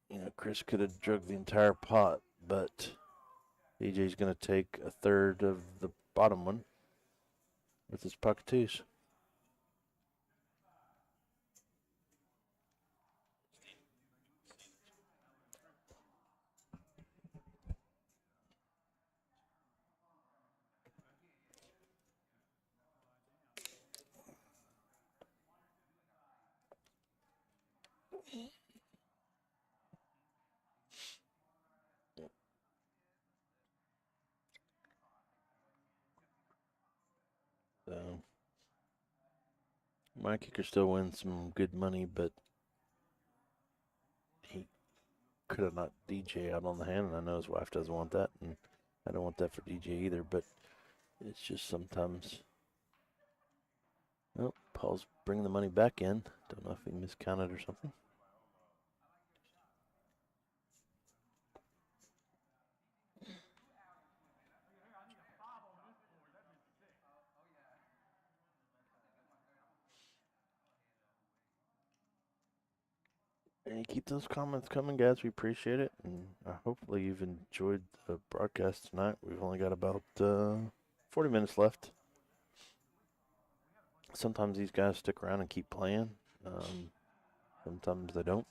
you know, Chris could have drugged the entire pot, but DJ's going to take a third of the bottom one with his pocket twos. So my kicker still wins some good money, but he could have not DJ out on the hand, and I know his wife doesn't want that, and I don't want that for DJ either, but it's just sometimes. Oh, Paul's bringing the money back in. Don't know if he miscounted or something. And keep those comments coming, guys. We appreciate it. And hopefully you've enjoyed the broadcast tonight. We've only got about 40 minutes left. Sometimes these guys stick around and keep playing. Sometimes they don't.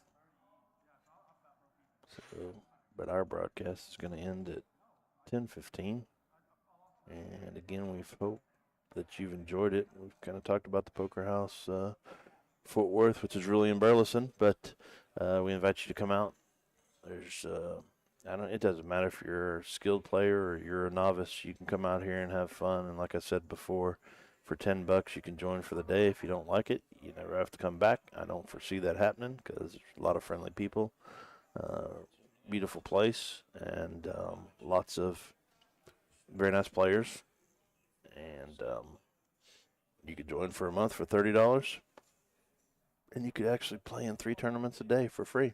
So, but our broadcast is going to end at 10:15. And again, we hope that you've enjoyed it. We've kind of talked about the Poker House Fort Worth, which is really in Burleson, but we invite you to come out. There's it doesn't matter if you're a skilled player or you're a novice. You can come out here and have fun. And like I said before, for $10 you can join for the day. If you don't like it, you never have to come back. I don't foresee that happening because there's a lot of friendly people. Beautiful place and lots of very nice players. And you could join for a month for $30. And you could actually play in 3 tournaments a day for free.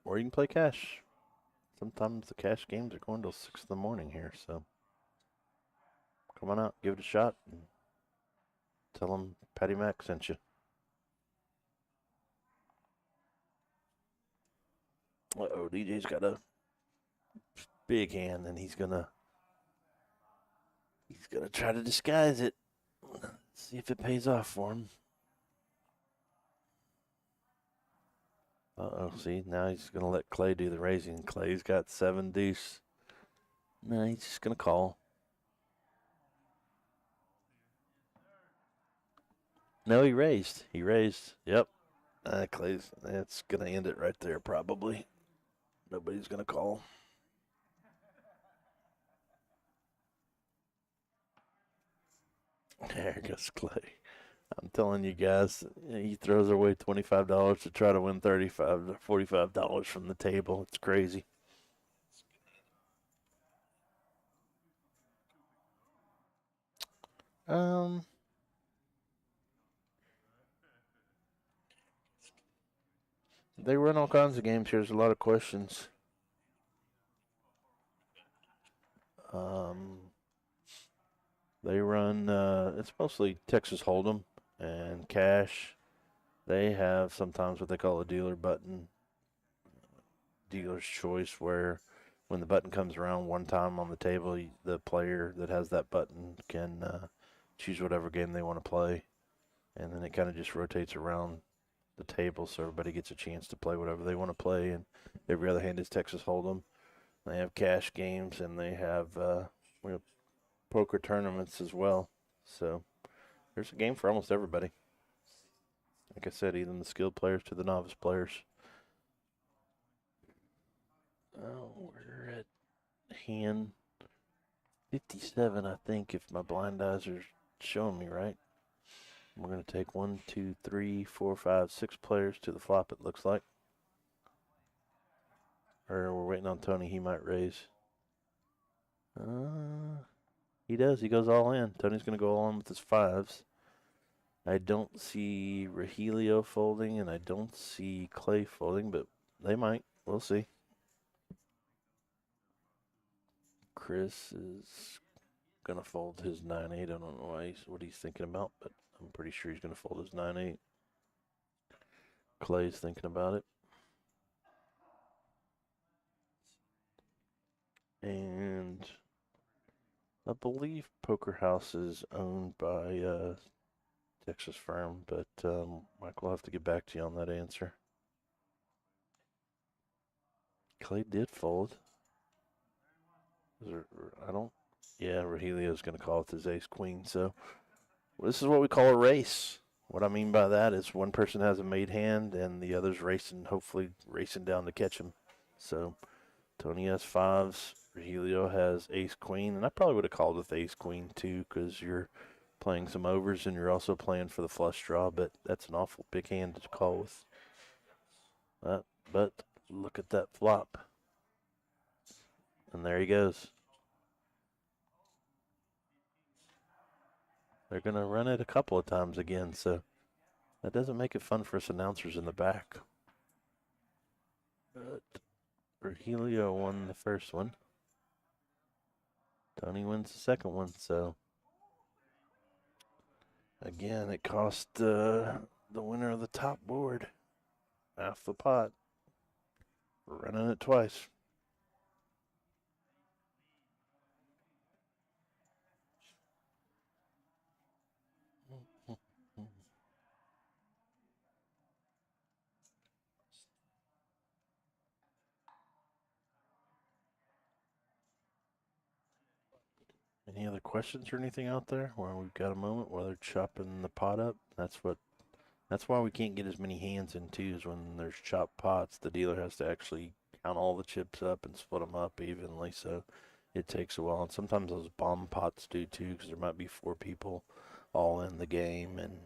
Or you can play cash. Sometimes the cash games are going till 6 in the morning here, so come on out, give it a shot, and tell them Patty Mac sent you. Uh-oh, DJ's got a big hand, and he's gonna try to disguise it. See if it pays off for him. Uh-oh, see, now he's going to let Clay do the raising. Clay's got 7-deuce. No, he's just going to call. No, he raised. He raised. Yep. Clay's, that's going to end it right there probably. Nobody's going to call. There goes Clay. I'm telling you guys, he throws away $25 to try to win $35 to $45 from the table. It's crazy. They run all kinds of games here. There's a lot of questions. They run, it's mostly Texas Hold'em and cash. They have sometimes what they call a dealer button, dealer's choice, where when the button comes around one time on the table, the player that has that button can choose whatever game they want to play. And then it kind of just rotates around the table so everybody gets a chance to play whatever they want to play. And every other hand is Texas Hold'em. They have cash games and they have poker tournaments as well. So there's a game for almost everybody. Like I said, even the skilled players to the novice players. Oh, we're at hand 57, I think, if my blind eyes are showing me right. We're going to take 1, 2, 3, 4, 5, 6 players to the flop, it looks like. Or we're waiting on Tony. He might raise. He does. He goes all in. Tony's going to go all in with his 5s. I don't see Rogelio folding, and I don't see Clay folding, but they might. We'll see. Chris is going to fold his 9-8. I don't know what he's thinking about, but I'm pretty sure he's going to fold his 9-8. Clay's thinking about it. And I believe Poker House is owned by a Texas firm, but Mike will have to get back to you on that answer. Clay did fold. Yeah, Rogelio's going to call it his ace-queen, so this is what we call a race. What I mean by that is one person has a made hand and the other's racing, hopefully racing down to catch him. So Tony has fives, Helio has ace queen, and I probably would have called with ace queen too, because you're playing some overs and you're also playing for the flush draw. But that's an awful big hand to call with. But look at that flop, and there he goes. They're gonna run it a couple of times again, so that doesn't make it fun for us announcers in the back. But Helio won the first one. Tony wins the second one, so again, it cost the winner of the top board half the pot. We're running it twice. Any other questions or anything out there? While we've got a moment while they're chopping the pot up. That's why we can't get as many hands in too. Is when there's chopped pots, the dealer has to actually count all the chips up and split them up evenly. So it takes a while, and sometimes those bomb pots do too, because there might be 4 people all in the game, and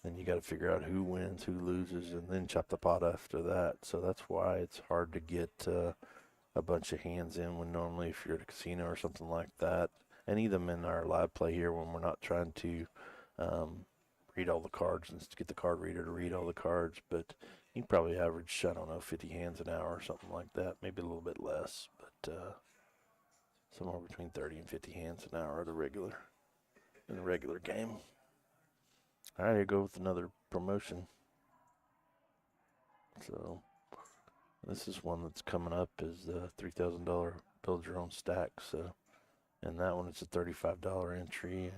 then you got to figure out who wins, who loses, and then chop the pot after that. So that's why it's hard to get a bunch of hands in when normally if you're at a casino or something like that. And even in our live play here, when we're not trying to read all the cards and get the card reader to read all the cards, but you probably average, I don't know, 50 hands an hour or something like that, maybe a little bit less, but somewhere between 30 and 50 hands an hour in a regular game. All right, here go with another promotion. So this is one that's coming up, is the $3,000 build your own stack. So, and that one is a $35 entry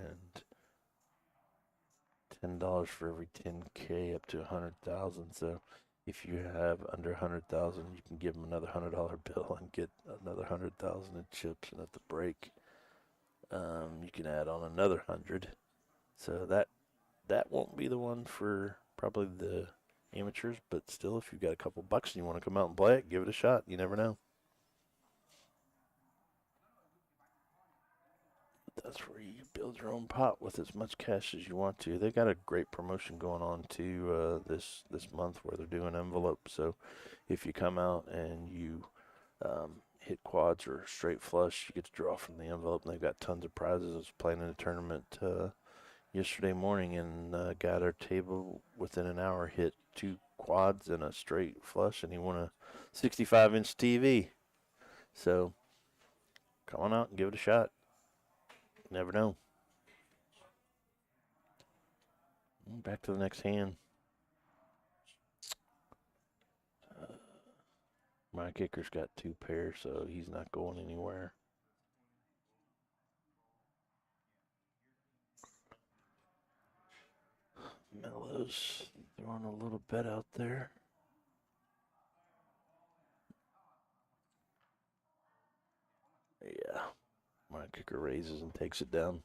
and $10 for every 10K up to 100,000. So if you have under 100,000, you can give them another $100 bill and get another 100,000 in chips. And at the break, you can add on another 100. So that won't be the one for probably the amateurs, but still, if you've got a couple bucks and you want to come out and play it, give it a shot. You never know. That's where you build your own pot with as much cash as you want to. They got a great promotion going on too this month where they're doing envelopes. So if you come out and you hit quads or straight flush, you get to draw from the envelope. And they've got tons of prizes. I was playing in a tournament yesterday morning and got our table within an hour, hit 2 quads and a straight flush, and he won a 65-inch TV. So come on out and give it a shot. Never know. Back to the next hand. My kicker's got 2 pairs, so he's not going anywhere. Mellow's throwing a little bet out there. Yeah. My kicker raises and takes it down.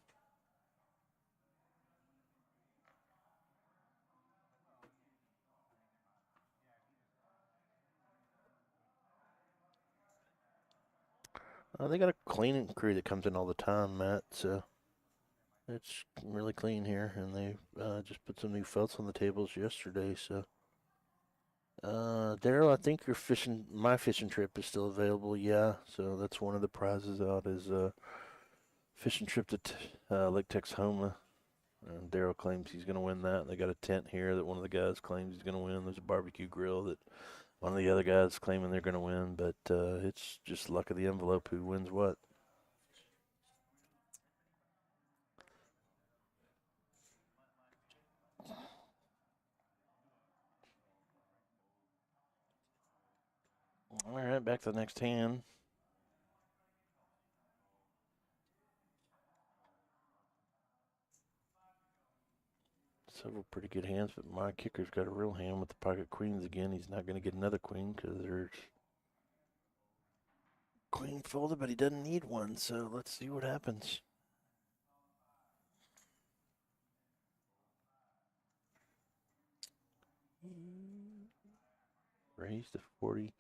They got a cleaning crew that comes in all the time, Matt, so it's really clean here, and they just put some new felts on the tables yesterday, so. Daryl, I think my fishing trip is still available, yeah, so that's one of the prizes out is fishing trip to Lake Texoma. And Daryl claims he's going to win that. They got a tent here that one of the guys claims he's going to win. There's a barbecue grill that one of the other guys claiming they're going to win, but it's just luck of the envelope who wins what. All right, back to the next hand. Several pretty good hands, but my kicker's got a real hand with the pocket queens again. He's not going to get another queen because there's queen folded, but he doesn't need one, so let's see what happens. Raised to 40.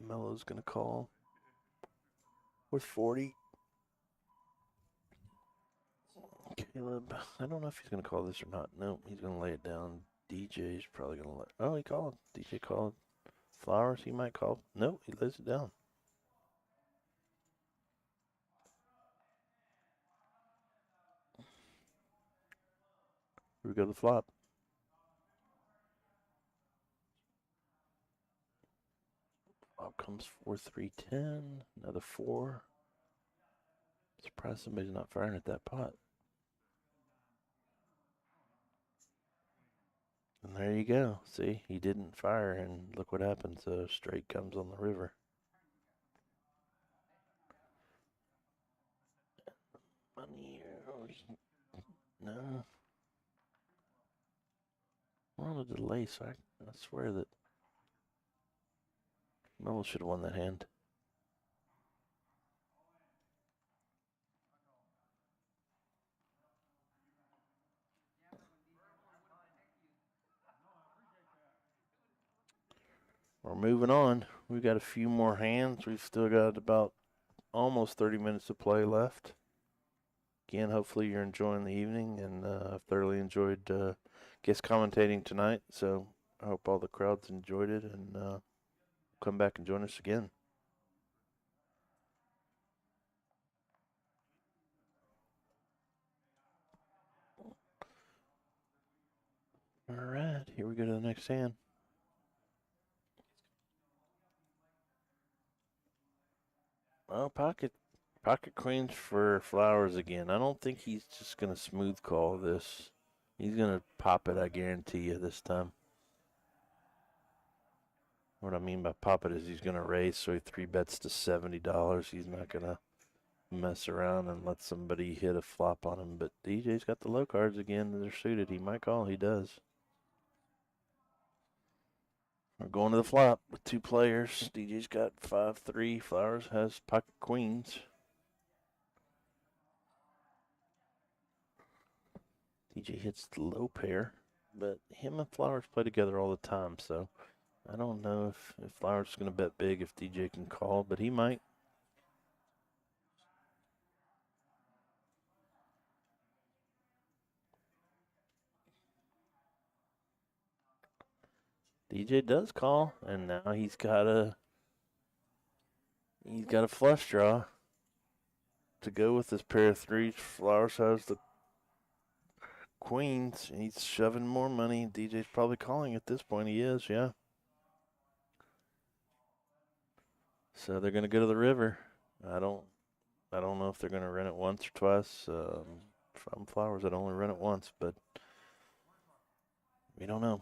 Mello's going to call with 40. Caleb, I don't know if he's going to call this or not. Nope, he's going to lay it down. DJ's probably going to let. Oh, he called. DJ called. Flowers, he might call. Nope, he lays it down. Here we go to the flop. Flop comes 4-3-10. Another 4. Surprised somebody's not firing at that pot. And there you go. See, he didn't fire, and look what happens. Straight comes on the river. Money. No. We're on a delay, so I swear that Mello should have won that hand. We're moving on. We've got a few more hands. We've still got about almost 30 minutes of play left. Again, hopefully you're enjoying the evening, and I've thoroughly enjoyed guest commentating tonight. So I hope all the crowds enjoyed it, and come back and join us again. All right, here we go to the next hand. Well, pocket queens for Flowers again. I don't think he's just going to smooth call this. He's going to pop it, I guarantee you, this time. What I mean by pop it is he's going to raise, so he 3-bets to $70. He's not going to mess around and let somebody hit a flop on him. But DJ's got the low cards again. They're suited. He might call. He does. We're going to the flop with 2 players. DJ's got 5-3. Flowers has pocket queens. DJ hits the low pair, but him and Flowers play together all the time, so I don't know if Flowers is going to bet big if DJ can call, but he might. DJ does call, and now he's got a flush draw to go with this pair of 3s. Flowers has the queens. He's shoving more money. DJ's probably calling at this point. He is, yeah. So they're going to go to the river. I don't know if they're going to run it once or twice. If I'm Flowers, I'd only run it once, but we don't know.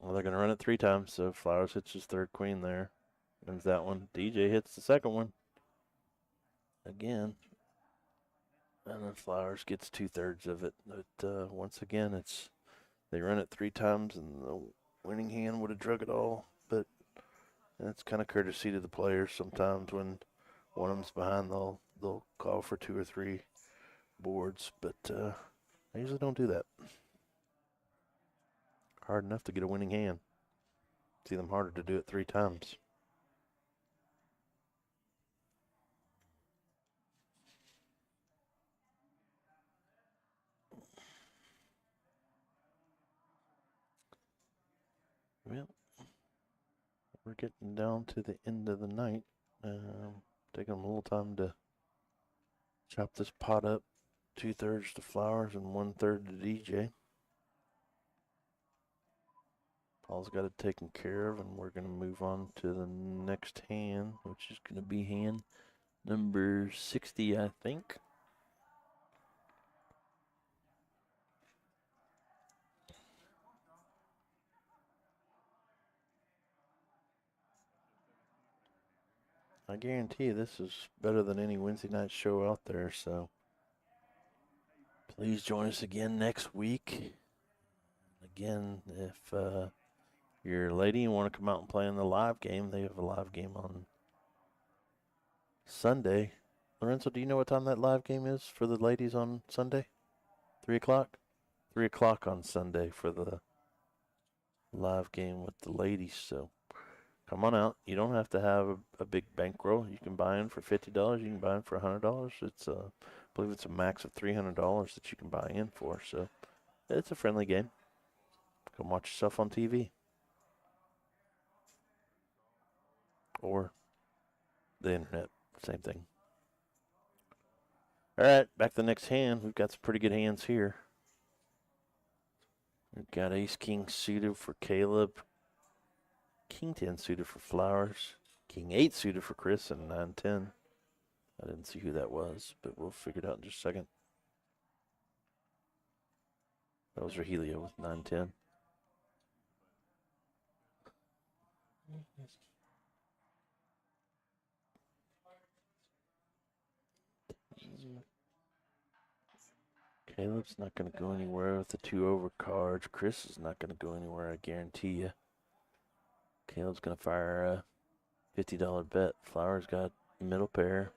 Well, they're going to run it 3 times, so Flowers hits his 3rd queen there. Wins that one. DJ hits the 2nd one. Again. And then Flowers gets 2/3 of it. But once again, they run it 3 times, and the winning hand would have drug it all. But that's kind of courtesy to the players. Sometimes when one of them's behind, they'll call for 2 or 3 boards. But I usually don't do that. Hard enough to get a winning hand. It's even harder to do it 3 times. Well, we're getting down to the end of the night. Taking a little time to chop this pot up. 2/3 to Flowers and 1/3 to DJ. Paul's got it taken care of, and we're going to move on to the next hand, which is going to be hand number 60, I think. I guarantee you this is better than any Wednesday night show out there, so please join us again next week. Again, if you're a lady and want to come out and play in the live game, they have a live game on Sunday. Lorenzo, do you know what time that live game is for the ladies on Sunday? 3 o'clock? 3 o'clock on Sunday for the live game with the ladies. So come on out. You don't have to have a big bankroll. You can buy in for $50. You can buy in for $100. It's I believe it's a max of $300 that you can buy in for. So it's a friendly game. Come watch yourself on TV. Or the internet. Same thing. All right, back to the next hand. We've got some pretty good hands here. We've got Ace-King suited for Caleb. King-10 suited for Flowers. King-8 suited for Chris, and 9-10. I didn't see who that was, but we'll figure it out in just a second. That was Rahilio with 9-10. Caleb's not going to go anywhere with the 2 over cards. Chris is not going to go anywhere, I guarantee you. Caleb's going to fire a $50 bet. Flowers got middle pair.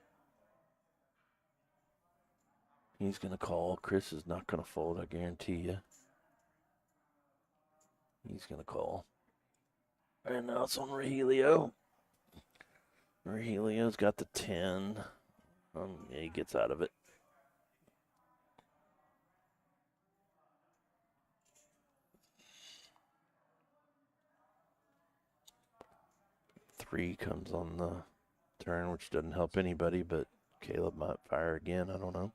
He's going to call. Chris is not going to fold, I guarantee you. He's going to call. And now it's on Rahilio. Rahilio's got the 10. Yeah, he gets out of it. Three comes on the turn, which doesn't help anybody, but Caleb might fire again. I don't know.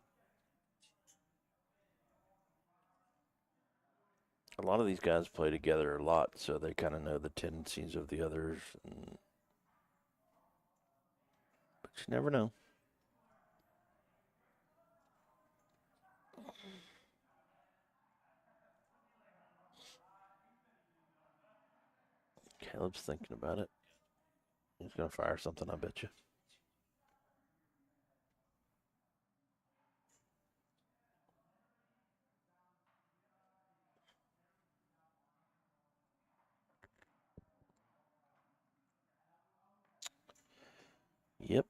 A lot of these guys play together a lot, so they kind of know the tendencies of the others. But you never know. Caleb's thinking about it. He's going to fire something, I bet you. Yep.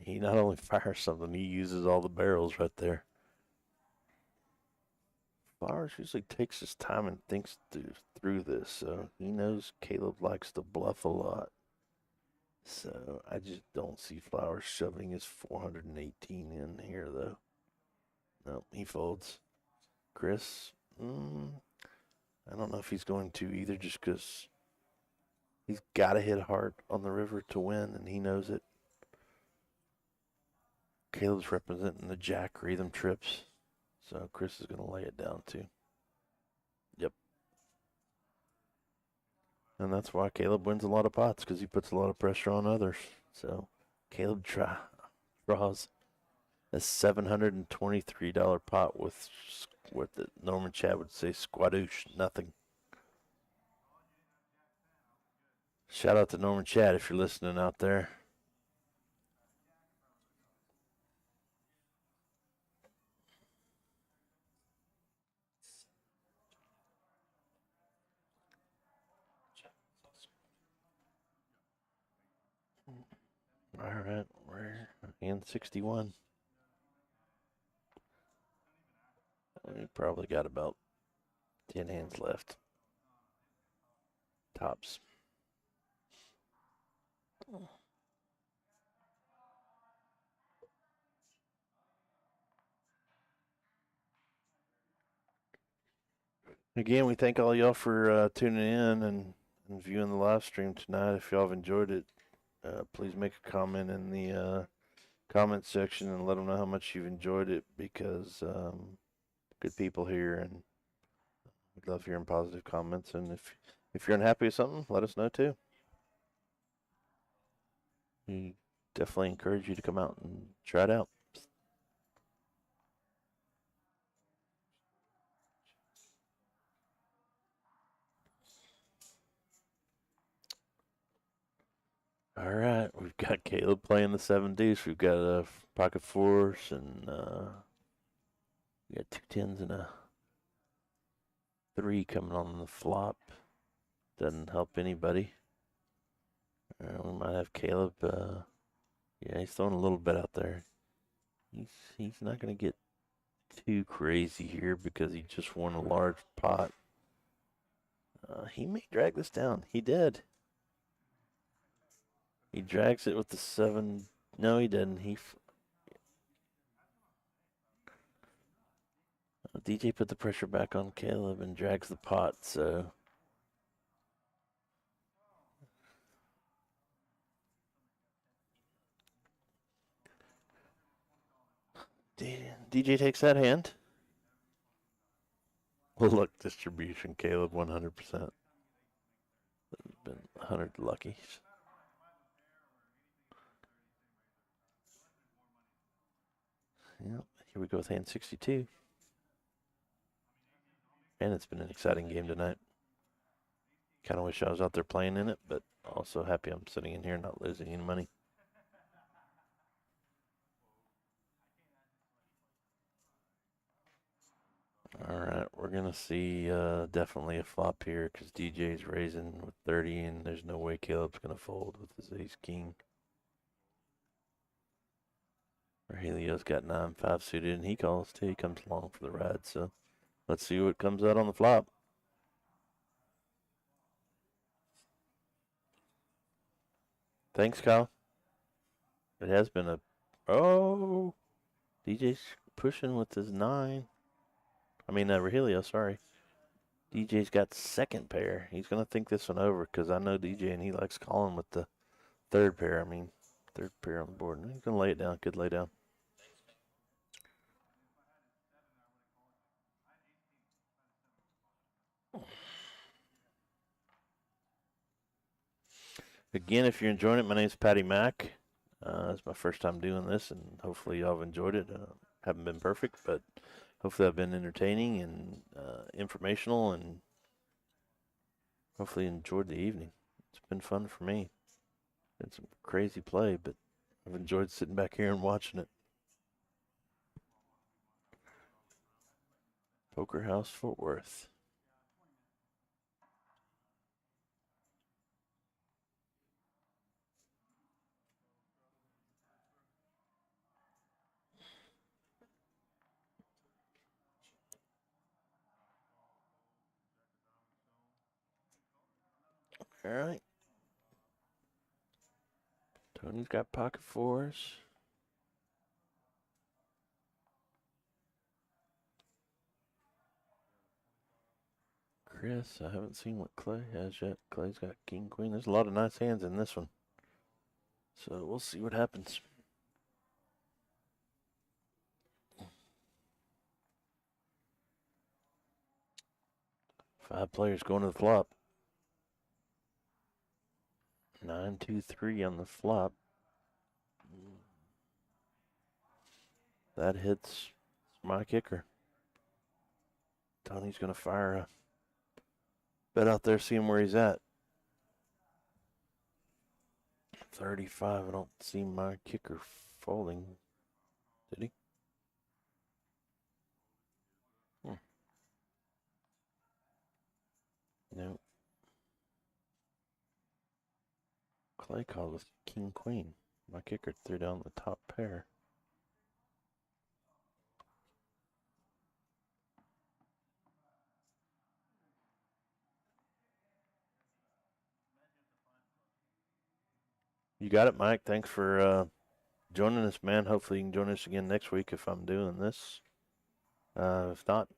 He not only fires something, he uses all the barrels right there. Flowers usually takes his time and thinks through this, so he knows Caleb likes to bluff a lot. So I just don't see Flowers shoving his 418 in here, though. Nope, he folds. Chris, I don't know if he's going to either, just because he's got to hit hard on the river to win, and he knows it. Caleb's representing the jack rhythm trips, so Chris is going to lay it down too. Yep. And that's why Caleb wins a lot of pots, because he puts a lot of pressure on others. So Caleb draws a $723 pot with what the Norman Chad would say squadoosh, nothing. Shout out to Norman Chad if you're listening out there. All right, we're in 61. We probably got about 10 hands left. Tops. Again, we thank all y'all for tuning in and viewing the live stream tonight. If y'all have enjoyed it, please make a comment in the comment section and let them know how much you've enjoyed it, because good people here, and we'd love hearing positive comments. And if you're unhappy with something, let us know too. We definitely encourage you to come out and try it out. All right, we've got Caleb playing the Seven-Deuce. We've got a pocket fours, and we got 2 10s and a 3 coming on the flop. Doesn't help anybody. We might have Caleb. Yeah, he's throwing a little bit out there. He's not going to get too crazy here because he just won a large pot. He may drag this down. He did. He drags it with the 7. No, he didn't. DJ put the pressure back on Caleb and drags the pot, so. DJ takes that hand. Look, distribution, Caleb 100%. Been 100 lucky. Yep, here we go with hand 62. And it's been an exciting game tonight. Kind of wish I was out there playing in it, but also happy I'm sitting in here not losing any money. All right, we're going to see definitely a flop here because DJ's raising with 30, and there's no way Caleb's going to fold with his ace-king. Aurelio's got 9-5 suited, and he calls too. He comes along for the ride, so let's see what comes out on the flop. Thanks, Kyle. It has been a... Oh! DJ's pushing with his 9. I mean, Rogelio, sorry. DJ's got second pair. He's going to think this one over because I know DJ and he likes calling with the third pair. I mean, third pair on the board. He's going to lay it down. Good lay down. Again, if you're enjoying it, my name's Patty Mack. It's my first time doing this, and hopefully y'all have enjoyed it. Haven't been perfect, but hopefully I've been entertaining and informational, and hopefully enjoyed the evening. It's been fun for me. It's some crazy play, but I've enjoyed sitting back here and watching it. Poker House Fort Worth. All right. Tony's got pocket fours. Chris, I haven't seen what Clay has yet. Clay's got king, queen. There's a lot of nice hands in this one. So we'll see what happens. Five players going to the flop. 9-2-3 on the flop. That hits my kicker. Tony's going to fire a bet out there, seeing where he's at. 35. I don't see my kicker folding. Did he? No. Clay called with king, queen. My kicker threw down the top pair. You got it, Mike. Thanks for joining us, man. Hopefully you can join us again next week if I'm doing this. If not,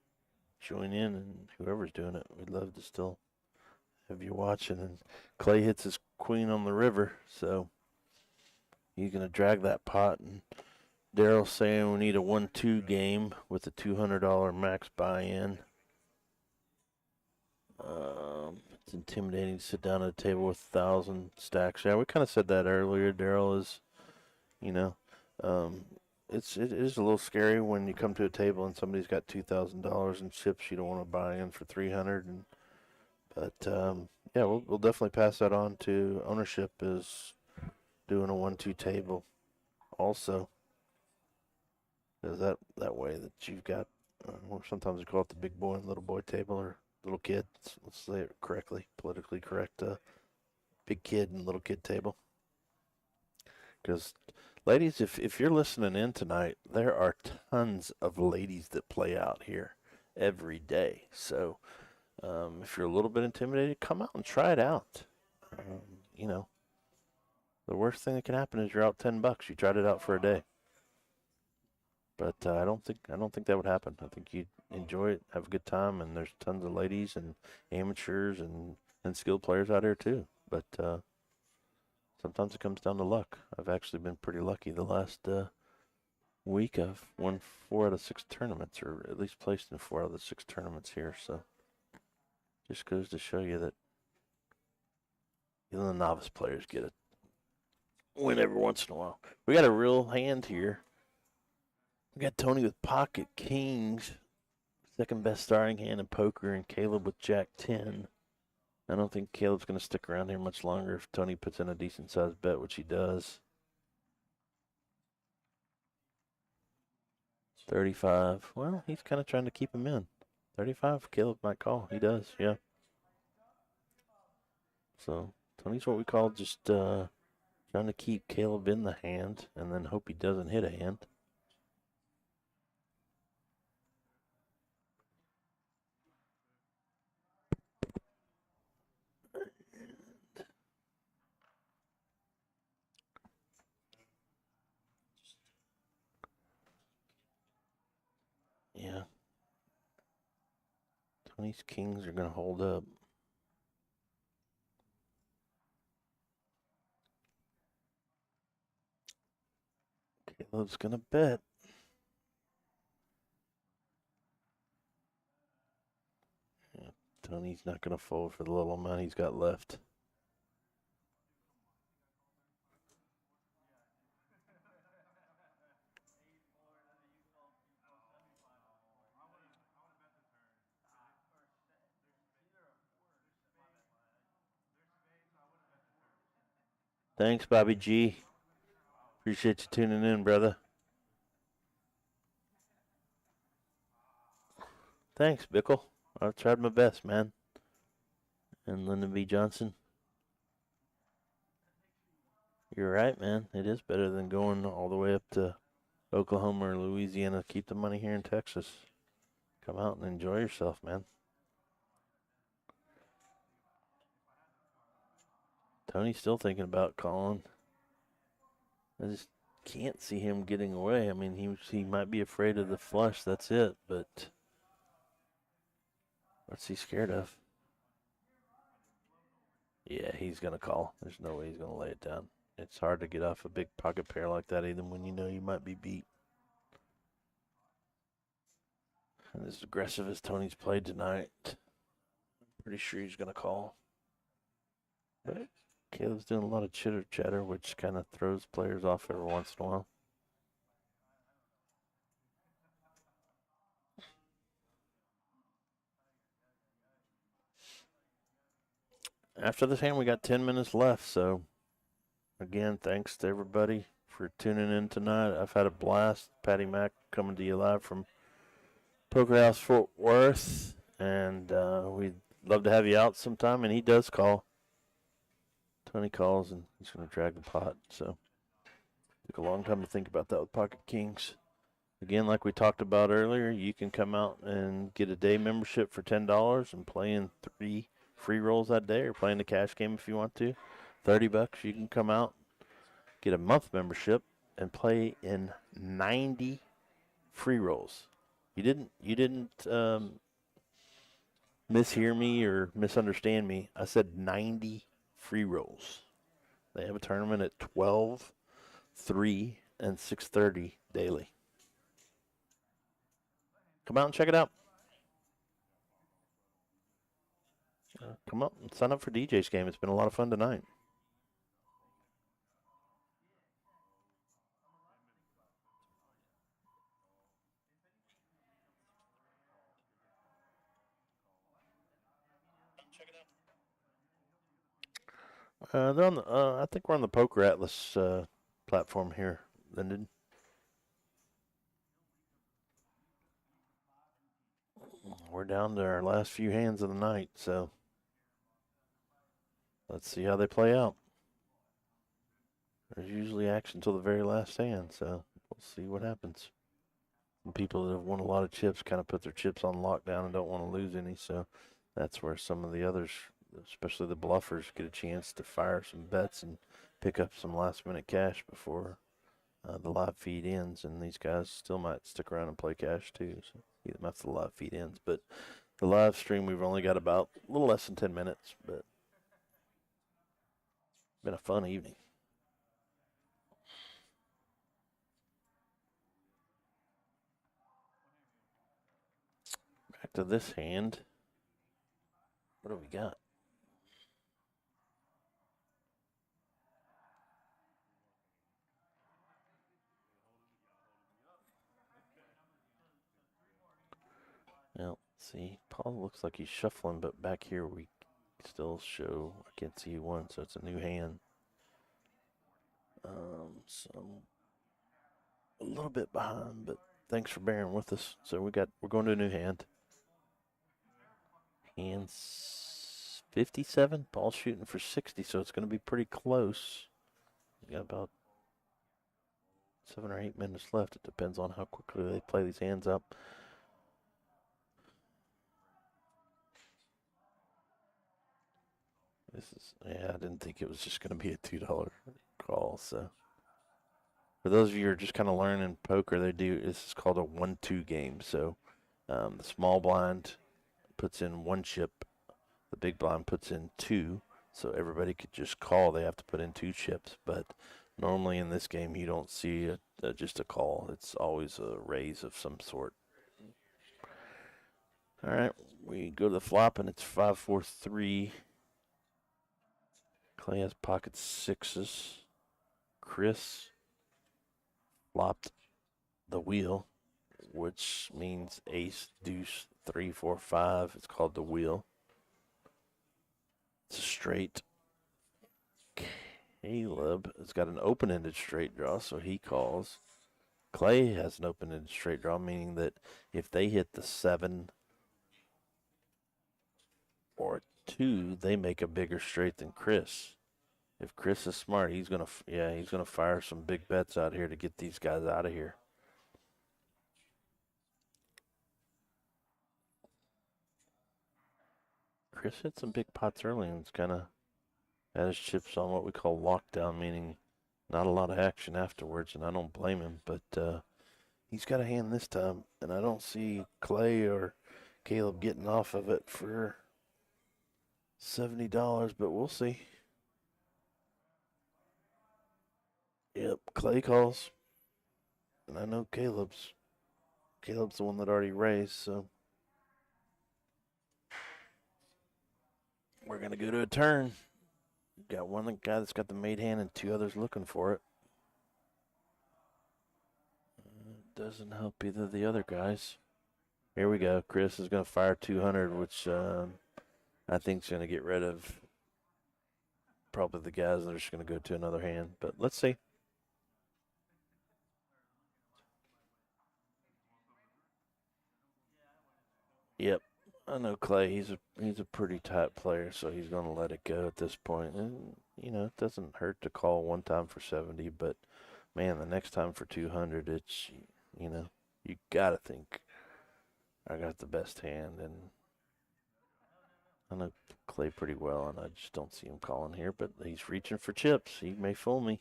join in, and whoever's doing it, we'd love to still have you watching. And Clay hits his queen on the river, so he's going to drag that pot. And Daryl's saying we need a 1-2 game with a $200 max buy-in. It's intimidating to sit down at a table with 1,000 stacks. Yeah, we kind of said that earlier. Daryl is, you know, it is a little scary when you come to a table and somebody's got $2,000 in chips you don't want to buy in for 300. But yeah, we'll definitely pass that on to ownership is doing a 1-2 table also. Is that way that you've got, sometimes we call it the big boy and little boy table, or little kid. Let's say it correctly, politically correct. Big kid and little kid table. Because Ladies, if you're listening in tonight, there are tons of ladies that play out here every day. So if you're a little bit intimidated, come out and try it out. You know, the worst thing that can happen is you're out $10. You tried it out for a day. But I don't think that would happen. I think you'd enjoy it, have a good time, and there's tons of ladies and amateurs and skilled players out here too. But sometimes it comes down to luck. I've actually been pretty lucky the last week. I've won 4 out of 6 tournaments, or at least placed in 4 out of the 6 tournaments here. So just goes to show you that even the novice players get a win every once in a while. We got a real hand here. We got Tony with pocket kings, second best starting hand in poker, and Caleb with jack 10. I don't think Caleb's going to stick around here much longer if Tony puts in a decent sized bet, which he does. 35. Well, he's kind of trying to keep him in. 35, Caleb might call. He does, yeah. So Tony's what we call just trying to keep Caleb in the hand and then hope he doesn't hit a hand. Yeah. Tony's kings are going to hold up. Caleb's going to bet. Yeah, Tony's not going to fold for the little amount he's got left. Thanks, Bobby G. Appreciate you tuning in, brother. Thanks, Bickle. I've tried my best, man. And Lyndon B. Johnson. You're right, man. It is better than going all the way up to Oklahoma or Louisiana. Keep the money here in Texas. Come out and enjoy yourself, man. Tony's still thinking about calling. I just can't see him getting away. I mean, he might be afraid of the flush. That's it. But what's he scared of? Yeah, he's going to call. There's no way he's going to lay it down. It's hard to get off a big pocket pair like that, even when you know you might be beat. And as aggressive as Tony's played tonight, I'm pretty sure he's going to call. But Caleb's doing a lot of chitter chatter, which kind of throws players off every once in a while. After this hand, we got 10 minutes left. So, again, thanks to everybody for tuning in tonight. I've had a blast. Patty Mack coming to you live from Poker House Fort Worth. And we'd love to have you out sometime. And he does call. Tony calls, and he's going to drag the pot. So, took a long time to think about that with Pocket Kings. Again, like we talked about earlier, you can come out and get a day membership for $10 and play in 3 free rolls that day, or playing the cash game if you want to. $30, you can come out, get a month membership, and play in 90 free rolls. You didn't mishear me or misunderstand me. I said 90 free rolls. They have a tournament at 12, 3, and 6:30 daily. Come out and check it out. Come up and sign up for DJ's game. It's been a lot of fun tonight. They're on the. I think we're on the Poker Atlas platform here, Lyndon. We're down to our last few hands of the night, so let's see how they play out. There's usually action till the very last hand, so we'll see what happens. And people that have won a lot of chips kind of put their chips on lockdown and don't want to lose any, so that's where some of the others, especially the bluffers, get a chance to fire some bets and pick up some last-minute cash before the live feed ends. And these guys still might stick around and play cash too, so even after the live feed ends. But the live stream, we've only got about a little less than 10 minutes, but it's been a fun evening. Back to this hand. What do we got? Well, see, Paul looks like he's shuffling, but back here we still show, I can't see one, so it's a new hand. So I'm a little bit behind, but thanks for bearing with us. So we're going to a new hand. Hand's 57. Paul's shooting for 60, so it's going to be pretty close. We got about 7 or 8 minutes left. It depends on how quickly they play these hands up. I didn't think it was just going to be a $2 call. So for those of you who are just kind of learning poker, this is called a 1-2 game. So the small blind puts in 1 chip, the big blind puts in 2. So everybody could just call. They have to put in 2 chips, but normally in this game you don't see just a call. It's always a raise of some sort. All right, we go to the flop and it's 5-4-3. Clay has pocket 6s. Chris flopped the wheel, which means ace, deuce, 3, 4, 5. It's called the wheel. It's a straight. Caleb has got an open-ended straight draw, so he calls. Clay has an open-ended straight draw, meaning that if they hit the 7 or 2, they make a bigger straight than Chris. If Chris is smart, he's gonna fire some big bets out here to get these guys out of here. Chris hit some big pots early and it's kind of had his chips on what we call lockdown, meaning not a lot of action afterwards, and I don't blame him. But he's got a hand this time, and I don't see Clay or Caleb getting off of it for $70, but we'll see. Yep, Clay calls. And I know Caleb's the one that already raised, so we're going to go to a turn. Got one guy that's got the made hand and 2 others looking for it. Doesn't help either of the other guys. Here we go. Chris is going to fire 200, which I think is going to get rid of probably the guys that are just going to go to another hand. But let's see. Yep, I know Clay. He's a pretty tight player, so he's going to let it go at this point. And it doesn't hurt to call one time for 70, but man, the next time for 200, it's you gotta think I got the best hand, and I know Clay pretty well, and I just don't see him calling here. But he's reaching for chips. He may fool me.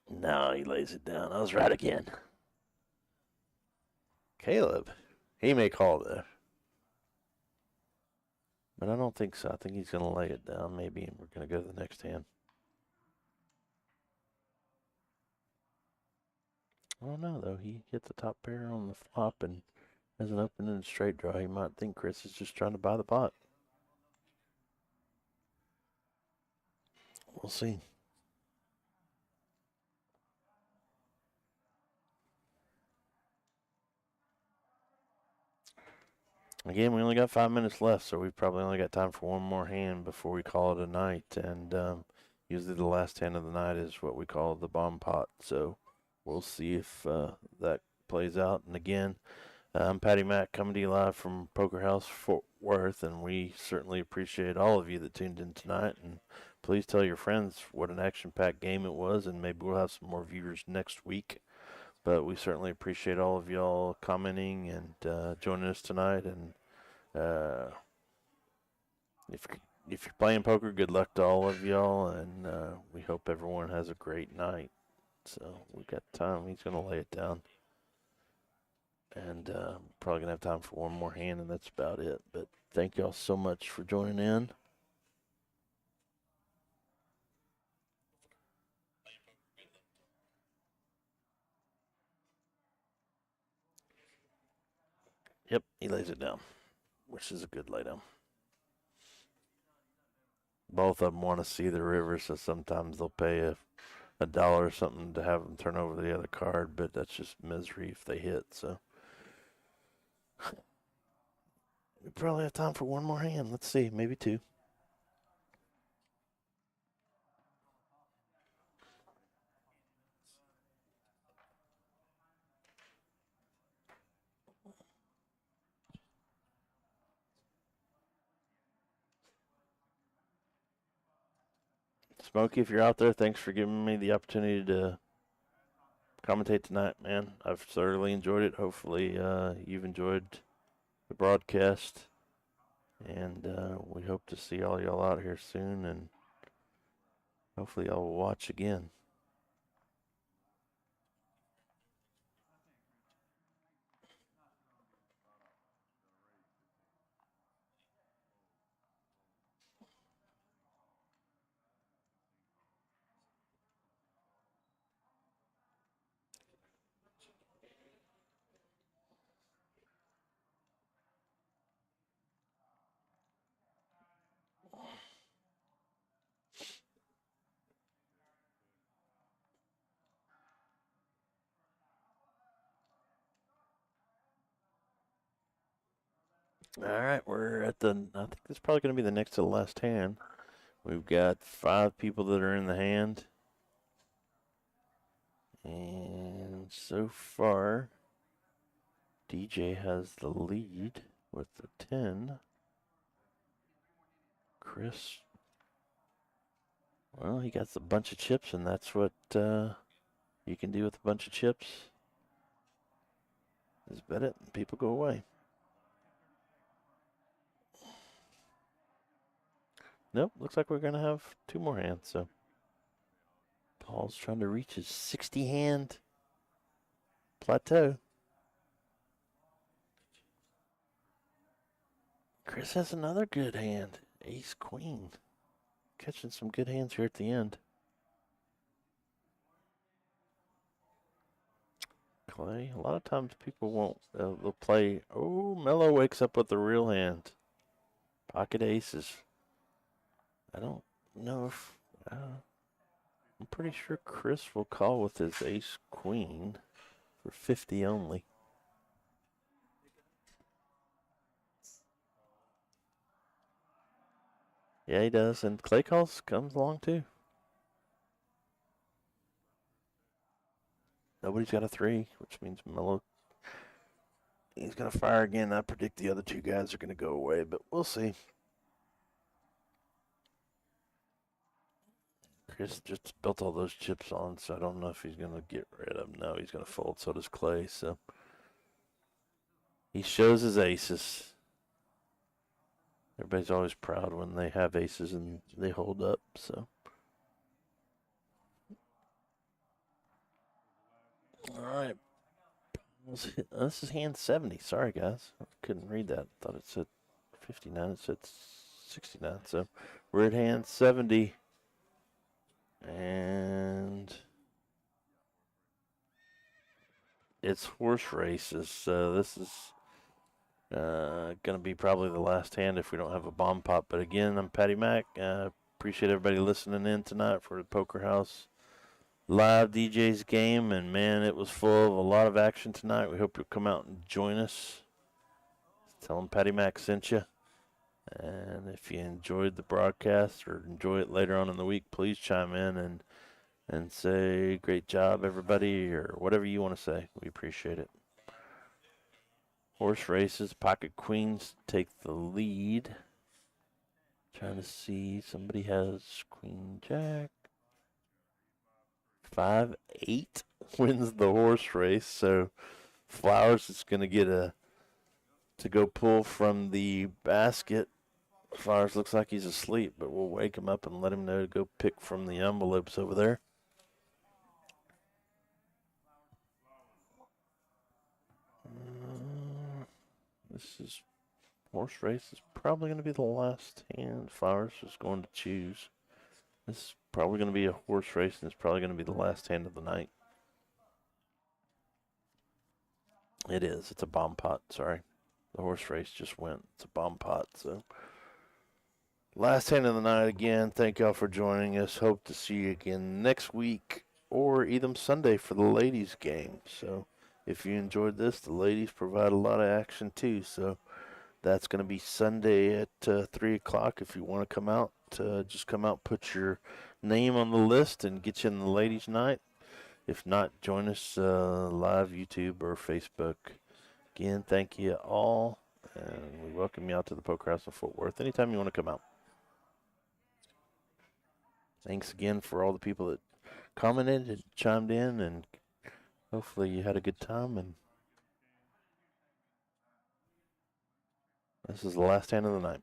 No, he lays it down. I was right again. Caleb, he may call though. But I don't think so. I think he's going to lay it down maybe, and we're going to go to the next hand. I don't know, though. He hit the top pair on the flop and has an open-ended straight draw. He might think Chris is just trying to buy the pot. We'll see. Again, we only got 5 minutes left, so we've probably only got time for one more hand before we call it a night. And usually the last hand of the night is what we call the bomb pot. So we'll see if that plays out. And again, I'm Patty Mack coming to you live from Poker House worth, and we certainly appreciate all of you that tuned in tonight. And please tell your friends what an action-packed game it was, and maybe we'll have some more viewers next week. But we certainly appreciate all of y'all commenting and joining us tonight. And if you're playing poker, good luck to all of y'all, and we hope everyone has a great night. So we got time. He's gonna lay it down, and probably gonna have time for one more hand, and that's about it. But thank y'all so much for joining in. Yep, he lays it down, which is a good lay down. Both of them want to see the river, so sometimes they'll pay a dollar or something to have them turn over the other card, but that's just misery if they hit. So we probably have time for one more hand. Let's see, maybe two. Smokey, if you're out there, thanks for giving me the opportunity to commentate tonight, man. I've thoroughly enjoyed it. Hopefully, you've enjoyed the broadcast, and we hope to see all y'all out here soon, and hopefully y'all will watch again. All right, we're at the, I think this is probably going to be the next to the last hand. We've got 5 people that are in the hand. And so far, DJ has the lead with the 10. Chris, well, he got a bunch of chips, and that's what you can do with a bunch of chips. Is bet it, and people go away. Nope, looks like we're going to have 2 more hands, so Paul's trying to reach his 60 hand plateau. Chris has another good hand, ace queen. Catching some good hands here at the end. Clay, a lot of times people won't, they'll play, oh, Mello wakes up with the real hand. Pocket aces. I don't know if, I'm pretty sure Chris will call with his ace queen for 50 only. Yeah, he does, and Clay calls comes along too. Nobody's got a 3, which means Mello, he's going to fire again. I predict the other 2 guys are going to go away, but we'll see. Chris just built all those chips on, so I don't know if he's going to get rid of them. No, he's going to fold, so does Clay, so he shows his aces. Everybody's always proud when they have aces and they hold up, so. All right. This is hand 70. Sorry, guys. I couldn't read that. I thought it said 59. It said 69. So we're at hand 70. And it's horse races. So this is going to be probably the last hand if we don't have a bomb pop. But again, I'm Patty Mac. Appreciate everybody listening in tonight for the Poker House live DJ's game, and man, it was full of a lot of action tonight. We hope you'll come out and join us. Tell them Patty Mac sent you. And if you enjoyed the broadcast or enjoy it later on in the week, please chime in and say great job, everybody, or whatever you want to say. We appreciate it. Horse races, pocket queens take the lead. Trying to see, somebody has queen jack. 5-8 wins the horse race, so Flowers is going to get to go pull from the basket. Flowers looks like he's asleep, but we'll wake him up and let him know to go pick from the envelopes over there. This is horse race is probably going to be the last hand. Flowers is going to choose. This is probably going to be a horse race, and it's probably going to be the last hand of the night. It is. It's a bomb pot. Sorry. The horse race just went. It's a bomb pot. So, last hand of the night again. Thank y'all for joining us. Hope to see you again next week or even Sunday for the ladies' game. So, if you enjoyed this, the ladies provide a lot of action too. So, that's going to be Sunday at 3 o'clock. If you want to come out, just come out, put your name on the list, and get you in the ladies' night. If not, join us live YouTube or Facebook. Again, thank you all, and we welcome you out to the Poker House in Fort Worth anytime you want to come out. Thanks again for all the people that commented and chimed in, and hopefully you had a good time. And this is the last hand of the night.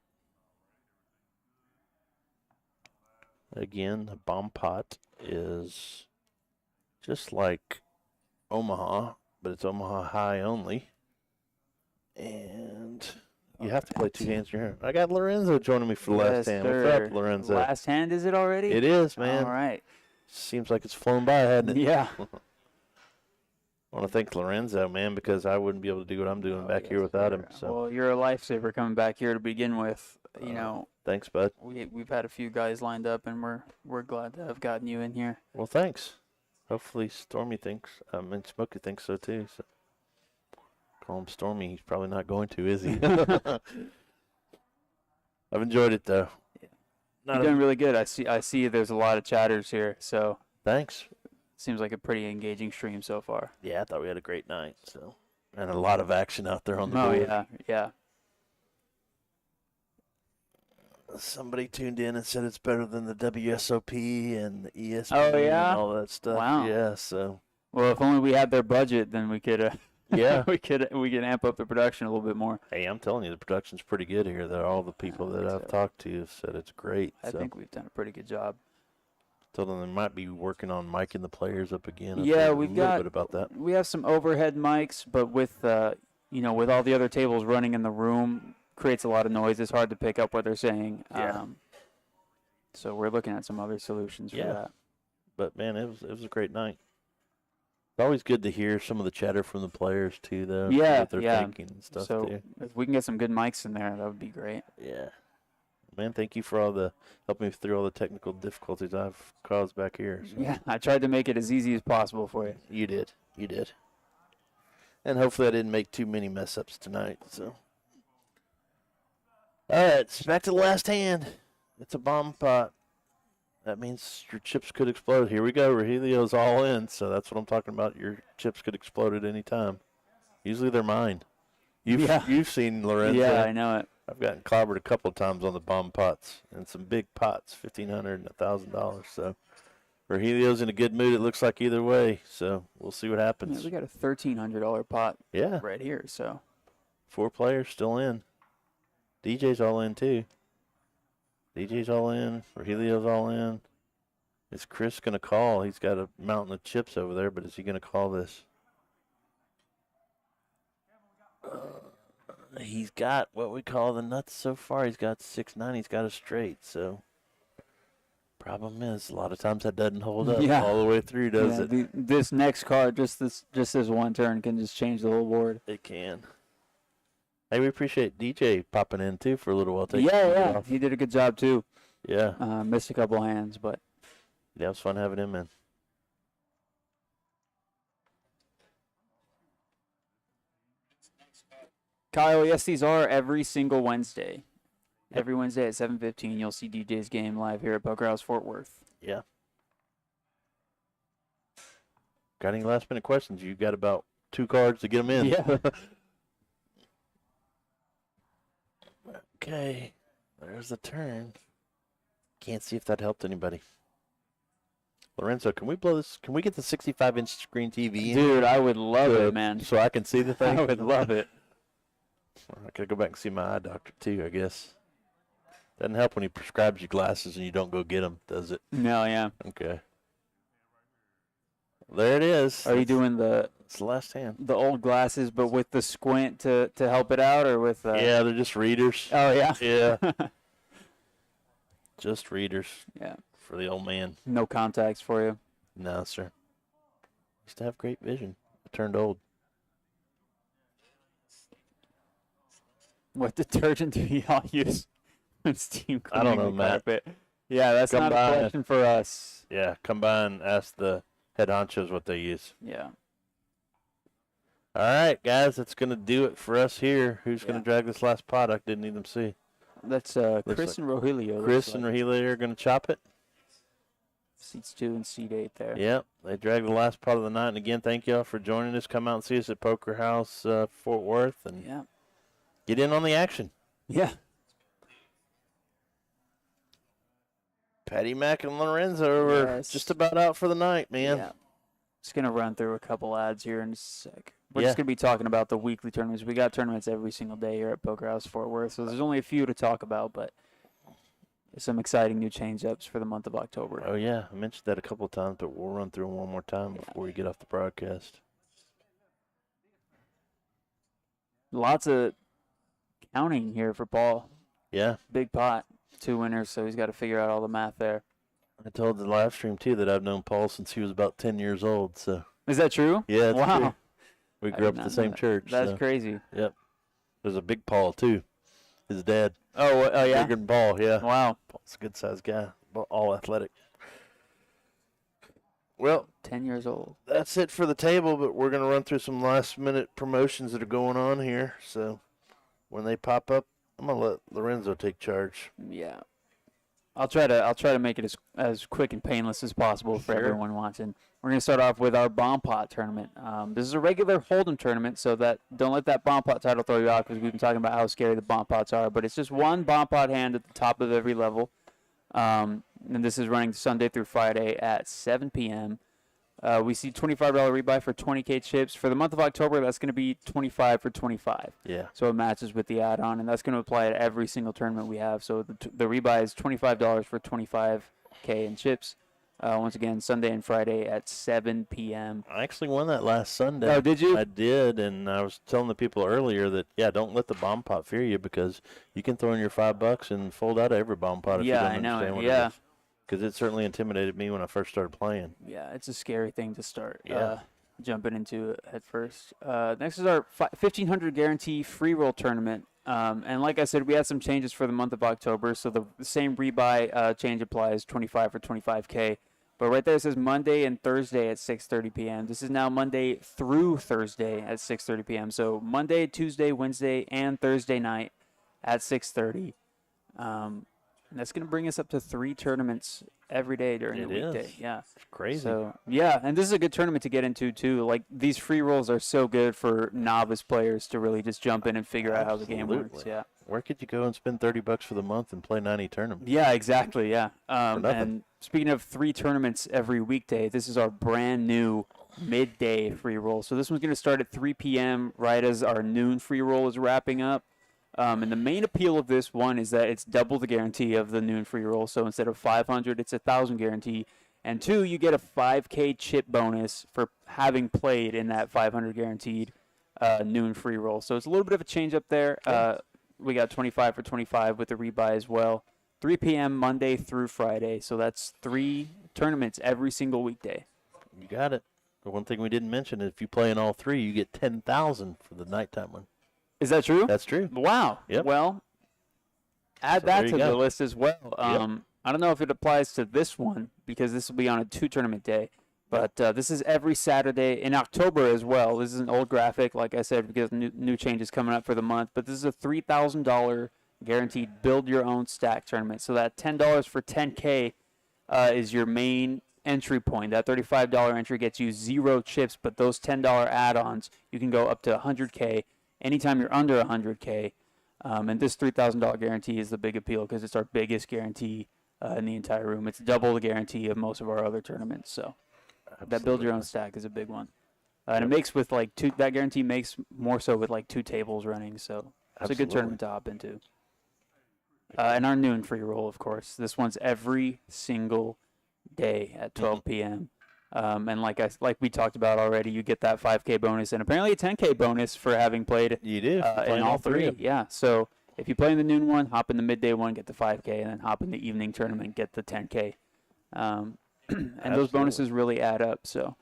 Again, the bomb pot is just like Omaha, but it's Omaha high only. And you have to play 2 hands in your hand. I got Lorenzo joining me for the last hand. What's up, Lorenzo? Last hand, is it already? It is, man. All right. Seems like it's flown by, hasn't it? Yeah. I want to thank Lorenzo, man, because I wouldn't be able to do what I'm doing back here without him. So. Well, you're a lifesaver coming back here to begin with. You know, thanks, bud. We've had a few guys lined up, and we're glad to have gotten you in here. Well, thanks. Hopefully Stormy thinks, and Smokey thinks so too. So. Call him Stormy. He's probably not going to, is he? I've enjoyed it though. Yeah. You're doing really good. I see. There's a lot of chatters here, so thanks. Seems like a pretty engaging stream so far. Yeah, I thought we had a great night. So, and a lot of action out there on the board. Oh yeah. Somebody tuned in and said it's better than the WSOP and the ESP and all that stuff. Wow. Yeah, so. Well, if only we had their budget, then we could. Yeah. we could amp up the production a little bit more. Hey, I'm telling you, the production's pretty good here. All the people that I've talked to have said it's great. I think we've done a pretty good job. Told them they might be working on miking the players up again. Yeah, we've got a little bit about that. We have some overhead mics, but with with all the other tables running in the room, creates a lot of noise. It's hard to pick up what they're saying. Yeah. So we're looking at some other solutions for that. But man, it was a great night. It's always good to hear some of the chatter from the players too, though. Yeah, what they're thinking and stuff so too. If we can get some good mics in there, that would be great. Yeah. Man, thank you for helping me through all the technical difficulties I've caused back here. So. Yeah, I tried to make it as easy as possible for you. You did. And hopefully I didn't make too many mess ups tonight. So. All right, it's back to the last hand. It's a bomb pot. That means your chips could explode. Here we go. Rogelio's all in, so that's what I'm talking about. Your chips could explode at any time. Usually they're mine. You've seen Lorenzo. Yeah, I know it. I've gotten clobbered a couple of times on the bomb pots, and some big pots, $1,500 and $1,000. So Rogelio's in a good mood, it looks like, either way. So we'll see what happens. Yeah, we got a $1,300 pot right here. So 4 players still in. DJ's all in, too. DJ's all in. Rogelio's all in. Is Chris going to call? He's got a mountain of chips over there, but is he going to call this? He's got what we call the nuts so far. He's got 6-9. He's got a straight. So, problem is, a lot of times that doesn't hold up all the way through, does it? This next card, just this one turn, can just change the whole board. It can. Hey, we appreciate DJ popping in, too, for a little while. Yeah. He did a good job, too. Yeah. Missed a couple hands, but. Yeah, it was fun having him in. Kyle, yes, these are every single Wednesday. Yep. Every Wednesday at 7:15, you'll see DJ's game live here at Poker House Fort Worth. Yeah. Got any last-minute questions? You got about 2 cards to get them in. Yeah. Okay, there's the turn. Can't see if that helped anybody. Lorenzo, can we blow this? Can we get the 65-inch screen TV in? Dude, I would love it, man. So I can see the thing? I would love it. I gotta go back and see my eye doctor too, I guess. Doesn't help when he prescribes you glasses and you don't go get them, does it? No, yeah. Okay. There it is. Are you doing It's the last hand. the old glasses, but with the squint to help it out, or with? Yeah, they're just readers. Oh yeah. Yeah. Just readers Yeah. for the old man. No contacts for you. No, sir. Used to have great vision. I turned old. What detergent do y'all use when steam I don't cleaning know, the Matt. carpet? Yeah, that's Come not by. a question for us. Yeah, come by and ask the head honchos what they use. Yeah. All right, guys, that's going to do it for us here. Who's going Yeah. to drag this last pot? I didn't even see. That's Looks Chris like and Rogelio. Chris and Rahila are going to chop it. seats 2 and seat 8 there. Yep, they dragged the last part of the night. And again, thank y'all for joining us. Come out and see us at Poker House, Fort Worth, and Yeah. get in on the action. Yeah. Patty Mac and Lorenzo are Yes. just about out for the night, man. Yeah. Just going to run through a couple ads here in a sec. We're Yeah. just going to be talking about the weekly tournaments. We got tournaments every single day here at Poker House Fort Worth, so there's only a few to talk about, but there's some exciting new change-ups for the month of October. Oh, yeah, I mentioned that a couple of times, but we'll run through them one more time before we get off the broadcast. Lots of counting here for Paul. Yeah, Big pot. 2 winners, so he's got to figure out all the math there. I told the live stream, too, that I've known Paul since he was about 10 years old, so. Is that true? Yeah, it's Wow. true. We I grew did up at not the know same that. church. That's so. crazy. Yep. There's a big Paul, too. His dad. Oh, yeah? Bigger than Paul, yeah. Wow. Paul's a good-sized guy, all athletic. Well, 10 years old. that's it for the table, but we're going to run through some last-minute promotions that are going on here. So when they pop up, I'm going to let Lorenzo take charge. Yeah. I'll try to make it as quick and painless as possible for Sure. everyone watching. We're going to start off with our bomb pot tournament. This is a regular Hold'em tournament, so that don't let that bomb pot title throw you off, because we've been talking about how scary the bomb pots are. But it's just one bomb pot hand at the top of every level, and this is running Sunday through Friday at 7 p.m. We see $25 rebuy for 20K chips. For the month of October, that's going to be 25 for 25. Yeah. So it matches with the add-on, and that's going to apply to every single tournament we have. So the rebuy is $25 for 25K in chips. Once again, Sunday and Friday at 7 p.m. I actually won that last Sunday. Oh, did you? I did, and I was telling the people earlier that, yeah, don't let the bomb pot fear you, because you can throw in your $5 and fold out of every bomb pot if you Yeah, don't I know understand it, what yeah. it is. Because it certainly intimidated me when I first started playing. Yeah, it's a scary thing to start Yeah. jumping into at first. Next is our 1,500 guarantee free roll tournament. And like I said, we had some changes for the month of October, so the same rebuy change applies, 25 for 25K. But right there it says Monday and Thursday at 6:30 p.m. This is now Monday through Thursday at 6:30 p.m. So Monday, Tuesday, Wednesday, and Thursday night at 6:30. And that's going to bring us up to 3 tournaments every day during the weekday. Is. Yeah. It's crazy. So, yeah, and this is a good tournament to get into, too. Like, these free rolls are so good for novice players to really just jump in and figure out how the game works. Absolutely. Yeah. Where could you go and spend $30 for the month and play 90 tournaments? Yeah, exactly. Yeah. nothing. And speaking of 3 tournaments every weekday, this is our brand new midday free roll. So this one's going to start at 3 p.m. right as our noon free roll is wrapping up. And the main appeal of this one is that it's double the guarantee of the noon free roll. So instead of 500, it's 1,000 guarantee. And 2, you get a 5K chip bonus for having played in that 500 guaranteed noon free roll. So it's a little bit of a change up there. We got 25 for 25 with the rebuy as well. 3 p.m. Monday through Friday. So that's 3 tournaments every single weekday. You got it. The one thing we didn't mention is if you play in all 3, you get $10,000 for the nighttime one. Is that true? That's true. Wow. Yep. Well, add So that there you to the go. list as well. I don't know if it applies to this one because this will be on a 2-tournament day. But this is every Saturday in October as well. This is an old graphic, like I said, because new changes coming up for the month. But this is a $3,000 guaranteed build-your-own stack tournament. So that $10 for 10K is your main entry point. That $35 entry gets you 0 chips, but those $10 add-ons, you can go up to 100K. Anytime you're under 100K, And this $3,000 guarantee is the big appeal because it's our biggest guarantee in the entire room. It's double the guarantee of most of our other tournaments. So that build your own stack is a big one. And it makes with like that guarantee makes more so with like 2 tables running. So it's a good tournament to hop into. And our noon free roll, of course. This one's every single day at 12 p.m. And like we talked about already, you get that 5K bonus and apparently a 10K bonus for having played You do. in all 3. Yeah. So if you play in the noon one, hop in the midday one, get the 5K, and then hop in the evening tournament, get the 10K. And those bonuses really add up. So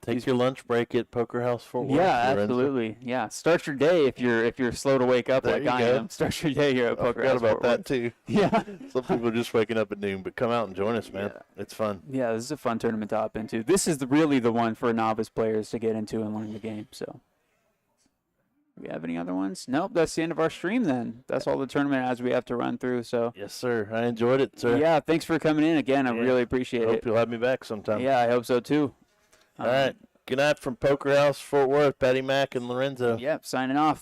take your lunch break at Poker House Fort Worth. yeah, Lorenzo. absolutely. Yeah, start your day if you're slow to wake up There like you I go. am. Start your day here at I Poker forgot House about Fort that Worth. too. Yeah. Some people are just waking up at noon, but come out and join us, man. Yeah. It's fun. Yeah, this is a fun tournament to hop into. This is really the one for novice players to get into and learn the game. So, do we have any other ones? Nope, that's the end of our stream then. That's all the tournament ads we have to run through. So, Yes, sir. I enjoyed it, sir. yeah, thanks for coming in again. I Yeah. really appreciate Hope it. you'll have me back sometime. Yeah, I hope so too. All right. Good night from Poker House Fort Worth. Patty Mack and Lorenzo. Yep, signing off.